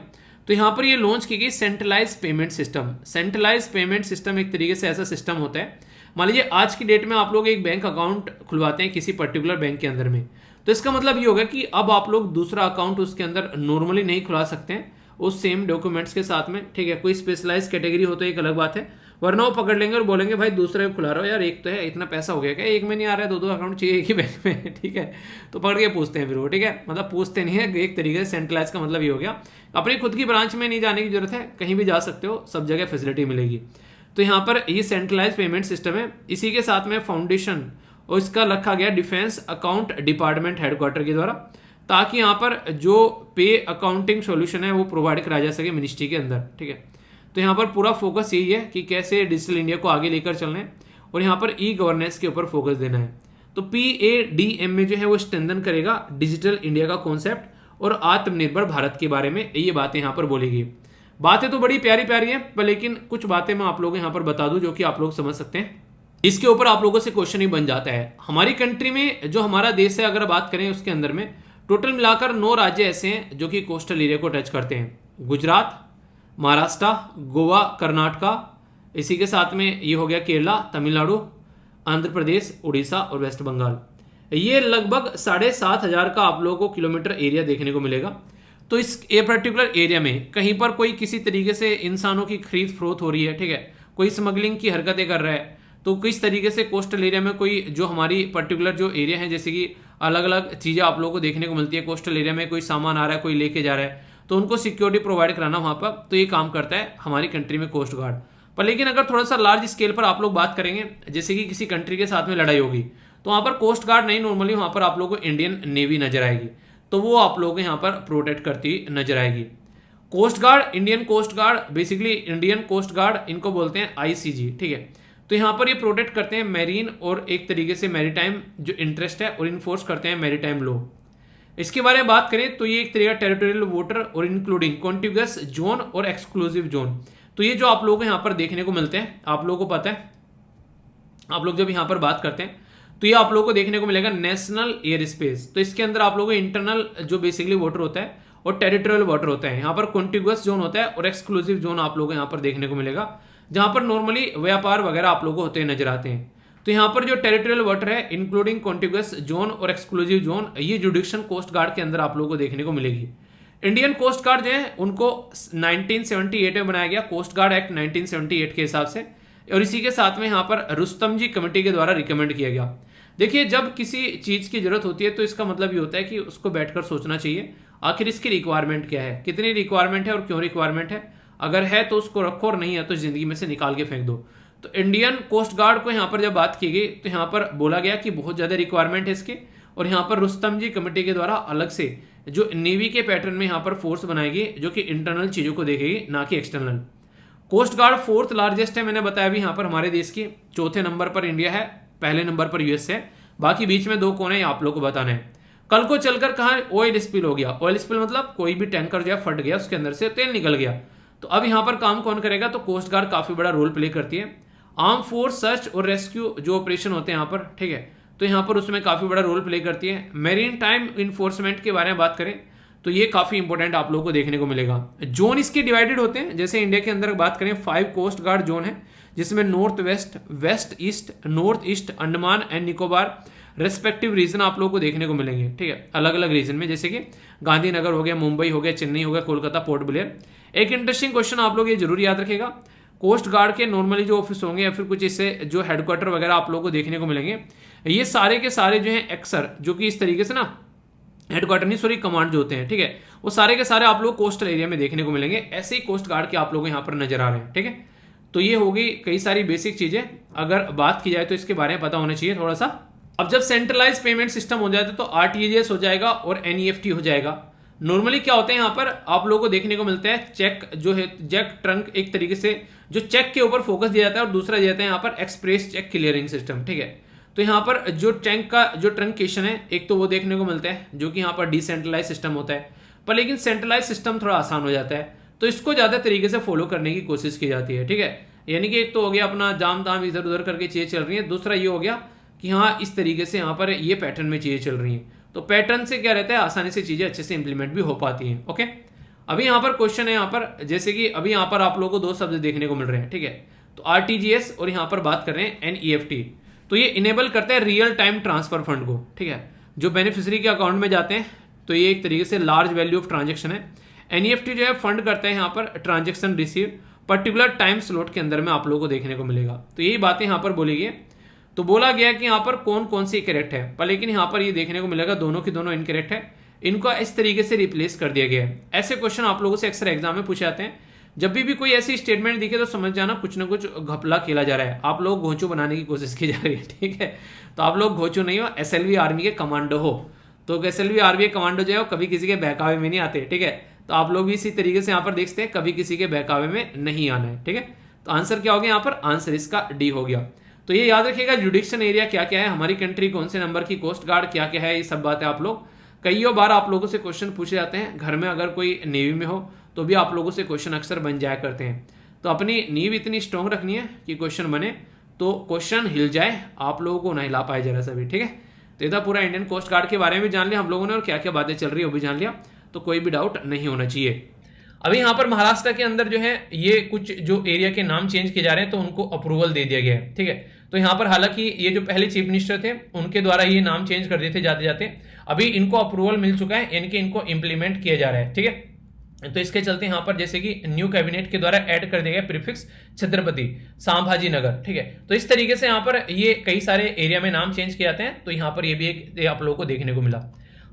तो यहाँ पर ये लॉन्च की गई centralise payment system. Centralise payment system एक तरीके से ऐसा सिस्टम होता है, मान लीजिए आज की डेट में आप लोग एक बैंक अकाउंट खुलवाते हैं किसी पर्टिकुलर बैंक के अंदर में, तो इसका मतलब ये होगा कि अब आप लोग दूसरा अकाउंट उसके अंदर नॉर्मली नहीं खुला सकते हैं उस सेम डॉक्यूमेंट्स के साथ में। ठीक है, कोई स्पेशलाइज कैटेगरी हो तो एक अलग बात है, वरना वो पकड़ लेंगे और बोलेंगे भाई दूसरा खुला रहा हो यार, एक तो है, इतना पैसा हो गया क्या, एक में नहीं आ रहा है, 2 अकाउंट चाहिए एक ही बैंक में। ठीक है, तो पकड़ के पूछते हैं फिर वो। ठीक है, मतलब पूछते नहीं है, एक तरीके से सेंट्रलाइज का मतलब ये हो गया अपनी खुद की ब्रांच में नहीं जाने की जरूरत है, कहीं भी जा सकते हो, सब जगह फैसिलिटी मिलेगी। तो यहाँ पर ये सेंट्रलाइज पेमेंट सिस्टम है। इसी के साथ में फाउंडेशन और इसका रखा गया डिफेंस अकाउंट डिपार्टमेंट हेडक्वार्टर के द्वारा, ताकि यहाँ पर जो पे अकाउंटिंग सॉल्यूशन है वो प्रोवाइड कराया जा सके मिनिस्ट्री के अंदर। ठीक है, तो यहाँ पर पूरा फोकस यही है कि कैसे डिजिटल इंडिया को आगे लेकर चलना है और यहाँ पर E-गवर्नेंस के ऊपर फोकस देना है। तो PADM में जो है वो स्ट्रेंथन करेगा डिजिटल इंडिया का कॉन्सेप्ट और आत्मनिर्भर भारत के बारे में ये बातें यहाँ पर बोलेगी। बातें तो बड़ी प्यारी प्यारी हैं, पर लेकिन कुछ बातें मैं आप लोगों को यहाँ पर बता दूं जो कि आप लोग समझ सकते हैं। इसके ऊपर आप लोगों से क्वेश्चन ही बन जाता है। हमारी कंट्री में जो हमारा देश है अगर बात करें उसके अंदर में टोटल मिलाकर 9 राज्य ऐसे हैं जो कि कोस्टल एरिया को टच करते हैं, गुजरात, महाराष्ट्र, गोवा, कर्नाटका, इसी के साथ में ये हो गया केरला, तमिलनाडु, आंध्र प्रदेश, उड़ीसा और वेस्ट बंगाल। ये लगभग 7,500 का आप लोगों को किलोमीटर एरिया देखने को मिलेगा। तो इस ये पर्टिकुलर एरिया में कहीं पर कोई किसी तरीके से इंसानों की खरीद फरोख्त हो रही है, ठीक है, कोई स्मगलिंग की हरकतें कर रहा है, तो किस तरीके से कोस्टल एरिया में कोई जो हमारी पर्टिकुलर जो एरिया है, जैसे कि अलग अलग चीज़ें आप लोगों को देखने को मिलती है कोस्टल एरिया में, कोई सामान आ रहा है, कोई लेके जा रहा है, तो उनको सिक्योरिटी प्रोवाइड कराना वहाँ पर, तो ये काम करता है हमारी कंट्री में कोस्ट गार्ड। पर लेकिन अगर थोड़ा सा लार्ज स्केल पर आप लोग बात करेंगे, जैसे कि किसी कंट्री के साथ में लड़ाई होगी, तो वहाँ पर कोस्ट गार्ड नहीं, नॉर्मली वहाँ पर आप लोगों को इंडियन नेवी नजर आएगी, तो वो आप लोगों को यहाँ पर प्रोटेक्ट करती नजर आएगी। Coast guard, Indian coast guard, basically Indian coast guard इनको बोलते हैं आईसीजी, ठीक है। तो यहाँ पर ये प्रोटेक्ट करते हैं मैरीन और एक तरीके से मैरीटाइम जो इंटरेस्ट है और इन्फोर्स करते हैं मैरीटाइम लॉ। इसके बारे में बात करें तो ये एक तरीका टेरिटोरियल वाटर और इंक्लूडिंग कॉन्टिगुअस जोन और एक्सक्लूसिव जोन, तो ये जो आप लोगों को यहाँ पर देखने को मिलते हैं, आप लोगों को पता है, आप लोग जब यहाँ पर बात करते हैं तो ये आप लोगों को देखने को मिलेगा नेशनल एयर स्पेस। तो इसके अंदर आप लोगों को इंटरनल जो बेसिकली वाटर होता है और टेरिटोरियल वाटर होता है, यहाँ पर कॉन्टिगुअस जोन होता है और एक्सक्लूसिव जोन आप लोगों को यहाँ पर देखने को मिलेगा, जहाँ पर नॉर्मली व्यापार वगैरह आप लोगों को होते नजर आते हैं। तो यहाँ पर जो टेरिटोरियल वाटर है इंक्लूडिंग कॉन्टिगुअस जोन और एक्सक्लूसिव जोन, ये जुडिक्शन कोस्ट गार्ड के अंदर आप लोगों को देखने को मिलेगी। इंडियन कोस्ट गार्ड जो है उनको 1978 में बनाया गया, कोस्ट गार्ड एक्ट 1978 के हिसाब से, और इसी के साथ में यहाँ पर रुस्तम जी कमेटी के द्वारा रिकमेंड किया गया। देखिए, जब किसी चीज़ की जरूरत होती है तो इसका मतलब ये होता है कि उसको बैठकर सोचना चाहिए आखिर इसकी रिक्वायरमेंट क्या है, कितनी रिक्वायरमेंट है और क्यों रिक्वायरमेंट है, अगर है तो उसको रखो और नहीं है तो जिंदगी में से निकाल के फेंक दो। तो इंडियन कोस्ट गार्ड को यहाँ पर जब बात की गई तो यहाँ पर बोला गया कि बहुत ज़्यादा रिक्वायरमेंट है इसके, और यहाँ पर रुस्तम जी कमेटी के द्वारा अलग से जो नेवी के पैटर्न में यहाँ पर फोर्स बनाएगी जो कि इंटरनल चीज़ों को देखेगी, ना कि external. Coast guard 4th largest है, मैंने बताया भी यहाँ पर हमारे देश की, 4थे नंबर पर इंडिया है, पहले नंबर पर यूएस है, बाकी बीच में 2 कौन है आप लोग को बताना है। कल को चलकर कहाँ ऑयल स्पिल हो गया, ऑयल स्पिल मतलब कोई भी टैंकर जो है फट गया, उसके अंदर से तेल निकल गया, तो अब यहाँ पर काम कौन करेगा, तो कोस्ट गार्ड काफी बड़ा रोल प्ले करती है। आर्म फोर्स सर्च और रेस्क्यू जो ऑपरेशन होते हैं यहाँ पर, ठीक है, तो यहाँ पर उसमें काफी बड़ा रोल प्ले करती है। मेरीन टाइम इन्फोर्समेंट के बारे में बात करें तो ये काफी इंपॉर्टेंट आप लोगों को देखने को मिलेगा। जोन इसके डिवाइडेड होते हैं, जैसे इंडिया के अंदर बात करें 5 कोस्ट गार्ड जोन है, जिसमें north west, west east, north east, Andaman and Nicobar respective region आप लोगों को देखने को मिलेंगे, ठीक है, अलग अलग रीजन में, जैसे कि गांधीनगर हो गया, मुंबई हो गया, चेन्नई हो गया, कोलकाता, पोर्ट ब्लेयर। एक इंटरेस्टिंग क्वेश्चन आप लोग ये जरूर याद रखेगा, कोस्ट गार्ड के नॉर्मली जो ऑफिस होंगे या फिर कुछ इससे जो हेडक्वार्टर वगैरह आप लोगों को देखने को मिलेंगे, ये सारे के सारे जो हैं एक्सर, जो कि इस तरीके से ना हेडक्वार्टर नहीं सॉरी कमांड जो होते हैं, ठीक है, वो सारे के सारे आप लोग कोस्टल एरिया में देखने को मिलेंगे। ऐसे ही कोस्ट गार्ड के आप लोग यहाँ पर नजर आ रहे हैं, ठीक है। तो ये होगी कई सारी बेसिक चीजें, अगर बात की जाए तो इसके बारे में पता होना चाहिए थोड़ा सा। अब जब सेंट्रलाइज पेमेंट सिस्टम हो जाता है तो आरटीजीएस हो जाएगा और एनईएफटी हो जाएगा। नॉर्मली क्या होता है यहाँ पर आप लोगों को देखने को मिलता है चेक जो है, चेक ट्रंक एक तरीके से जो चेक के ऊपर फोकस दिया जाता है, और दूसरा दिया जाता है यहाँ पर एक्सप्रेस चेक क्लियरिंग सिस्टम, ठीक है। तो यहाँ पर जो टैंक का जो ट्रंकेशन है एक तो वो देखने को मिलता है जो कि यहाँ पर डिसेंट्रलाइज सिस्टम होता है, पर लेकिन सेंट्रलाइज सिस्टम थोड़ा आसान हो जाता है, तो इसको ज़्यादा तरीके से फॉलो करने की कोशिश की जाती है, ठीक है। यानी कि एक तो हो गया अपना जाम ताम इधर उधर करके चीज़ें चल रही हैं, दूसरा ये हो गया कि हाँ इस तरीके से यहाँ पर ये पैटर्न में चीज़ें चल रही हैं, तो पैटर्न से क्या रहता है आसानी से चीज़ें अच्छे से इंप्लीमेंट भी हो पाती हैं। ओके, अभी यहाँ पर क्वेश्चन है यहाँ पर, जैसे कि अभी यहाँ पर आप लोगों को 2 शब्द देखने को मिल रहे हैं, ठीक है। तो आरटीजीएस और यहाँ पर बात कर रहे हैं एनईएफटी, तो ये इनेबल करता है रियल टाइम ट्रांसफर फंड को, ठीक है, जो बेनिफिशियरी के अकाउंट में जाते हैं, तो ये एक तरीके से लार्ज वैल्यू ऑफ ट्रांजेक्शन है। एनईएफटी जो है फंड करता है यहाँ per transaction receive particular time slot के अंदर में आप लोगों को देखने को मिलेगा। तो यही बातें यहाँ पर बोली गई। तो बोला गया कि यहाँ पर कौन कौन सी करेक्ट है, पर लेकिन यहाँ पर ये देखने को मिलेगा दोनों की दोनों इनकरेक्ट है, इनको इस तरीके से रिप्लेस कर दिया गया है। ऐसे क्वेश्चन आप लोगों से अक्सर एग्जाम में पूछे जाते हैं, जब भी कोई ऐसी स्टेटमेंट दिखे तो समझ जाना कुछ ना कुछ घपला खेला जा रहा है, आप लोग घोंचू बनाने की कोशिश की जा रही है, ठीक है। तो आप लोग घोंचू नहीं हो, एसएलवी आर्मी के कमांडो हो, तो एसएलवी आर्मी के कमांडो जो है कभी किसी के बहकावे में नहीं आते, ठीक है। तो आप लोग भी इसी तरीके से यहाँ पर देखते हैं, कभी किसी के बहकावे में नहीं आना है, ठीक है। तो आंसर क्या हो गया यहाँ पर, आंसर इसका डी हो गया। तो ये याद रखिएगा जुडिक्शन एरिया क्या क्या है, हमारी कंट्री कौन से नंबर की, कोस्ट गार्ड क्या क्या है, ये सब बातें आप लोग कई बार आप लोगों से क्वेश्चन पूछे जाते हैं। घर में अगर कोई नेवी में हो तो भी आप लोगों से क्वेश्चन अक्सर बन जाया करते हैं। तो अपनी नींव इतनी स्ट्रॉन्ग रखनी है कि क्वेश्चन बने तो क्वेश्चन हिल जाए, आप लोगों को ना हिला पाए जरा सा भी, ठीक है। तो इतना पूरा इंडियन कोस्ट गार्ड के बारे में भी जान लिया हम लोगों ने, और क्या क्या बातें चल रही है वो भी जान लिया, तो कोई भी डाउट नहीं होना चाहिए। अभी यहाँ पर महाराष्ट्र के अंदर जो है ये कुछ जो एरिया के नाम चेंज किए जा रहे हैं तो उनको अप्रूवल दे दिया गया है, ठीक है। तो यहाँ पर हालांकि ये जो पहले चीफ मिनिस्टर थे उनके द्वारा ये नाम चेंज कर दिए थे जाते जाते, अभी इनको अप्रूवल मिल चुका है, यानी कि इनको इंप्लीमेंट किया जा रहा है, ठीक है। तो इसके चलते यहाँ पर जैसे कि न्यू कैबिनेट के द्वारा ऐड कर दिया गया प्रीफिक्स छत्रपति संभाजी नगर, ठीक है। तो इस तरीके से यहाँ पर ये कई सारे एरिया में नाम चेंज किए जाते हैं। तो यहाँ पर ये भी एक आप लोगों को देखने को मिला।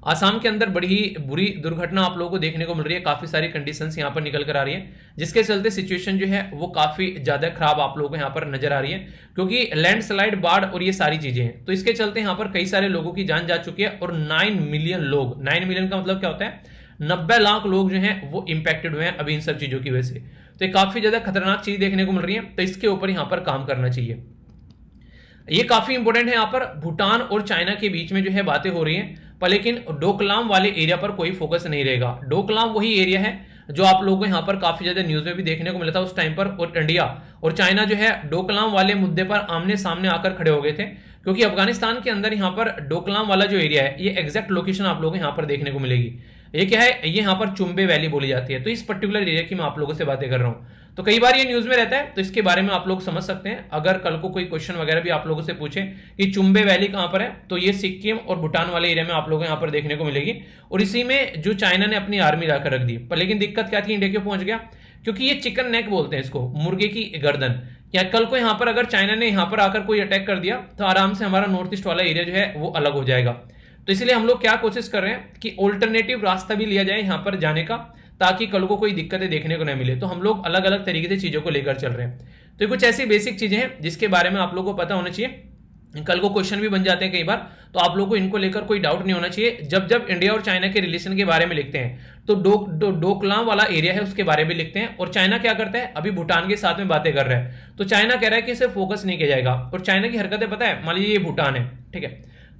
आसाम के अंदर बड़ी ही बुरी दुर्घटना आप लोगों को देखने को मिल रही है, काफी सारी कंडीशंस यहाँ पर निकल कर आ रही है, जिसके चलते सिचुएशन जो है वो काफी ज्यादा खराब आप लोगों को यहाँ पर नजर आ रही है, क्योंकि लैंडस्लाइड, बाढ़ और ये सारी चीजें हैं। तो इसके चलते यहाँ पर कई सारे लोगों की जान जा चुकी है और 9 मिलियन लोग, 9 मिलियन का मतलब क्या होता है, 90 लाख लोग जो हैं वो इंपैक्टेड हुए हैं अभी इन सब चीजों की वजह से। तो ये काफी ज्यादा खतरनाक चीज देखने को मिल रही है, तो इसके ऊपर यहाँ पर काम करना चाहिए। ये काफी इंपॉर्टेंट है। यहाँ पर भूटान और चाइना के बीच में जो है बातें हो रही हैं, पर लेकिन डोकलाम वाले एरिया पर कोई फोकस नहीं रहेगा। डोकलाम वही एरिया है जो आप लोगों को यहाँ पर काफी ज्यादा न्यूज में भी देखने को मिला था उस टाइम पर, और इंडिया और चाइना जो है डोकलाम वाले मुद्दे पर आमने सामने आकर खड़े हो गए थे, क्योंकि अफगानिस्तान के अंदर यहाँ पर डोकलाम वाला जो एरिया है, ये एग्जैक्ट लोकेशन आप लोगों को यहाँ पर देखने को मिलेगी। ये क्या है, ये यहाँ पर चुम्बे वैली बोली जाती है। तो इस पर्टिकुलर एरिया की मैं आप लोगों से बातें कर रहा हूँ, तो कई बार ये न्यूज में रहता है, तो इसके बारे में आप लोग समझ सकते हैं। अगर कल को कोई क्वेश्चन वगैरह भी आप लोगों से पूछे कि चुम्बे वैली कहां पर है, तो ये सिक्किम और भूटान वाले एरिया में आप लोगों को यहाँ पर देखने को मिलेगी, और इसी में जो चाइना ने अपनी आर्मी लाकर रख दी। पर लेकिन दिक्कत क्या थी, इंडिया क्यों पहुंच गया, क्योंकि ये चिकन नेक बोलते हैं इसको, मुर्गे की गर्दन। या कल को यहाँ पर अगर चाइना ने यहाँ पर आकर कोई अटैक कर दिया तो आराम से हमारा नॉर्थ ईस्ट वाला एरिया जो है वो अलग हो जाएगा। तो इसलिए हम लोग क्या कोशिश कर रहे हैं कि ऑल्टरनेटिव रास्ता भी लिया जाए यहाँ पर जाने का, ताकि कल को कोई दिक्कतें देखने को न मिले। तो हम लोग अलग अलग तरीके से चीजों को लेकर चल रहे हैं। तो कुछ ऐसी बेसिक चीजें हैं जिसके बारे में आप लोगों को पता होना चाहिए, कल को क्वेश्चन भी बन जाते हैं कई बार, तो आप लोगों को इनको लेकर कोई डाउट नहीं होना चाहिए। जब जब इंडिया और चाइना के रिलेशन के बारे में लिखते हैं तो डोकलाम वाला एरिया है उसके बारे में लिखते हैं। और चाइना क्या करता है, अभी भूटान के साथ में बातें कर रहा है, तो चाइना कह रहा है कि इसे फोकस नहीं किया जाएगा। और चाइना की हरकतें पता है, मान लीजिए ये भूटान है, ठीक है,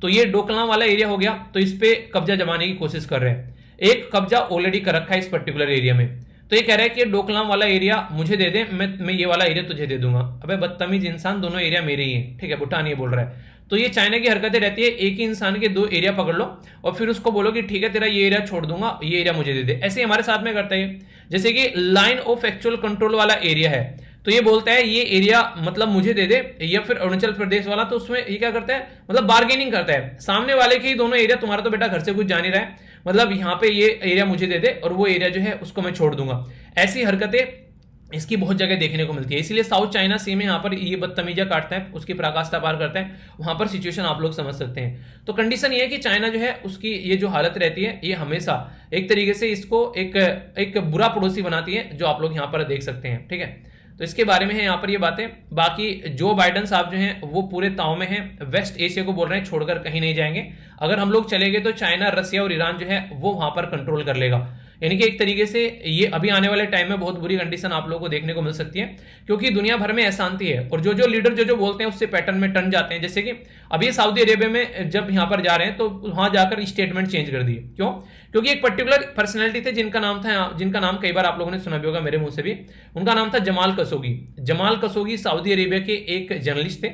तो ये डोकलाम वाला एरिया हो गया, तो इस पे कब्जा जमाने की कोशिश कर रहे हैं। एक कब्जा ऑलरेडी कर रखा है इस पर्टिकुलर एरिया में, तो ये कह रहा है कि डोकलाम वाला एरिया मुझे दे दे, मैं ये वाला एरिया तुझे दे दूंगा। अबे बदतमीज इंसान, दोनों एरिया मेरे ही हैं, ठीक है, भूटान ये बोल रहा है। तो ये चाइना की हरकतें रहती है, एक ही इंसान के 2 एरिया पकड़ लो और फिर उसको बोलो कि ठीक है तेरा ये एरिया छोड़ दूंगा, ये एरिया मुझे दे दे। ऐसे ही हमारे साथ में करता है, जैसे कि लाइन ऑफ एक्चुअल कंट्रोल वाला एरिया है, तो ये बोलता है ये एरिया मतलब मुझे दे दे, या फिर अरुणाचल प्रदेश वाला, तो उसमें ये क्या करता है, मतलब बार्गेनिंग करता है सामने वाले के ही दोनों एरिया, तुम्हारा तो बेटा घर से कुछ जा नहीं रहा है, मतलब यहाँ पे ये एरिया मुझे दे दे और वो एरिया जो है उसको मैं छोड़ दूंगा। ऐसी हरकतें इसकी बहुत जगह देखने को मिलती है। इसलिए साउथ चाइना सी में यहाँ पर ये बदतमीजियां काटता है, उसकी पराकाष्ठा पार करता है, वहां पर सिचुएशन आप लोग समझ सकते हैं। तो कंडीशन ये है कि चाइना जो है उसकी ये जो हालत रहती है, ये हमेशा एक तरीके से इसको एक बुरा पड़ोसी बनाती है, जो आप लोग यहाँ पर देख सकते हैं, ठीक है। तो इसके बारे में है यहाँ पर ये बातें। बाकी जो बाइडन साहब जो हैं वो पूरे ताव में हैं, वेस्ट एशिया को बोल रहे हैं छोड़कर कहीं नहीं जाएंगे। अगर हम लोग चले गए तो चाइना, रसिया और ईरान जो है वो वहां पर कंट्रोल कर लेगा। यानी कि एक तरीके से ये अभी आने वाले टाइम में बहुत बुरी कंडीशन आप लोगों को देखने को मिल सकती है, क्योंकि दुनिया भर में अशांति है और जो जो लीडर जो जो बोलते हैं उससे पैटर्न में टन जाते हैं। जैसे कि अभी सऊदी अरेबिया में जब यहाँ पर जा रहे हैं तो वहां जाकर स्टेटमेंट चेंज कर दिए। क्यों? क्योंकि एक पर्टिकुलर पर्सनैलिटी थे जिनका नाम कई बार आप लोगों ने सुना भी होगा, मेरे मुंह से भी, उनका नाम था Jamal Khashoggi. Jamal Khashoggi Saudi Arabia के एक जर्नलिस्ट थे,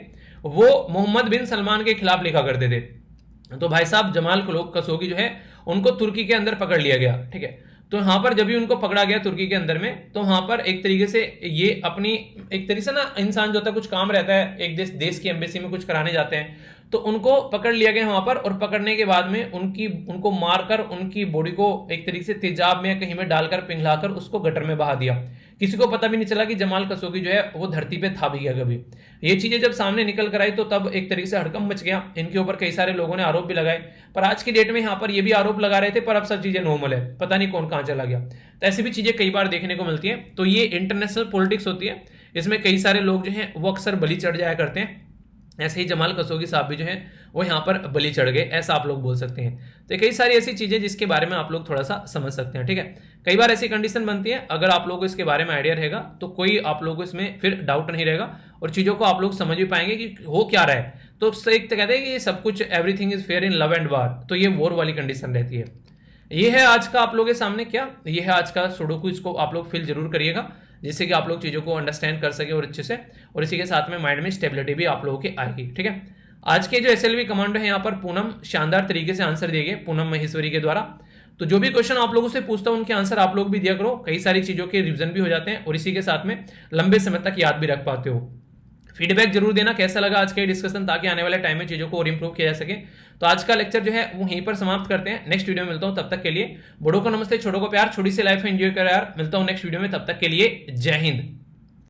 वो मोहम्मद बिन सलमान के खिलाफ लिखा करते थे। तो भाई साहब जमाल खशोगी जो है उनको तुर्की के अंदर पकड़ लिया गया, ठीक है। तो यहां पर जब भी उनको पकड़ा गया तुर्की के अंदर में, तो वहां पर एक तरीके से ये अपनी एक तरीके से ना, इंसान जो होता है कुछ काम रहता है, एक देश की एम्बेसी में कुछ कराने जाते हैं, तो उनको पकड़ लिया गया वहां पर। और पकड़ने के बाद में उनको मारकर उनकी बॉडी को एक तरीके से तेजाब में कहीं में डालकर पिघलाकर उसको गटर में बहा दिया। किसी को पता भी नहीं चला कि जमाल खशोगी जो है वो धरती पे था भी क्या कभी। ये चीजें जब सामने निकल कर आई तो तब एक तरीके से हड़कंप मच गया। इनके ऊपर कई सारे लोगों ने आरोप भी लगाए, पर आज की डेट में यहाँ पर ये भी आरोप लगा रहे थे, पर अब सब चीजें नॉर्मल है, पता नहीं कौन कहां चला गया। तो ऐसी भी चीजें कई बार देखने को मिलती है। तो ये इंटरनेशनल पॉलिटिक्स होती है, इसमें कई सारे लोग जो है वो अक्सर बलि चढ़ जाया करते हैं। ऐसे ही जमाल खशोगी साहब भी जो है वो यहाँ पर बलि चढ़ गए, ऐसा आप लोग बोल सकते हैं। तो कई सारी ऐसी चीजें जिसके बारे में आप लोग थोड़ा सा समझ सकते हैं, ठीक है। कई बार ऐसी कंडीशन बनती है, अगर आप लोगों को इसके बारे में आइडिया रहेगा तो कोई आप लोगों को इसमें फिर डाउट नहीं रहेगा और चीजों को आप लोग समझ भी पाएंगे कि हो क्या रहा है। तो एक तो कहते हैं कि सब कुछ everything is fair in love and वार, तो ये वॉर वाली कंडीशन रहती है। ये है आज का आप लोगों के सामने क्या, ये है आज का सुडोकू, इसको आप लोग फिल जरूर करिएगा, जिससे कि आप लोग चीजों को अंडरस्टैंड कर सके और अच्छे से, और इसी के साथ में माइंड में स्टेबिलिटी भी आप लोगों की आएगी, ठीक है। आज के जो एसएलवी कमांडो है यहाँ पर पूनम शानदार तरीके से आंसर दिए गए, पूनम महेश्वरी के द्वारा। तो जो भी क्वेश्चन आप लोगों से पूछता हूं उनके आंसर आप लोग भी दिया करो, कई सारी चीजों के रिवीजन भी हो जाते हैं और इसी के साथ में लंबे समय तक याद भी रख पाते हो। फीडबैक जरूर देना कैसा लगा आज का ये डिस्कशन, ताकि आने वाले टाइम में चीज़ों को और इंप्रूव किया जा सके। तो आज का लेक्चर जो है वो यहीं पर समाप्त करते हैं, नेक्स्ट वीडियो में मिलता हूँ, तब तक के लिए बड़ों को नमस्ते, छोटों को प्यार, छोटी सी लाइफ एंजॉय करो यार। मिलता हूँ नेक्स्ट वीडियो में, तब तक के लिए जय हिंद।